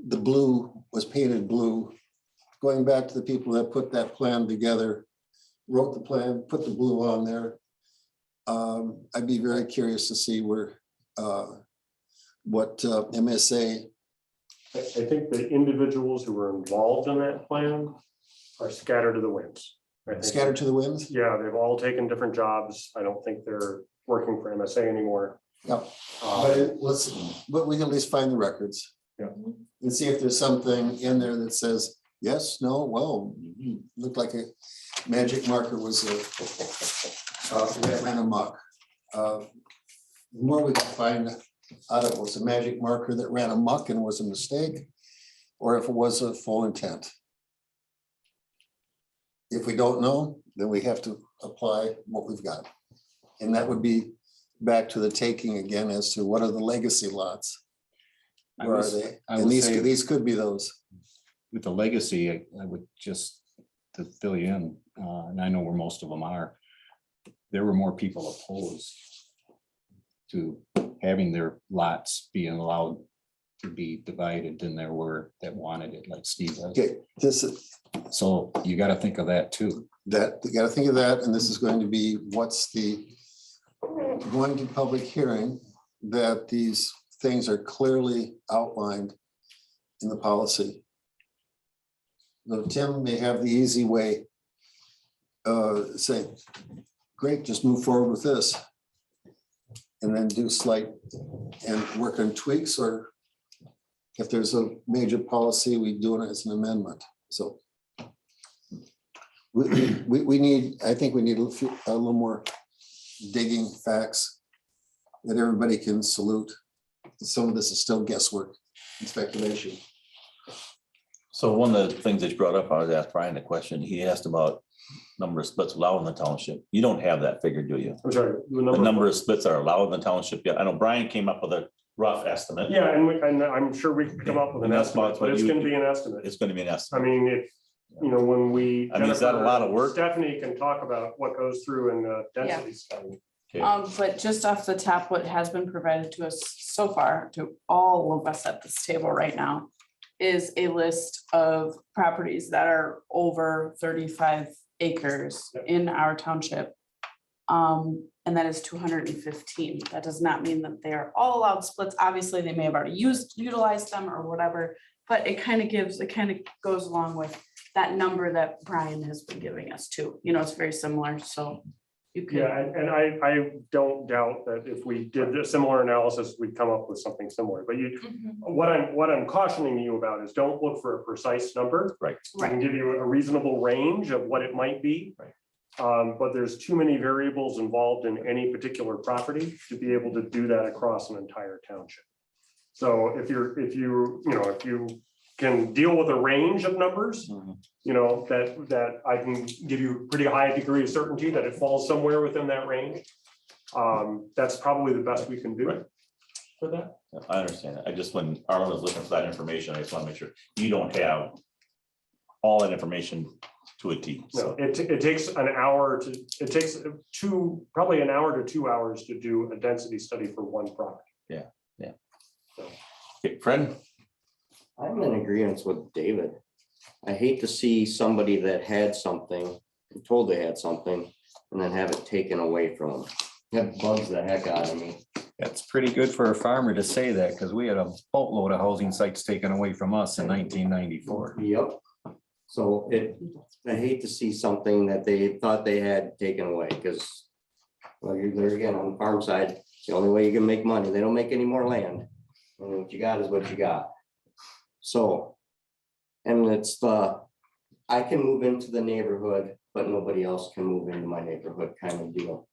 the blue was painted blue, going back to the people that put that plan together, wrote the plan, put the blue on there. I'd be very curious to see what MSA. I think the individuals who were involved in that plan are scattered to the winds. Scattered to the winds? Yeah, they've all taken different jobs. I don't think they're working for MSA anymore. Yep. But we can at least find the records. Yeah. And see if there's something in there that says, yes, no, well, looked like a magic marker was ran amok. The more we can find out if it was a magic marker that ran amok and was a mistake, or if it was a full intent. If we don't know, then we have to apply what we've got. And that would be back to the taking again as to what are the legacy lots? Where are they? And these could be those. With the legacy, I would just to fill you in, and I know where most of them are, there were more people opposed to having their lots being allowed to be divided than there were that wanted it, like Steve does. Okay, So you got to think of that too. That you got to think of that, and this is going to be what's going to public hearing, that these things are clearly outlined in the policy. Now, Tim may have the easy way, say, great, just move forward with this. And then do slight and work on tweaks, or if there's a major policy, we do it as an amendment. So we need, I think we need a little more digging facts that everybody can salute. Some of this is still guesswork and speculation. So one of the things that you brought up, I was asked Brian a question. He asked about number of splits allowed in the township? You don't have that figure, do you? I'm sorry, The number of splits are allowed in the township, yeah, I know Brian came up with a rough estimate. Yeah, and I'm sure we could come up with an And that's estimate, about but what it's you- gonna be an estimate. It's gonna be an I estimate. mean, if, you know, when we. I mean, is that a lot of work? Stephanie can talk about what goes through in the density study. Okay. But just off the top, what has been provided to us so far, to all of us at this table right now, is a list of properties that are over 35 acres in our township. And that is 215. That does not mean that they are all allowed splits. Obviously, they may have already utilized them or whatever, but it kind of goes along with that number that Brian has been giving us too. You know, it's very similar, so you can. Yeah, and I don't doubt that if we did a similar analysis, we'd come up with something similar, but you, what I'm cautioning you about is don't look for a precise number. Right. I can give you a reasonable range of what it might be. Right. But there's too many variables involved in any particular property to be able to do that across an entire township. So if you can deal with a range of numbers, you know, that I can give you a pretty high degree of certainty that it falls somewhere within that range. That's probably the best we can do for that. I understand that. I just, when Arlen was looking for that information, I just want to make sure you don't have all that information to a T. No, it takes an hour to, it takes probably an hour to 2 hours to do a density study for one property. Yeah. Okay, Fred? I'm in agreement with David. I hate to see somebody that had something, told they had something, and then have it taken away from them. That bugs the heck out of me. That's pretty good for a farmer to say that, because we had a boatload of housing sites taken away from us in 1994. Yep. So I hate to see something that they thought they had taken away, because, well, you're there again on the farm side, it's the only way you can make money. They don't make any more land. And what you got is what you got. So, and it's I can move into the neighborhood, but nobody else can move into my neighborhood kind of deal.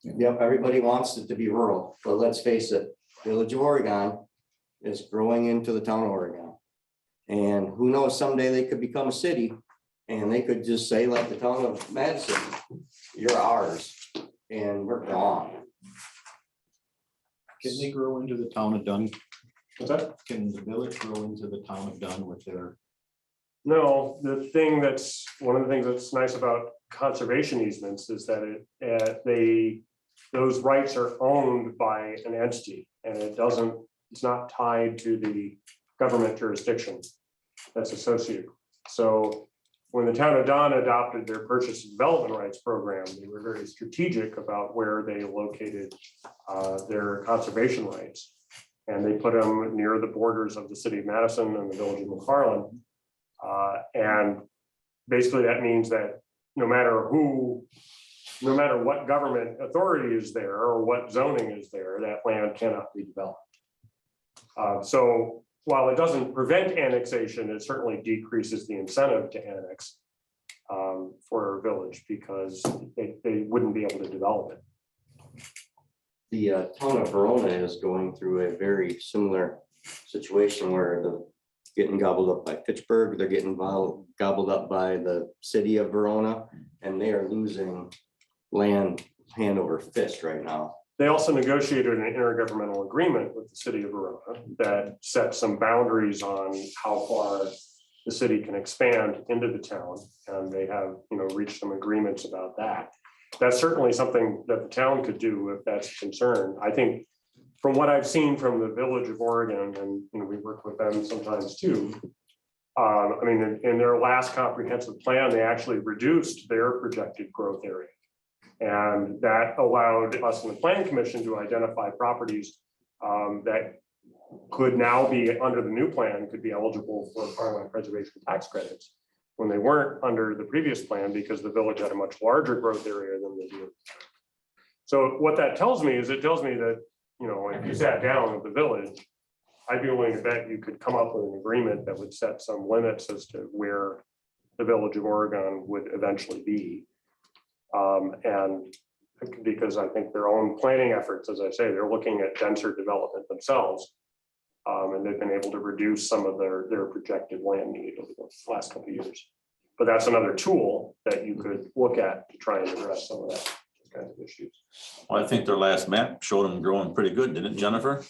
Yep, everybody wants it to be rural, but let's face it, Village of Oregon is growing into the town of Oregon. And who knows, someday they could become a city and they could just say, like the town of Madison, you're ours, and we're gone. Can they grow into the town of Dunn? What's that? Can the village grow into the town of Dunn with their? No, one of the things that's nice about conservation easements is that those rights are owned by an entity, and it's not tied to the government jurisdiction that's associated. So when the town of Dunn adopted their purchase and development rights program, they were very strategic about where they located their conservation rights. And they put them near the borders of the city of Madison and the village of McFarland. And basically that means that no matter what government authority is there or what zoning is there, that land cannot be developed. So while it doesn't prevent annexation, it certainly decreases the incentive to annex for a village, because they wouldn't be able to develop it. The town of Verona is going through a very similar situation where they're getting gobbled up by Pittsburgh, they're getting gobbled up by the city of Verona, and they are losing land hand over fist right now. They also negotiated an intergovernmental agreement with the city of Verona that set some boundaries on how far the city can expand into the town, and they have, reached some agreements about that. That's certainly something that the town could do if that's a concern. I think from what I've seen from the Village of Oregon, and we work with them sometimes too. In their last comprehensive plan, they actually reduced their projected growth area. And that allowed us in the planning commission to identify properties that could now be, under the new plan, could be eligible for farmland preservation tax credits, when they weren't under the previous plan, because the village had a much larger growth area than they do. So what that tells me is, it tells me that, if you sat down with the village, I'd be willing to bet you could come up with an agreement that would set some limits as to where the Village of Oregon would eventually be. And because I think their own planning efforts, as I say, they're looking at denser development themselves. And they've been able to reduce some of their projected land need over the last couple of years. But that's another tool that you could look at to try and address some of that kind of issues. Well, I think their last map showed them growing pretty good, didn't it, Jennifer?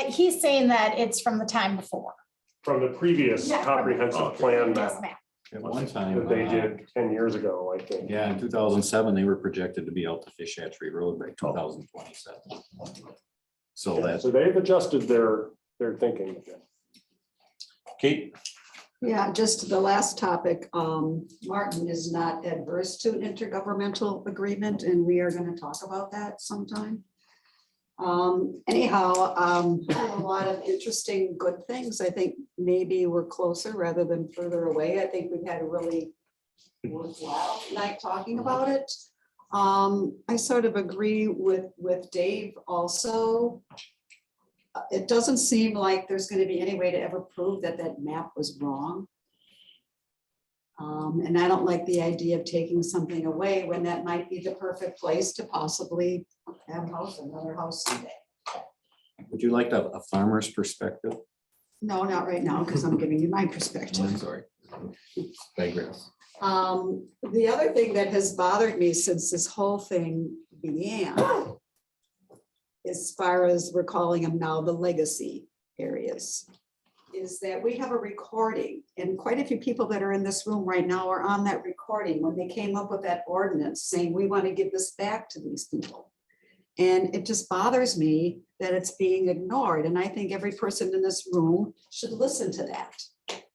He's saying that it's from the time before. From the previous Yeah, from the comprehensive plan Yes, map ma'am. At one time. that they did 10 years ago, I think. Yeah, in 2007, they were projected to be out to Fish Hatchery Road by 2027. So Yeah, that, So they've adjusted their thinking. Kate? Yeah, just the last topic, Martin is not adverse to an intergovernmental agreement, and we are gonna talk about that sometime. Anyhow, a lot of interesting, good things. I think maybe we're closer rather than further away. I think we've had a really worthwhile night talking about it. I sort of agree with Dave also. It doesn't seem like there's going to be any way to ever prove that that map was wrong. And I don't like the idea of taking something away when that might be the perfect place to possibly have another house someday. would you like a farmer's perspective? No, not right now, because I'm giving you my I'm perspective. sorry. Digress. The other thing that has bothered me since this whole thing began, as far as we're calling them now the legacy areas, is that we have a recording, and quite a few people that are in this room right now are on that recording when they came up with that ordinance saying we want to give this back to these people. And it just bothers me that it's being ignored. And I think every person in this room should listen to that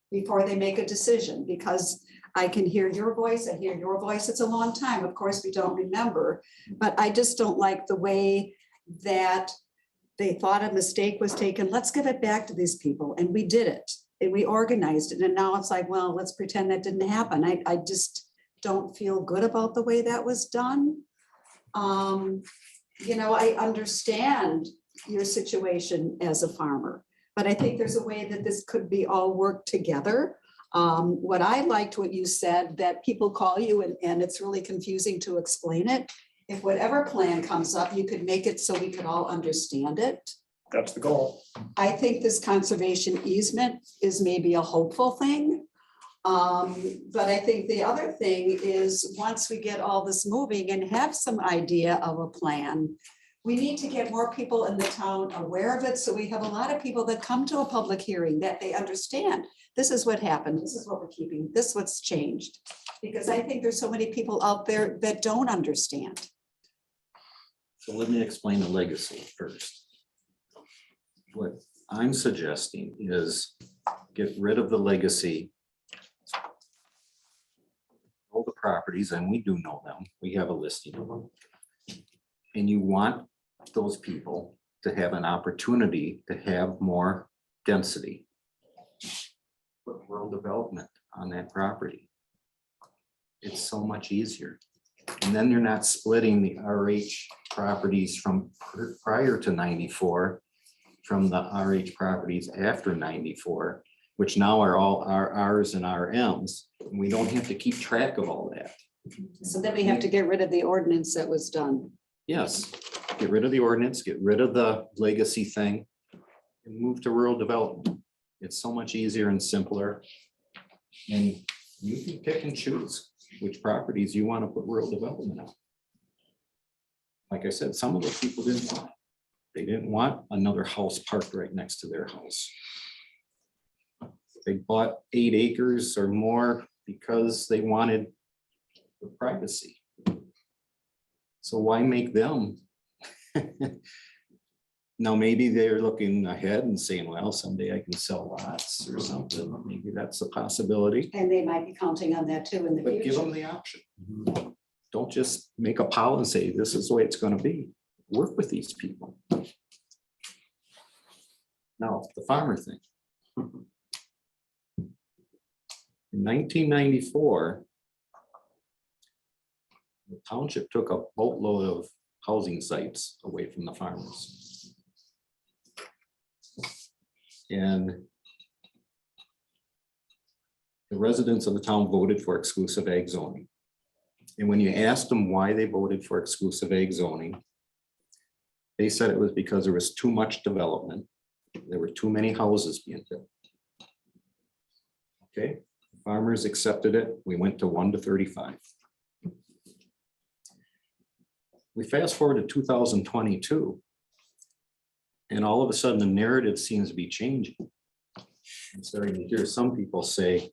before they make a decision, because I can hear your voice, I hear your voice. It's a long time. Of course, we don't remember, but I just don't like the way that they thought a mistake was taken. Let's give it back to these people. And we did it and we organized it. And now it's like, well, let's pretend that didn't happen. I just don't feel good about the way that was done. You know, I understand your situation as a farmer, but I think there's a way that this could be all worked together. What I liked what you said, that people call you and it's really confusing to explain it. If whatever plan comes up, you could make it so we could all understand it. That's the goal. I think this conservation easement is maybe a hopeful thing. But I think the other thing is, once we get all this moving and have some idea of a plan, we need to get more people in the town aware of it. So we have a lot of people that come to a public hearing that they understand. This is what happened. This is what we're keeping. This is what's changed. Because I think there's so many people out there that don't understand. So let me explain the legacy first. What I'm suggesting is get rid of the legacy. All the properties, and we do know them. We have a listing of them. And you want those people to have an opportunity to have more density. Put rural development on that property. It's so much easier. And then they're not splitting the RH properties from prior to 94 from the RH properties after 94, which now are all RRs and RMs. And we don't have to keep track of all that. So then we have to get rid of the ordinance that was done. Yes, get rid of the ordinance, get rid of the legacy thing and move to rural development. It's so much easier and simpler. And you can pick and choose which properties you want to put rural development on. Like I said, some of those people didn't want it. They didn't want another house parked right next to their house. They bought 8 acres or more because they wanted the privacy. So why make them? Now, maybe they're looking ahead and saying, well, someday I can sell lots or something. Maybe that's a possibility. And they might be counting on that too in the But give them future. the option. Don't just make a policy and say, this is the way it's going to be. Work with these people. Now, the farmer thing. In 1994, the township took a boatload of housing sites away from the farmers. And the residents of the town voted for exclusive ag zoning. And when you asked them why they voted for exclusive ag zoning, they said it was because there was too much development. There were too many houses being built. Okay, Farmers accepted it. We went to 1 to 35. We fast forward to 2022. And all of a sudden, the narrative seems to be changing. I'm starting to hear some people say,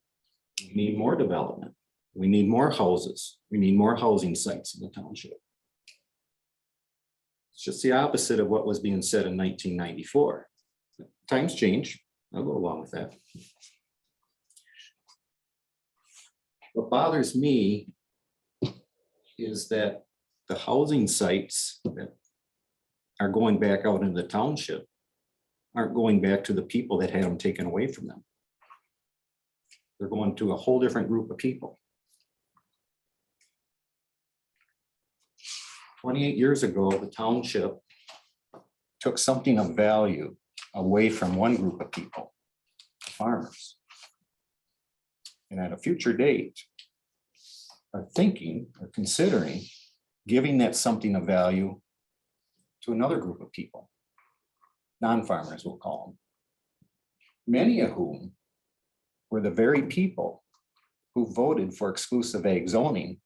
we need more development. We need more houses. We need more housing sites in the township. It's just the opposite of what was being said in 1994. Times change. I'll go along with that. What bothers me is that the housing sites that are going back out in the township aren't going back to the people that had them taken away from them. They're going to a whole different group of people. 28 years ago, the township took something of value away from one group of people, farmers. And at a future date, are thinking or considering giving that something of value to another group of people, non-farmers we'll call them, many of whom were the very people who voted for exclusive ag zoning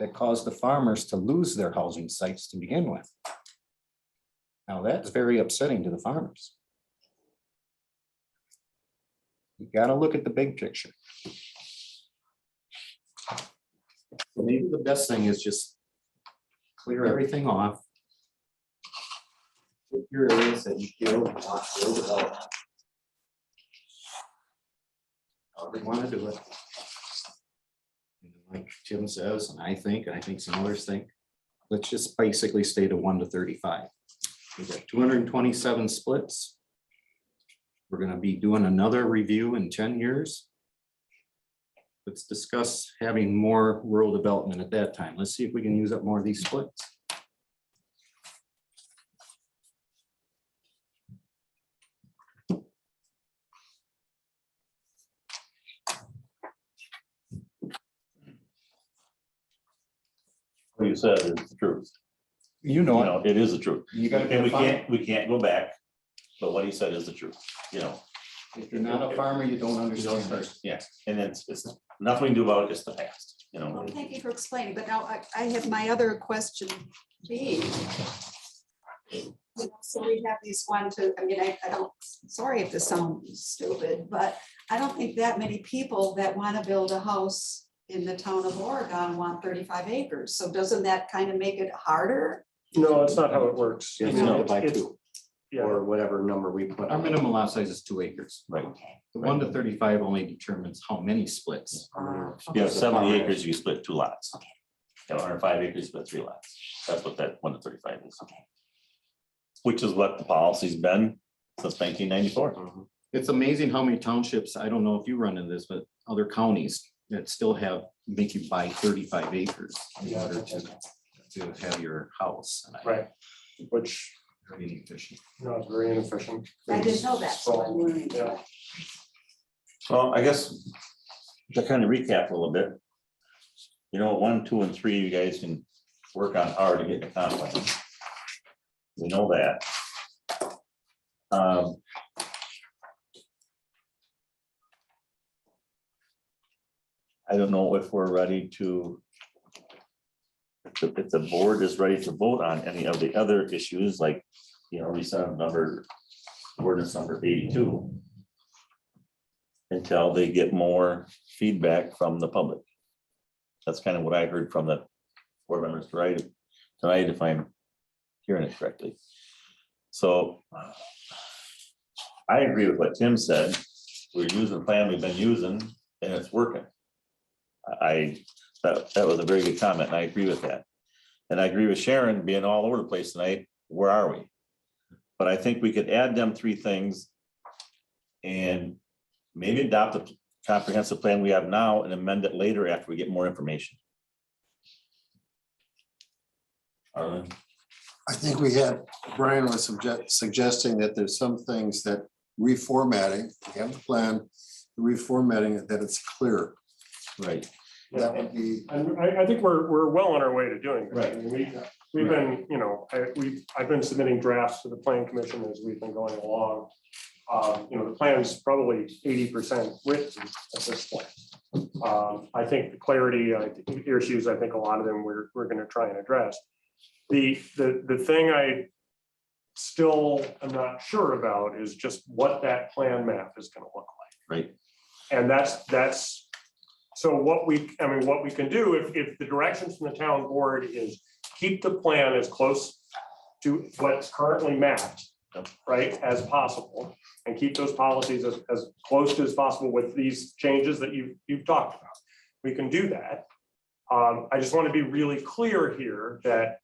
that caused the farmers to lose their housing sites to begin with. Now that's very upsetting to the farmers. You got to look at the big picture. So maybe the best thing is just clear everything off. Pick your areas that you feel want real development. However you want to do it. And like Tim says, and I think some others think, let's just basically stay to 1 to 35. We've got 227 splits. We're going to be doing another review in 10 years. Let's discuss having more rural development at that time. Let's see if we can use up more of these splits. What you said is the truth. You know it. It is the truth. You gotta And verify we can't go back, but what he said is the truth, If you're not a farmer, you don't understand this. Yes, and it's nothing we can do about it, it's the past, Well, thank you for explaining, but now I have my other question. B. So we have these I don't, sorry if this sounds stupid, but I don't think that many people that want to build a house in the town of Oregon want 35 acres. So doesn't that kind of make it harder? No, that's not how it works. It's You know, not by it's- 2. Yeah, Or whatever number we put. Our minimum lot size is 2 acres. right? The 1 to 35 only determines how many splits. You have 70 acres, you split 2 lots. You have 105 acres, split 3 lots. That's what that 1 to 35 is. Which is what the policy's been since 1994. It's amazing how many townships, I don't know if you run into this, but other counties that still make you buy 35 acres in order to have your house. And right, which, very inefficient. no, it's very inefficient. I didn't know that, so I'm learning. Yeah. Well, I guess to kind of recap a little bit. 1, 2, and 3, you guys can work on hard to get the comp plan. We know that. I don't know if we're ready to, if the board is ready to vote on any of the other issues, like, recent ordinance number 82. Until they get more feedback from the public. That's kind of what I heard from the board members tonight, if I'm hearing it correctly. So I agree with what Tim said. We're using the plan we've been using and it's working. That was a very good comment, and I agree with that. And I agree with Sharon being all over the place tonight. Where are we? But I think we could add them 3 things and maybe adopt the comprehensive plan we have now and amend it later after we get more information. Arlen? I think Brian was suggesting that there's some things that reformatting, we have the plan, reformatting it, that it's clear. Right. That would be. And I think we're well on our way to doing that. Right. I mean, we've been, I've been submitting drafts to the planning commission as we've been going along. The plan's probably 80% written at this point. I think the clarity issues, I think a lot of them we're gonna try and address. The thing I still am not sure about is just what that plan map is gonna look like. Right. And that's, so what we can do, if the directions from the town board is keep the plan as close to what's currently mapped, right, as possible, and keep those policies as close as possible with these changes that you've talked about. We can do that. I just want to be really clear here that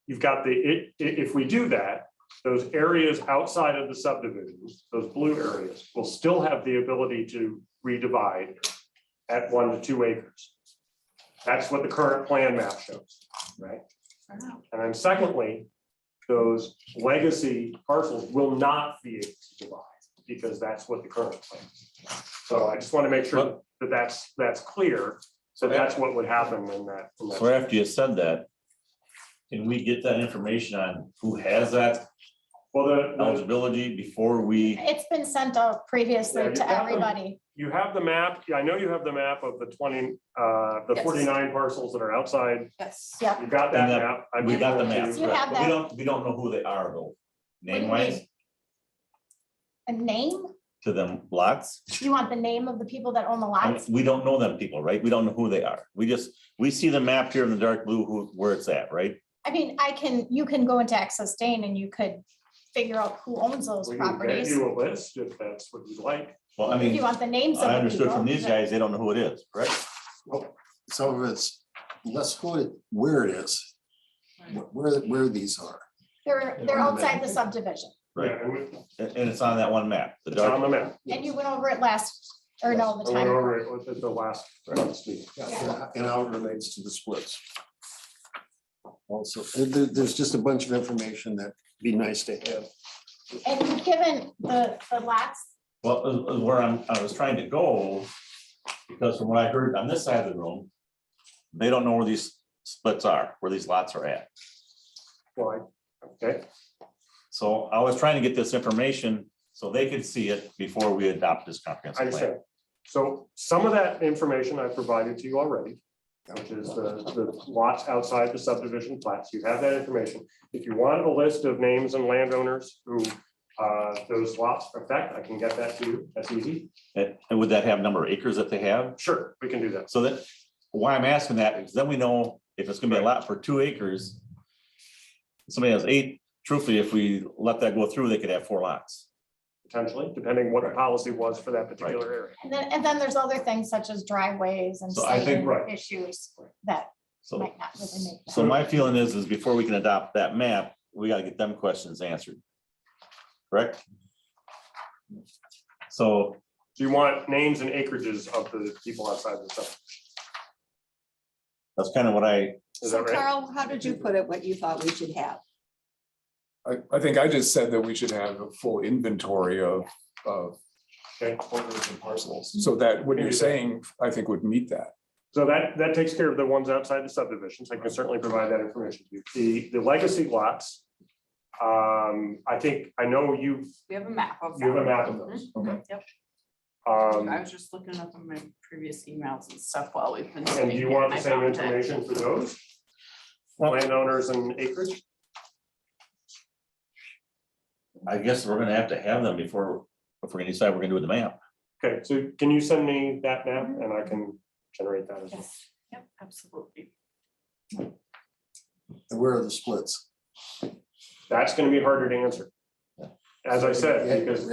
you've got if we do that, those areas outside of the subdivisions, those blue areas, will still have the ability to redivide at 1 to 2 acres. That's what the current plan map shows, right? And then secondly, those legacy parcels will not be able to divide because that's what the current plan is. So I just want to make sure that that's clear. So that's what would happen in that. So after you said that, can we get that information on who has that eligibility before we? It's been sent out previously to everybody. You have the map. Yeah, I know you have the map of the 49 parcels that are outside. Yes. Yeah. You got that map. We got the map, You have but that. we don't know who they are though, do you name wise, A name? to them lots. You want the name of the people that own the lots? We don't know them people, right? We don't know who they are. We see the map here in the dark blue, where it's at, right? I mean, you can go into Access Dane and you could figure out who owns those We can get properties. you a list if that's what you'd like. Well, I If you mean, want the names of I the understood from people, these guys, they don't know who it is, correct? Some of it's, let's put it where it is, where these are. They're outside the subdivision. Right, and it's on that one map. It's on the map. And you went over it last, or no, the I went time. over it at the last meeting. And how it relates to the splits. Also, there's just a bunch of information that'd be nice to have. And you've given the lots, Well, where I was trying to go, because from what I heard on this side of the room, they don't know where these splits are, where these lots are at. Why? Okay. So I was trying to get this information so they could see it before we adopt this I comprehensive plan. understand. So some of that information I provided to you already, which is the lots outside the subdivision plats. You have that information. If you want a list of names and landowners who those lots affect, I can get that to you. That's easy. And would that have number of acres that they have? Sure, we can do that. So that, why I'm asking that is then we know if it's gonna be a lot for 2 acres. Somebody has 8, truthfully, if we let that go through, they could have 4 lots. Potentially, depending what the policy was for that particular area. and then there's other things such as driveways and So I think- siting issues that So, might not really make. so my feeling is before we can adopt that map, we gotta get them questions answered. Correct? So Do you want names and acreages of the people outside the subdivision? that's kind of what I, Is So that right? Carl, how did you put it, what you thought we should have? I think I just said that we should have a full inventory of Okay. owners and parcels. So that what you're saying, I think would meet that. So that takes care of the ones outside the subdivisions. I can certainly provide that information to you. The legacy lots. I know We have a map of. you have a them. map of those. Okay. Yep. Um, I was just looking up on my previous emails and stuff while we've been. and sitting do you here, want and the I same found it. information for those? Landowners and acreage? I guess we're gonna have to have them before we're gonna decide we're gonna do with the map. Okay, so can you send me that map and I can generate that as well? Yes, yep, absolutely. And where are the splits? That's gonna be harder to answer. As I said, because,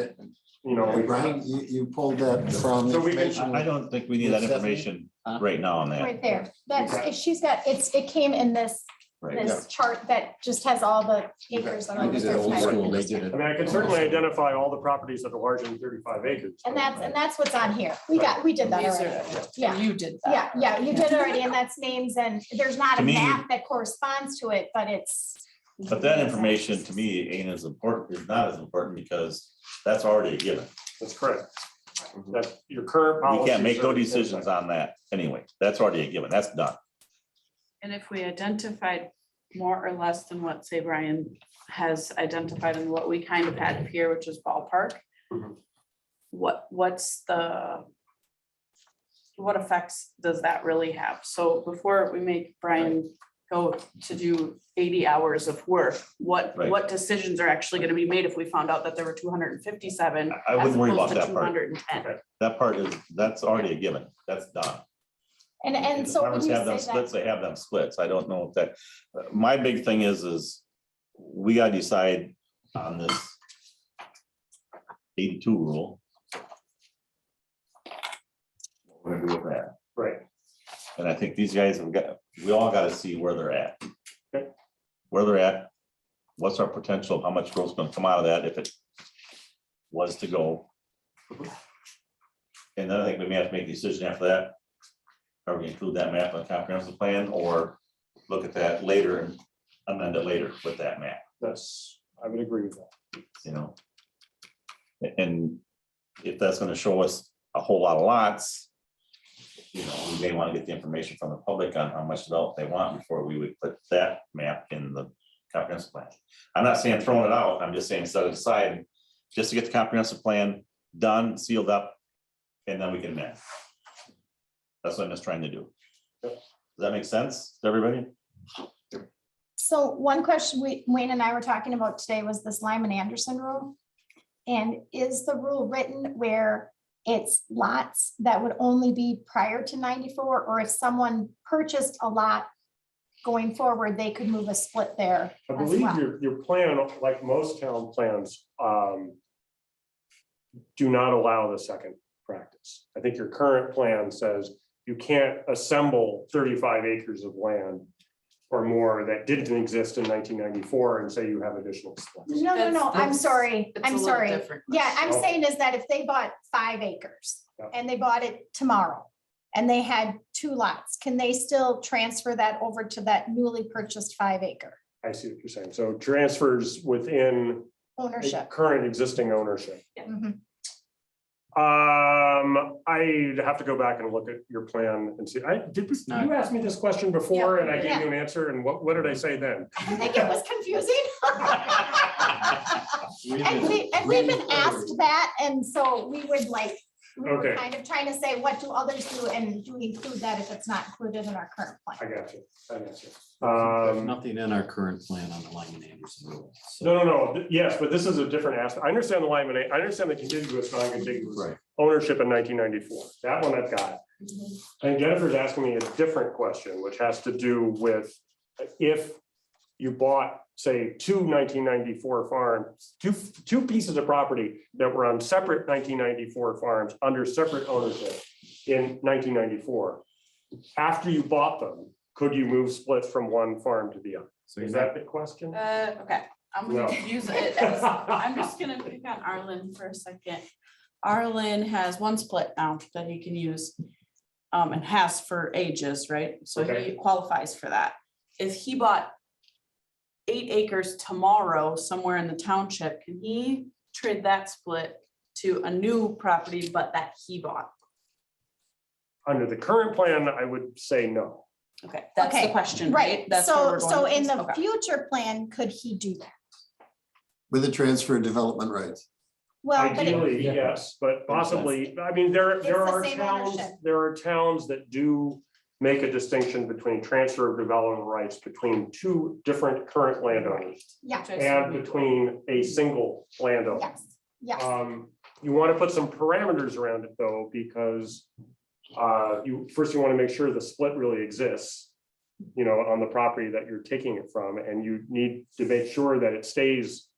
you know. Brian, you pulled that from So we can- information. I don't think we need that information right now on that. Right there, that's, she's got, it came in this Right. this chart that just has all the acres that are. I did it old listed. school, they did I it. mean, I can certainly identify all the properties that are larger than 35 acres. And that's what's on here. We did that These already. are- Yeah. and you did that. Yeah, you did already, and that's names, and there's not To a me- map that corresponds to it, but it's. But that information to me ain't as important, is not as important because that's already a given. That's correct. That your current We policies. can't make no are- decisions on that anyway. That's already a given. That's done. And if we identified more or less than what, say, Brian has identified and what we kind of had here, which is ballpark. Mhm. What's what effects does that really have? So before we make Brian go to do 80 hours of work, what decisions are actually gonna be made if we found out that there were 257? I wouldn't worry about that Two part. hundred and ten. That part that's already a given. That's done. And If the so when farmers you have them say splits, that, they have them splits. I don't know if that, my big thing is we gotta decide on this 82 rule. What we're gonna do with that. Right. And I think these guys we all gotta see where they're at. Okay. Where they're at, what's our potential, how much growth's gonna come out of that if it was to go. And then I think we may have to make a decision after that. Are we include that map in the comprehensive plan or look at that later and amend it later with that map, I would agree with that. you know? And if that's gonna show us a whole lot of lots, you know, we may wanna get the information from the public on how much development they want before we would put that map in the comprehensive plan. I'm not saying throwing it out, I'm just saying set it aside, just to get the comprehensive plan done, sealed up, and then we can amend. That's what I'm just trying to do. Does that make sense to everybody? so one question Wayne and I were talking about today was this Lyman Anderson rule. And is the rule written where it's lots that would only be prior to 94, or if someone purchased a lot going forward, they could move a split there I as believe well? your plan, like most town plans, do not allow the second practice. I think your current plan says you can't assemble 35 acres of land or more that didn't exist in 1994 and say you have additional splits. No, I'm That's- sorry, it's a I'm little sorry. different Yeah, I'm question. saying is that if they bought 5 acres Yeah. and they bought it tomorrow and they had 2 lots, can they still transfer that over to that newly purchased 5 acre I see what you're saying. So transfers within a ownership? current existing ownership. Mhm. I'd have to go back and look at your plan and see. You asked me this question before and I gave you an answer, and what did I say then? I think it was confusing. And we've been asked that, and so we would like, we were Okay. kind of trying to say, what do others do, and do we include that if it's not included in our current I plan? got you. There's nothing in our current plan on the Lyman Anderson rule. So- No. Yes, but this is a different aspect. I understand the Lyman, I understand the contiguous, non-contiguous Right. ownership in 1994. That one I've got. Mhm. And Jennifer's asking me a different question, which has to do with if you bought, say, 2 1994 farms, two pieces of property that were on separate 1994 farms under separate ownership in 1994. After you bought them, could you move splits from one farm to the other? So Is you're that the question? Okay, I'm No. gonna use it as, I'm just gonna pick on Arlen for a second. Arlen has 1 split now that he can use, and has for ages, right? So he Okay. qualifies for that. If he bought 8 acres tomorrow somewhere in the township, can he trade that split to a new property, but that he bought? Under the current plan, I would say no. Okay, that's the Okay, question, right? Right, That's where so, we're going so with in this? the Okay. future plan, could he do that? With the transfer of development rights. Well, but it- Ideally, yes, but possibly, I mean, there the are same towns, ownership. there are towns that do make a distinction between transfer of development rights between 2 different current landowners yeah, and between a single landowner. yes, yes. You want to put some parameters around it though, because you want to make sure the split really exists, you know, on the property that you're taking it from, and you need to make sure that it stays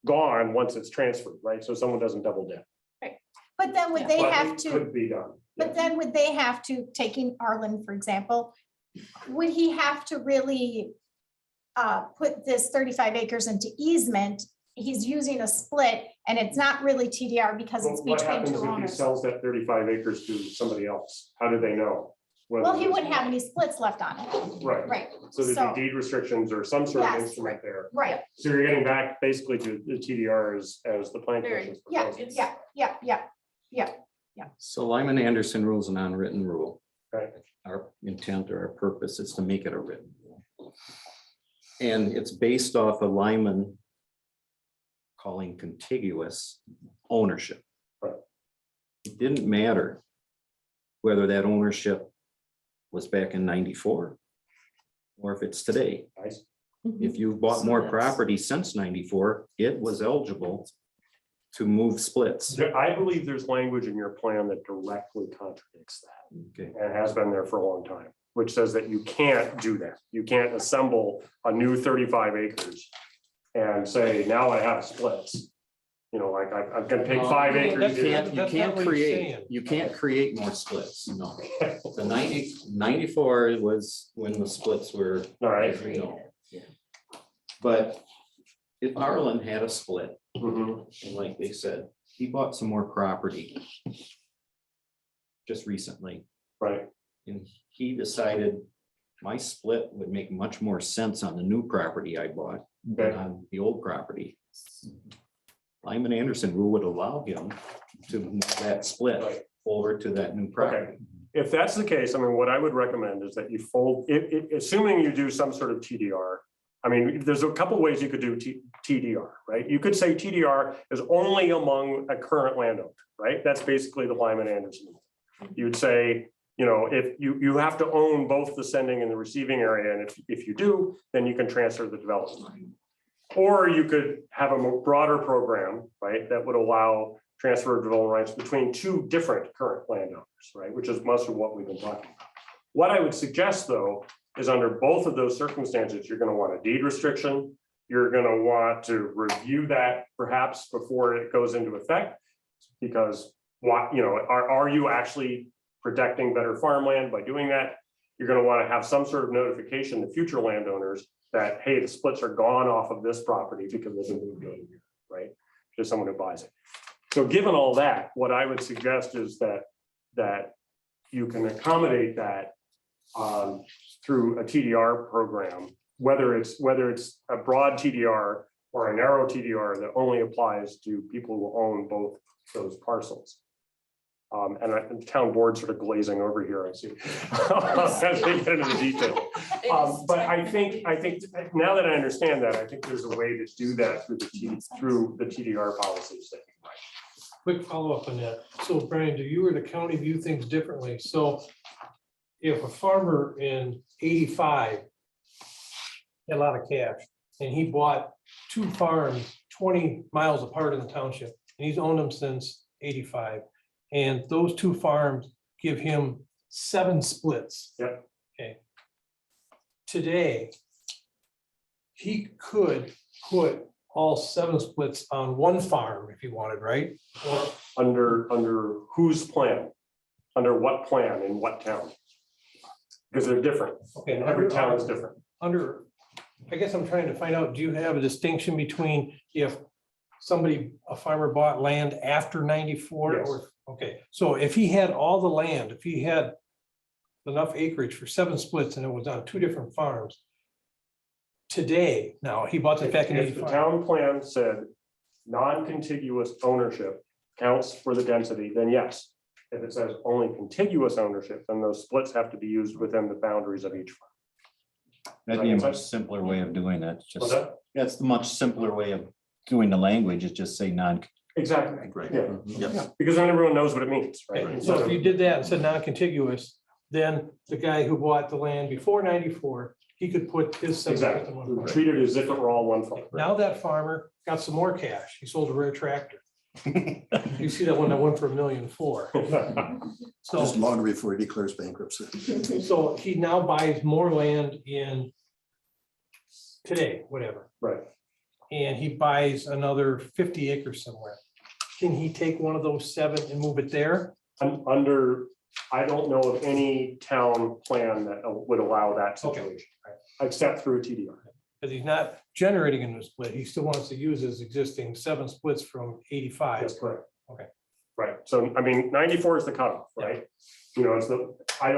gone once it's transferred, right? So someone doesn't double dip. But then would they But have it to, Could be done. but then would they have to, taking Arlen, for example, would he have to really put this 35 acres into easement? He's using a split and it's not really TDR because it's What between happens 2 if he owners. sells that 35 acres to somebody else? How do they know? whether Well, he there's- wouldn't have any splits left on it. Right. Right, So there'd so, be deed restrictions or some sort of Yes. instrument there. right, So you're getting back basically to the TDR as the plan commission's yeah, proposal. yeah. So Lyman Anderson rule is an unwritten rule. Right. Our intent or our purpose is to make it a written rule. And it's based off of Lyman calling contiguous ownership. Right. It didn't matter whether that ownership was back in 94 or if it's today. Nice. If you bought more property since 94, it was eligible to move splits. I believe there's language in your plan that directly contradicts that. Okay. And has been there for a long time, which says that you can't do that. You can't assemble a new 35 acres and say, now I have splits. You know, like I'm gonna take 5 acres. You can't create more splits, no. The 94 was when the splits were. All right. as we know. But if Arlen had a split, and like they said, he bought some more property just recently. Right. And he decided my split would make much more sense on the new property I bought than Okay. on the old property. Lyman Anderson rule would allow him to move that split over to that new property. If that's the case, I mean, what I would recommend is that you fold, assuming you do some sort of TDR. I mean, there's a couple ways you could do TDR, right? You could say TDR is only among a current landowner, right? That's basically the Lyman Anderson. You'd say, you know, if you have to own both the sending and the receiving area, and if you do, then you can transfer the development. Or you could have a more broader program, right, that would allow transfer of development rights between two different current landowners, right, which is most of what we've been talking about. What I would suggest, though, is under both of those circumstances, you're going to want a deed restriction. You're going to want to review that perhaps before it goes into effect, because what, you know, are you actually protecting better farmland by doing that? You're going to want to have some sort of notification to future landowners that, hey, the splits are gone off of this property because they've been moved over here, right? To someone who buys it. So given all that, what I would suggest is that you can accommodate that through a TDR program, whether it's a broad TDR or a narrow TDR that only applies to people who own both those parcels. And the town board sort of glazing over here, I see, as they get into the detail. But I think now that I understand that, I think there's a way to do that through the TDR policies. Quick follow-up on that. So Brian, do you or the county view things differently? So if a farmer in 85 had a lot of cash and he bought 2 farms 20 miles apart in the township, and he's owned them since 85, and those 2 farms give him 7 splits. Yep. Okay. Today, he could put all 7 splits on 1 farm if he wanted, right? Or Under whose plan? Under what plan in what town? Because they're different. Okay, Every town is different. I guess I'm trying to find out, do you have a distinction between if a farmer bought land after 94? Yes. Or okay, so if he had all the land, if he had enough acreage for 7 splits and it was on 2 different farms, today, now, he bought it back in If the 85. town plan said non-contiguous ownership counts for the density, then yes. If it says only contiguous ownership, then those splits have to be used within the boundaries of each farm. That'd be a much simpler way of doing it. What's Just, that? that's the much simpler way of doing the language, is just say non. Exactly. Right. Yeah. Yep. Because then everyone knows what it means, right? So if you did that and said non-contiguous, then the guy who bought the land before 94, he could put his 7 splits Exactly. in 1 farm. Treat it as if it were all one farm. Now that farmer got some more cash. He sold a rare tractor. You see that one that went for $1.4 million. Just So, long before he declares bankruptcy. so he now buys more land in today, whatever, Right. and he buys another 50 acres somewhere. Can he take one of those 7 and move it there? I don't know of any town plan that would allow that situation, except through a TDR. Because he's not generating a new split. He still wants to use his existing 7 splits from 85. That's correct. Okay. Right, so I mean, 94 is the cutoff, right? You know, it's I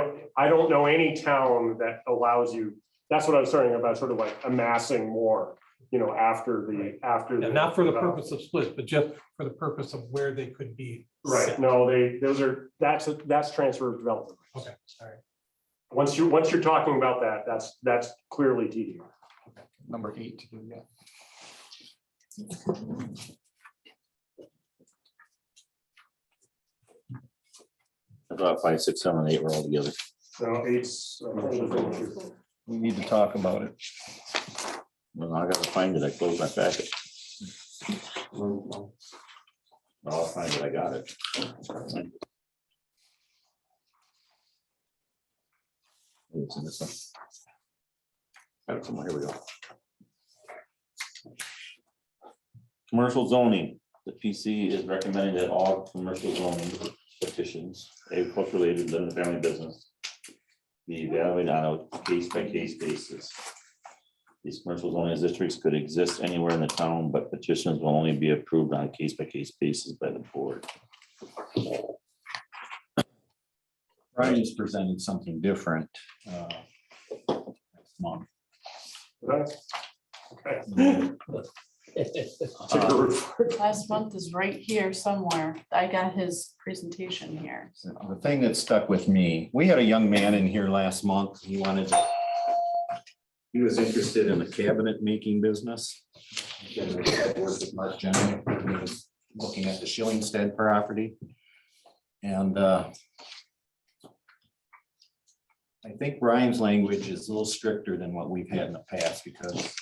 don't know any town that allows you, that's what I was saying about sort of like amassing more, you know, after the. And not for the purpose of splits, but just for the purpose of where they could be. Right, set. no, that's transfer of development. Okay, sorry. Once you're talking about that, that's clearly TDR. number 8 to do yet. About 5, 6, 7, 8 were all together. So eight's. We need to talk about it. Well, I gotta find it. I closed my packet. I'll find it. I got it. It's in this one. Got it somewhere. Here we go. Commercial zoning. The PC is recommending that all commercial zoning petitions, agriculture related, limited family business, be evaluated on a case-by-case basis. These commercial zoning districts could exist anywhere in the town, but petitions will only be approved on a case-by-case basis by the board. Brian's presented something different next month. Okay. Last month is right here somewhere. I got his presentation here. The thing that stuck with me, we had a young man in here last month. He was interested in the cabinet making business. He worked with Mark Jenner. He was looking at the Schillingstead property. And I think Brian's language is a little stricter than what we've had in the past, because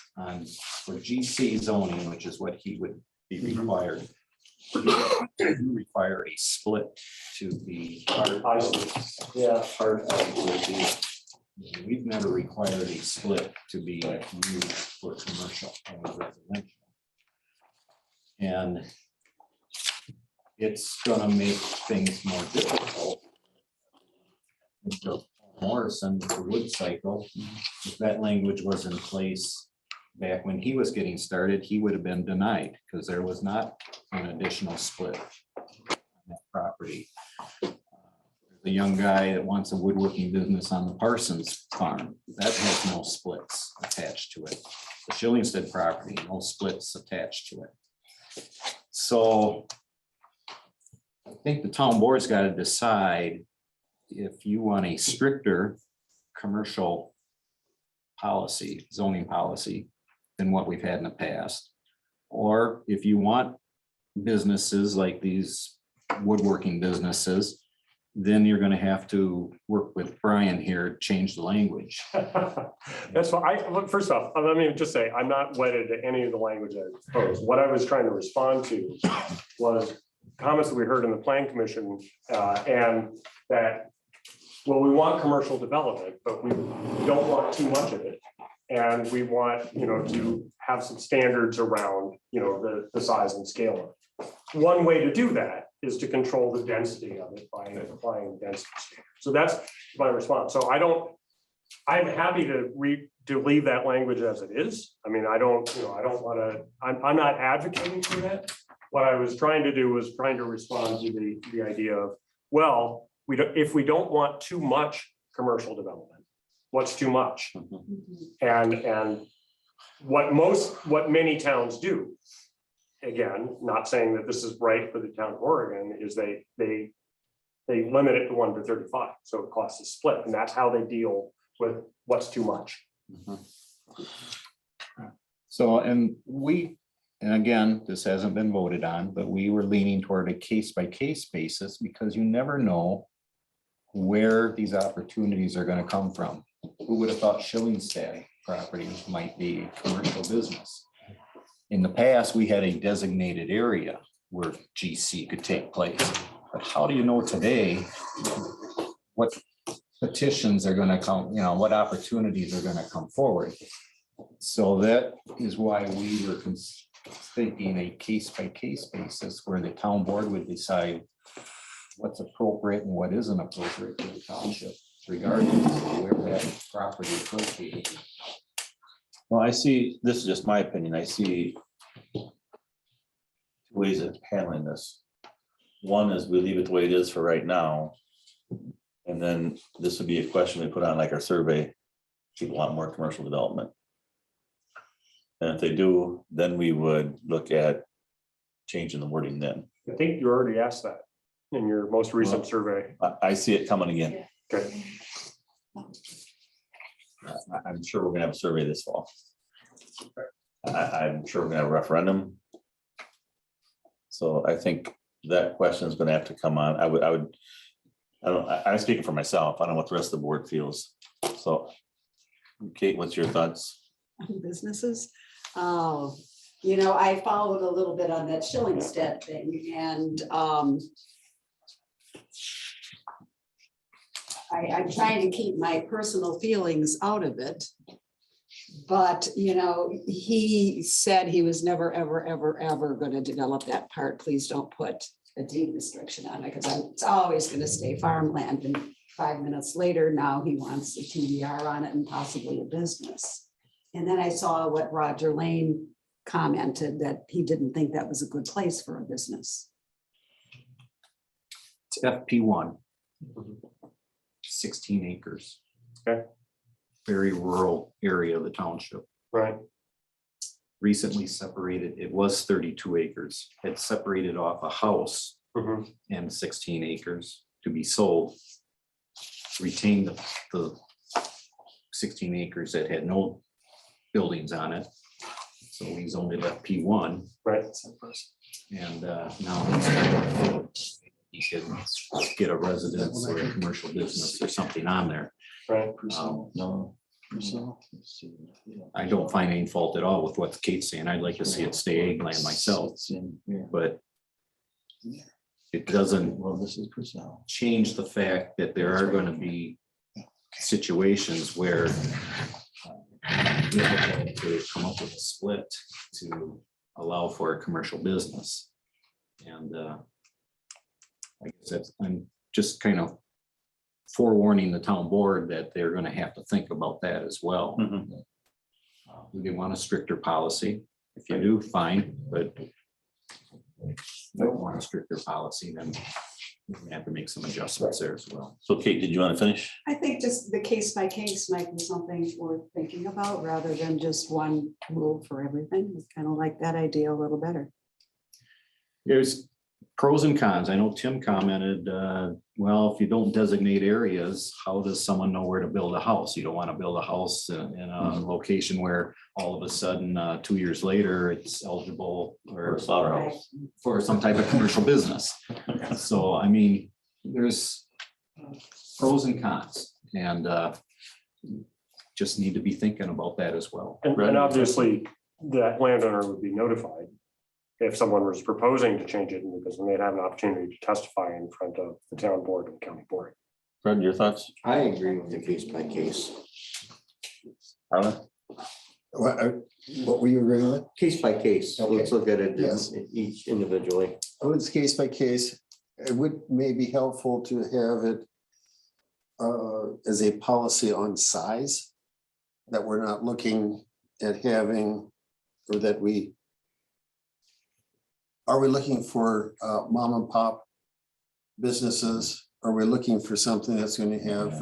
for GC zoning, which is what he would be required, you require a split to be part of the deal. We've never required a split to be used for commercial and residential. And it's gonna make things more difficult. Morrison with the wood cycle, if that language was in place back when he was getting started, he would have been denied because there was not an additional split on that property. The young guy that wants a woodworking business on the Parsons farm, that has no splits attached to it. The Schillingstead property, no splits attached to it. So I think the town board's got to decide if you want a stricter commercial policy, zoning policy than what we've had in the past. Or if you want businesses like these woodworking businesses, then you're gonna have to work with Brian here, to change the language. That's why look, first off, let me just say, I'm not wedded to any of the language I proposed. What I was trying to respond to was comments that we heard in the plan commission, and that, well, we want commercial development, but we don't want too much of it. And we want, to have some standards around, the size and scale. One way to do that is to control the density of it by applying density standards. So that's my response. So I'm happy to leave that language as it is. I mean, I don't want to, I'm not advocating for that. What I was trying to do was trying to respond to the idea of, well, if we don't want too much commercial development, what's too much? And what many towns do, again, not saying that this is right for the town of Oregon, is they limit it to 1 to 35. So it costs a split, and that's how they deal with what's too much. So, and again, this hasn't been voted on, but we were leaning toward a case-by-case basis because you never know where these opportunities are going to come from. Who would have thought Schillingstead property might be commercial business? In the past, we had a designated area where GC could take place. But how do you know today what petitions are going to come, what opportunities are going to come forward? So that is why we were thinking a case-by-case basis where the town board would decide what's appropriate and what isn't appropriate for the township, regardless of where that property is located. Well, I see, this is just my opinion, I see two ways of handling this. One is we leave it the way it is for right now. And then this would be a question we put on like our survey. People want more commercial development. And if they do, then we would look at changing the wording then. I think you already asked that in your most recent survey. I see it coming again. Okay. I'm sure we're gonna have a survey this fall. I'm sure we're gonna have a referendum. So I think that question is gonna have to come on. I'm speaking for myself. I don't know what the rest of the board feels. So Kate, what's your thoughts? Businesses. You know, I followed a little bit on that Schillingstead thing and I'm trying to keep my personal feelings out of it. But, you know, he said he was never, ever, ever, ever going to develop that part. Please don't put a deed restriction on it because it's always going to stay farmland. And 5 minutes later, now he wants a TDR on it and possibly a business. And then I saw what Roger Lane commented that he didn't think that was a good place for a business. It's FP1. 16 acres. Okay. Very rural area of the township. Right. Recently separated, it was 32 acres. It separated off a house and 16 acres to be sold. Retained the 16 acres that had no buildings on it. So he's only left P1. Right. And now he should get a residence or a commercial business or something on there. Right. I don't find any fault at all with what Kate's saying. I'd like to see it stay ag land myself, but it doesn't change the fact that there are going to be situations where we have to come up with a split to allow for a commercial business. And I guess that's, I'm just kind of forewarning the town board that they're going to have to think about that as well. Do they want a stricter policy? If you do, fine, but if they don't want a stricter policy, then we have to make some adjustments there as well. So Kate, did you want to finish? I think just the case by case might be something worth thinking about rather than just one rule for everything. It's kind of like that idea a little better. There's pros and cons. I know Tim commented, well, if you don't designate areas, how does someone know where to build a house? You don't want to build a house in a location where all of a sudden, 2 years later, it's eligible or slaughterhouse for some type of commercial business. So, I mean, there's pros and cons and just need to be thinking about that as well. And obviously, that landowner would be notified if someone was proposing to change it, because then they'd have an opportunity to testify in front of the town board and county board. Fred, your thoughts? I agree with the case by case. Harlan? What were you agreeing with? Case by case. Okay. Let's look at it Yes. each individually. Oh, it's case by case. It would may be helpful to have it as a policy on size, that we're not looking at having, or that are we looking for mom and pop businesses? Are we looking for something that's going to have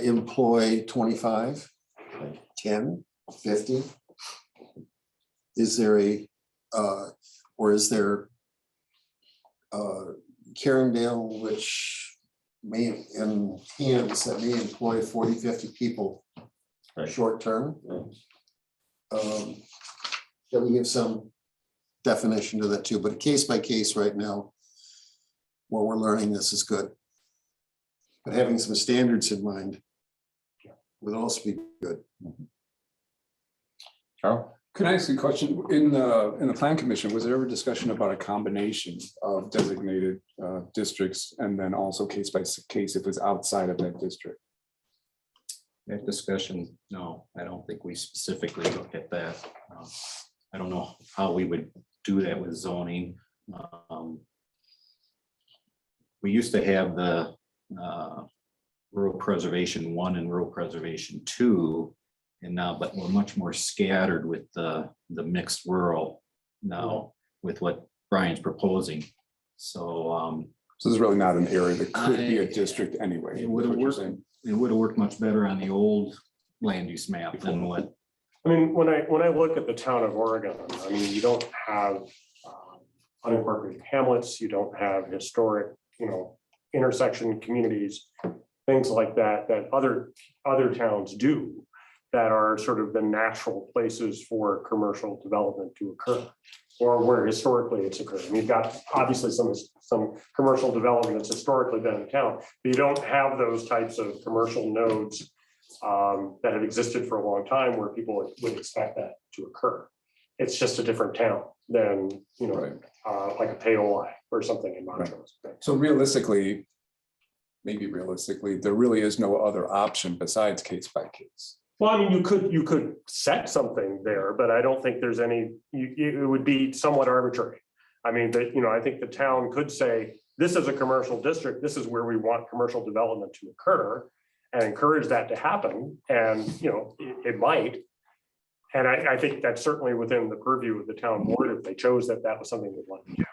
employ 25, 10, 50? Is there or is there Carindale, which may in hands that may employ 40, 50 people short term? That we give some definition to that too, but case by case right now, what we're learning, this is good. But having some standards in mind would also be good. Carl? Can I ask you a question? In the plan commission, was there ever discussion about a combination of designated districts and then also case by case if it's outside of that district? That discussion, no, I don't think we specifically looked at that. I don't know how we would do that with zoning. We used to have the rural preservation 1 and rural preservation 2. And now, but we're much more scattered with the mixed rural now with what Brian's proposing. So So there's really not an area that could be a district anyway. it would have worked. It would have worked much better on the old land use map than what. I mean, when I look at the town of Oregon, I mean, you don't have unincorporated hamlets, you don't have historic, intersection communities, things like that, that other towns do. that are sort of the natural places for commercial development to occur, or where historically it's occurred. And you've got obviously some commercial development that's historically been in town, but you don't have those types of commercial nodes that have existed for a long time where people would expect that to occur. It's just a different town than, like a Paoli or something in Montrose. So realistically, maybe realistically, there really is no other option besides case by case. Well, I mean, you could set something there, but I don't think there's any, it would be somewhat arbitrary. I mean, I think the town could say, this is a commercial district, this is where we want commercial development to occur, and encourage that to happen, and, it might. And I think that's certainly within the purview of the town board if they chose that was something they'd want to do.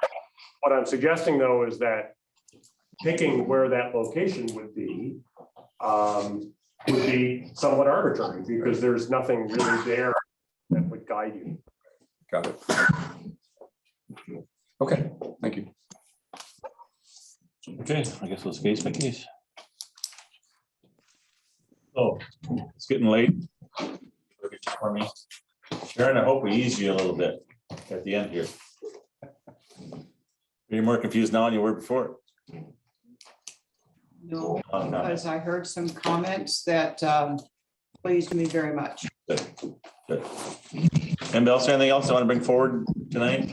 What I'm suggesting, though, is that picking where that location would be somewhat arbitrary, because there's nothing really there that would guide you. Got it. Okay, thank you. Okay, I guess it's case by case. Oh, it's getting late. For me, Sharon, I hope we ease you a little bit at the end here. Are you more confused now than you were before? No, because I heard some comments that pleased me very much. Good. Good. Anybody else, anything else I want to bring forward tonight?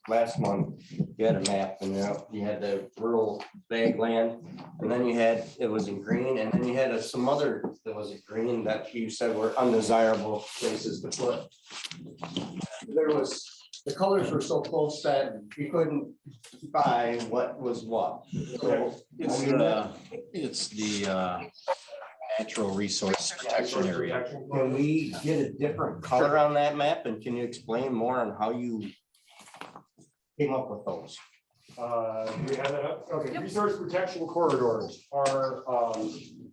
Last month, you had a map and you had the rural bag land, and then it was in green, and then you had some other that was in green that you said were undesirable places to put. The colors were so close that you couldn't buy what was what. So, It's the natural resource protection area. can we get a different color on that map, and can you explain more on how you came up with those? We have that up. Okay, resource protection corridors are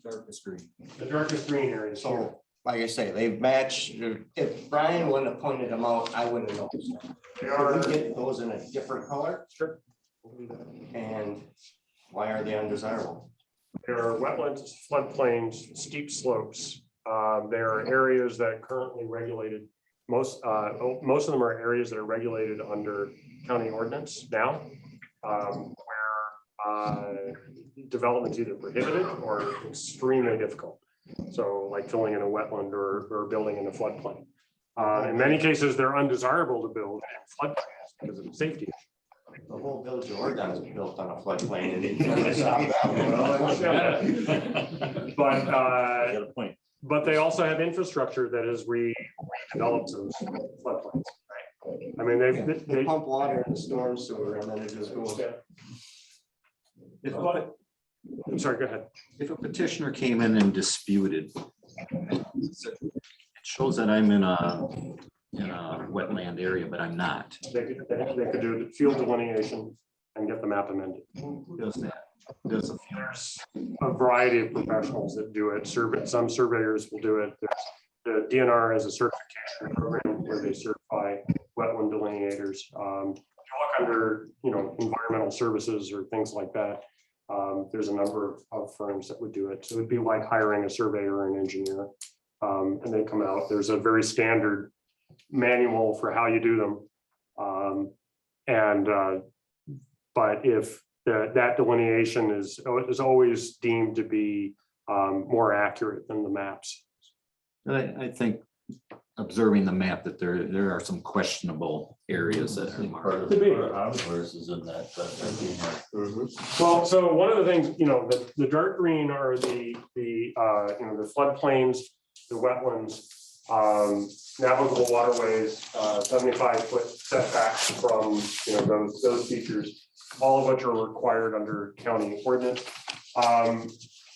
Darkest green. the darkest green areas. So, like I say, they match. If Brian wouldn't have pointed them out, I wouldn't have noticed them. They Can are, we get those in a different color? Sure. And why are they undesirable? there are wetlands, floodplains, steep slopes. There are areas that are currently regulated. Most of them are areas that are regulated under county ordinance now, where development is either prohibited or extremely difficult. So like filling in a wetland or building in a floodplain. In many cases, they're undesirable to build in floodplains because of the safety issue. The whole village of Oregon is built on a floodplain. But they also have infrastructure that is redeveloped those floodplains. Right? I mean, they pump water in the storm sewer and then it just goes. I'm sorry, go ahead. If a petitioner came in and disputed, it shows that I'm in a wetland area, but I'm not. They could do the field delineation and get the map amended. Who does that? There's a variety of professionals that do it. Some surveyors will do it. The DNR has a certification program where they certify wetland delineators. If you look under, environmental services or things like that, there's a number of firms that would do it. So it'd be like hiring a surveyor or an engineer, and they come out. There's a very standard manual for how you do them. But if that delineation is always deemed to be more accurate than the maps. I think observing the map that there are some questionable areas that are marked. Is in that. Well, so one of the things, the dark green are the floodplains, the wetlands, navigable waterways, 75-foot setbacks from those features, all of which are required under county ordinance.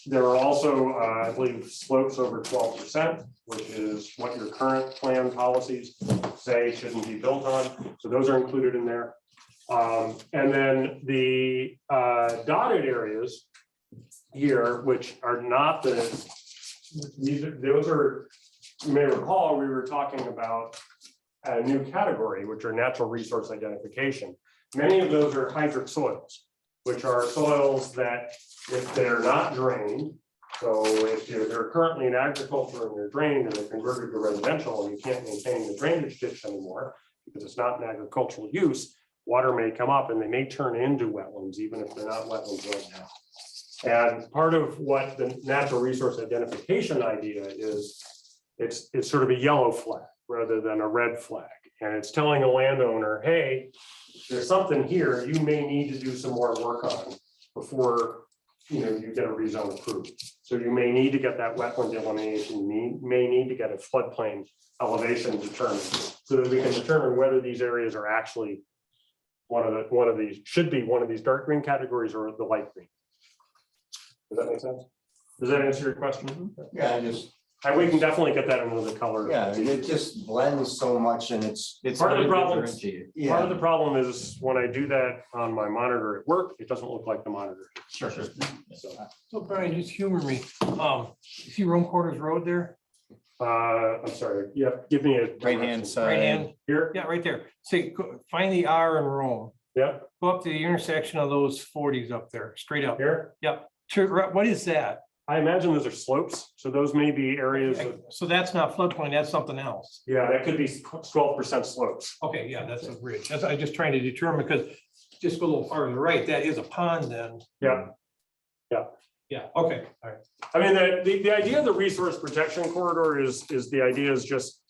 There are also, I believe, slopes over 12%, which is what your current plan policies say shouldn't be built on. So those are included in there. And then the dotted areas here, which are not those are, you may recall, we were talking about a new category, which are natural resource identification. Many of those are hydric soils, which are soils that, if they're not drained, So if they're currently in agriculture and they're drained and they're converted to residential and you can't maintain the drainage ditch anymore because it's not an agricultural use, water may come up and they may turn into wetlands, even if they're not wetlands right now. And part of what the natural resource identification idea is, it's sort of a yellow flag rather than a red flag. And it's telling a landowner, hey, there's something here you may need to do some more work on before you get a rezone approved. So you may need to get that wetland delineation, you may need to get a floodplain elevation determined so that we can determine whether these areas are actually one of these, should be one of these dark green categories or the light green. Does that make sense? Does that answer your question? Yeah, We can definitely get that into the color. yeah, it just blends so much and it's. Part of the problem, Yeah. part of the problem is when I do that on my monitor at work, it doesn't look like the monitor. Sure. So Brian, just humor me. You see Rome Quarters Road there? I'm sorry, yeah, give me a. Right hand side. Right hand, Here, yeah, right there. Say, find the R in Rome. yeah, Go up to the intersection of those 40s up there, straight up. here. Yep. What is that? I imagine those are slopes, so those may be areas of, So that's not floodplain, that's something else. yeah, that could be 12% slopes. Okay, yeah, that's a bridge. That's, I'm just trying to determine, because just go a little farther right, that is a pond then. Yeah, Yeah, okay, all right. I mean, the idea of the resource protection corridor is the idea is just,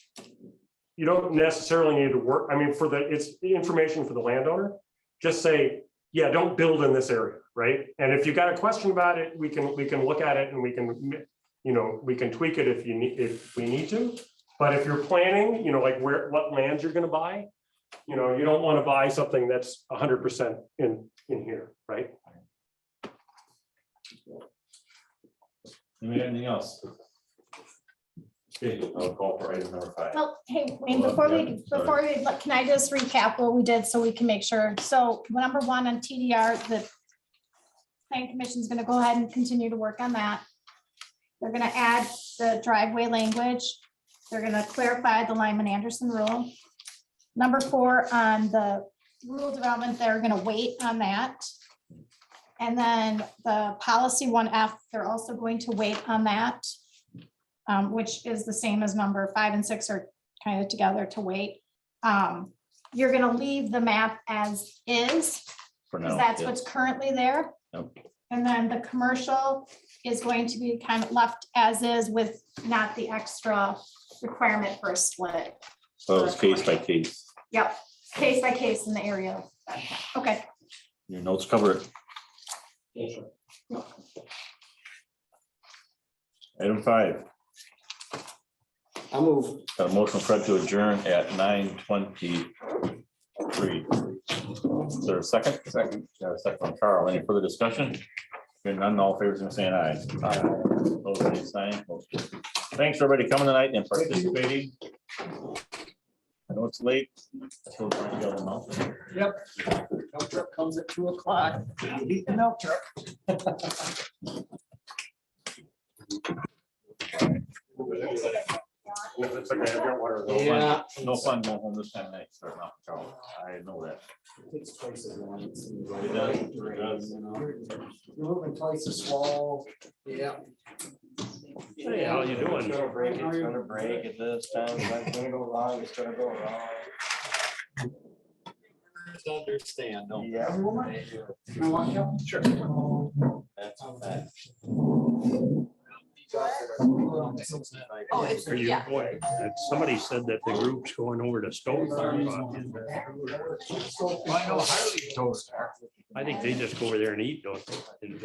you don't necessarily need to work, I mean, it's the information for the landowner. Just say, yeah, don't build in this area, right? And if you've got a question about it, we can look at it and we can tweak it if we need to. But if you're planning, like what lands you're gonna buy, you don't want to buy something that's 100% in here, right? Anything else? Okay, I'll call for item number 5. Well, hey, Wayne, Hold before on, we, yeah, sorry. can I just recap what we did so we can make sure? So number one on TDR, the Plan Commission is gonna go ahead and continue to work on that. They're gonna add the driveway language. They're gonna clarify the Lyman-Anderson rule. Number 4 on the rural development, they're gonna wait on that. And then the policy 1F, they're also going to wait on that, which is the same as number 5 and 6 are kind of together to wait. You're gonna leave the map as is, For because now. that's yeah. what's currently there. Yep. And then the commercial is going to be kind of left as is with not the extra requirement for a split. So it's case by case. Yep, case by case in the area. Okay. Your notes cover it. Item 5, I'll move. got a motion for Fred to adjourn at 9:23. Is there a second? Second. Got a second from Carl. Any further discussion? Hearing none, all favors and saying aye. Those same sign. Thanks, everybody, coming tonight and participating. I know it's late. I still trying to get them out. Yep. Milk truck comes at 2 o'clock. Beat the milk truck. It's okay, I've got water. Yeah. No fun going home this time of night. Starting off, Charles. I know that. Takes twice as long. It does, it does. You're moving twice as slow. Yeah. Hey, how you doing? It's gonna break at this time. It's gonna go wrong. It's gonna go wrong. Understand, don't Yeah. Sure. That's a fact. Oh, it's, Are you yeah. going? Somebody said that the group's going over to Stone Farm. I know Harley toast. I think they just go over there and eat, don't they? And they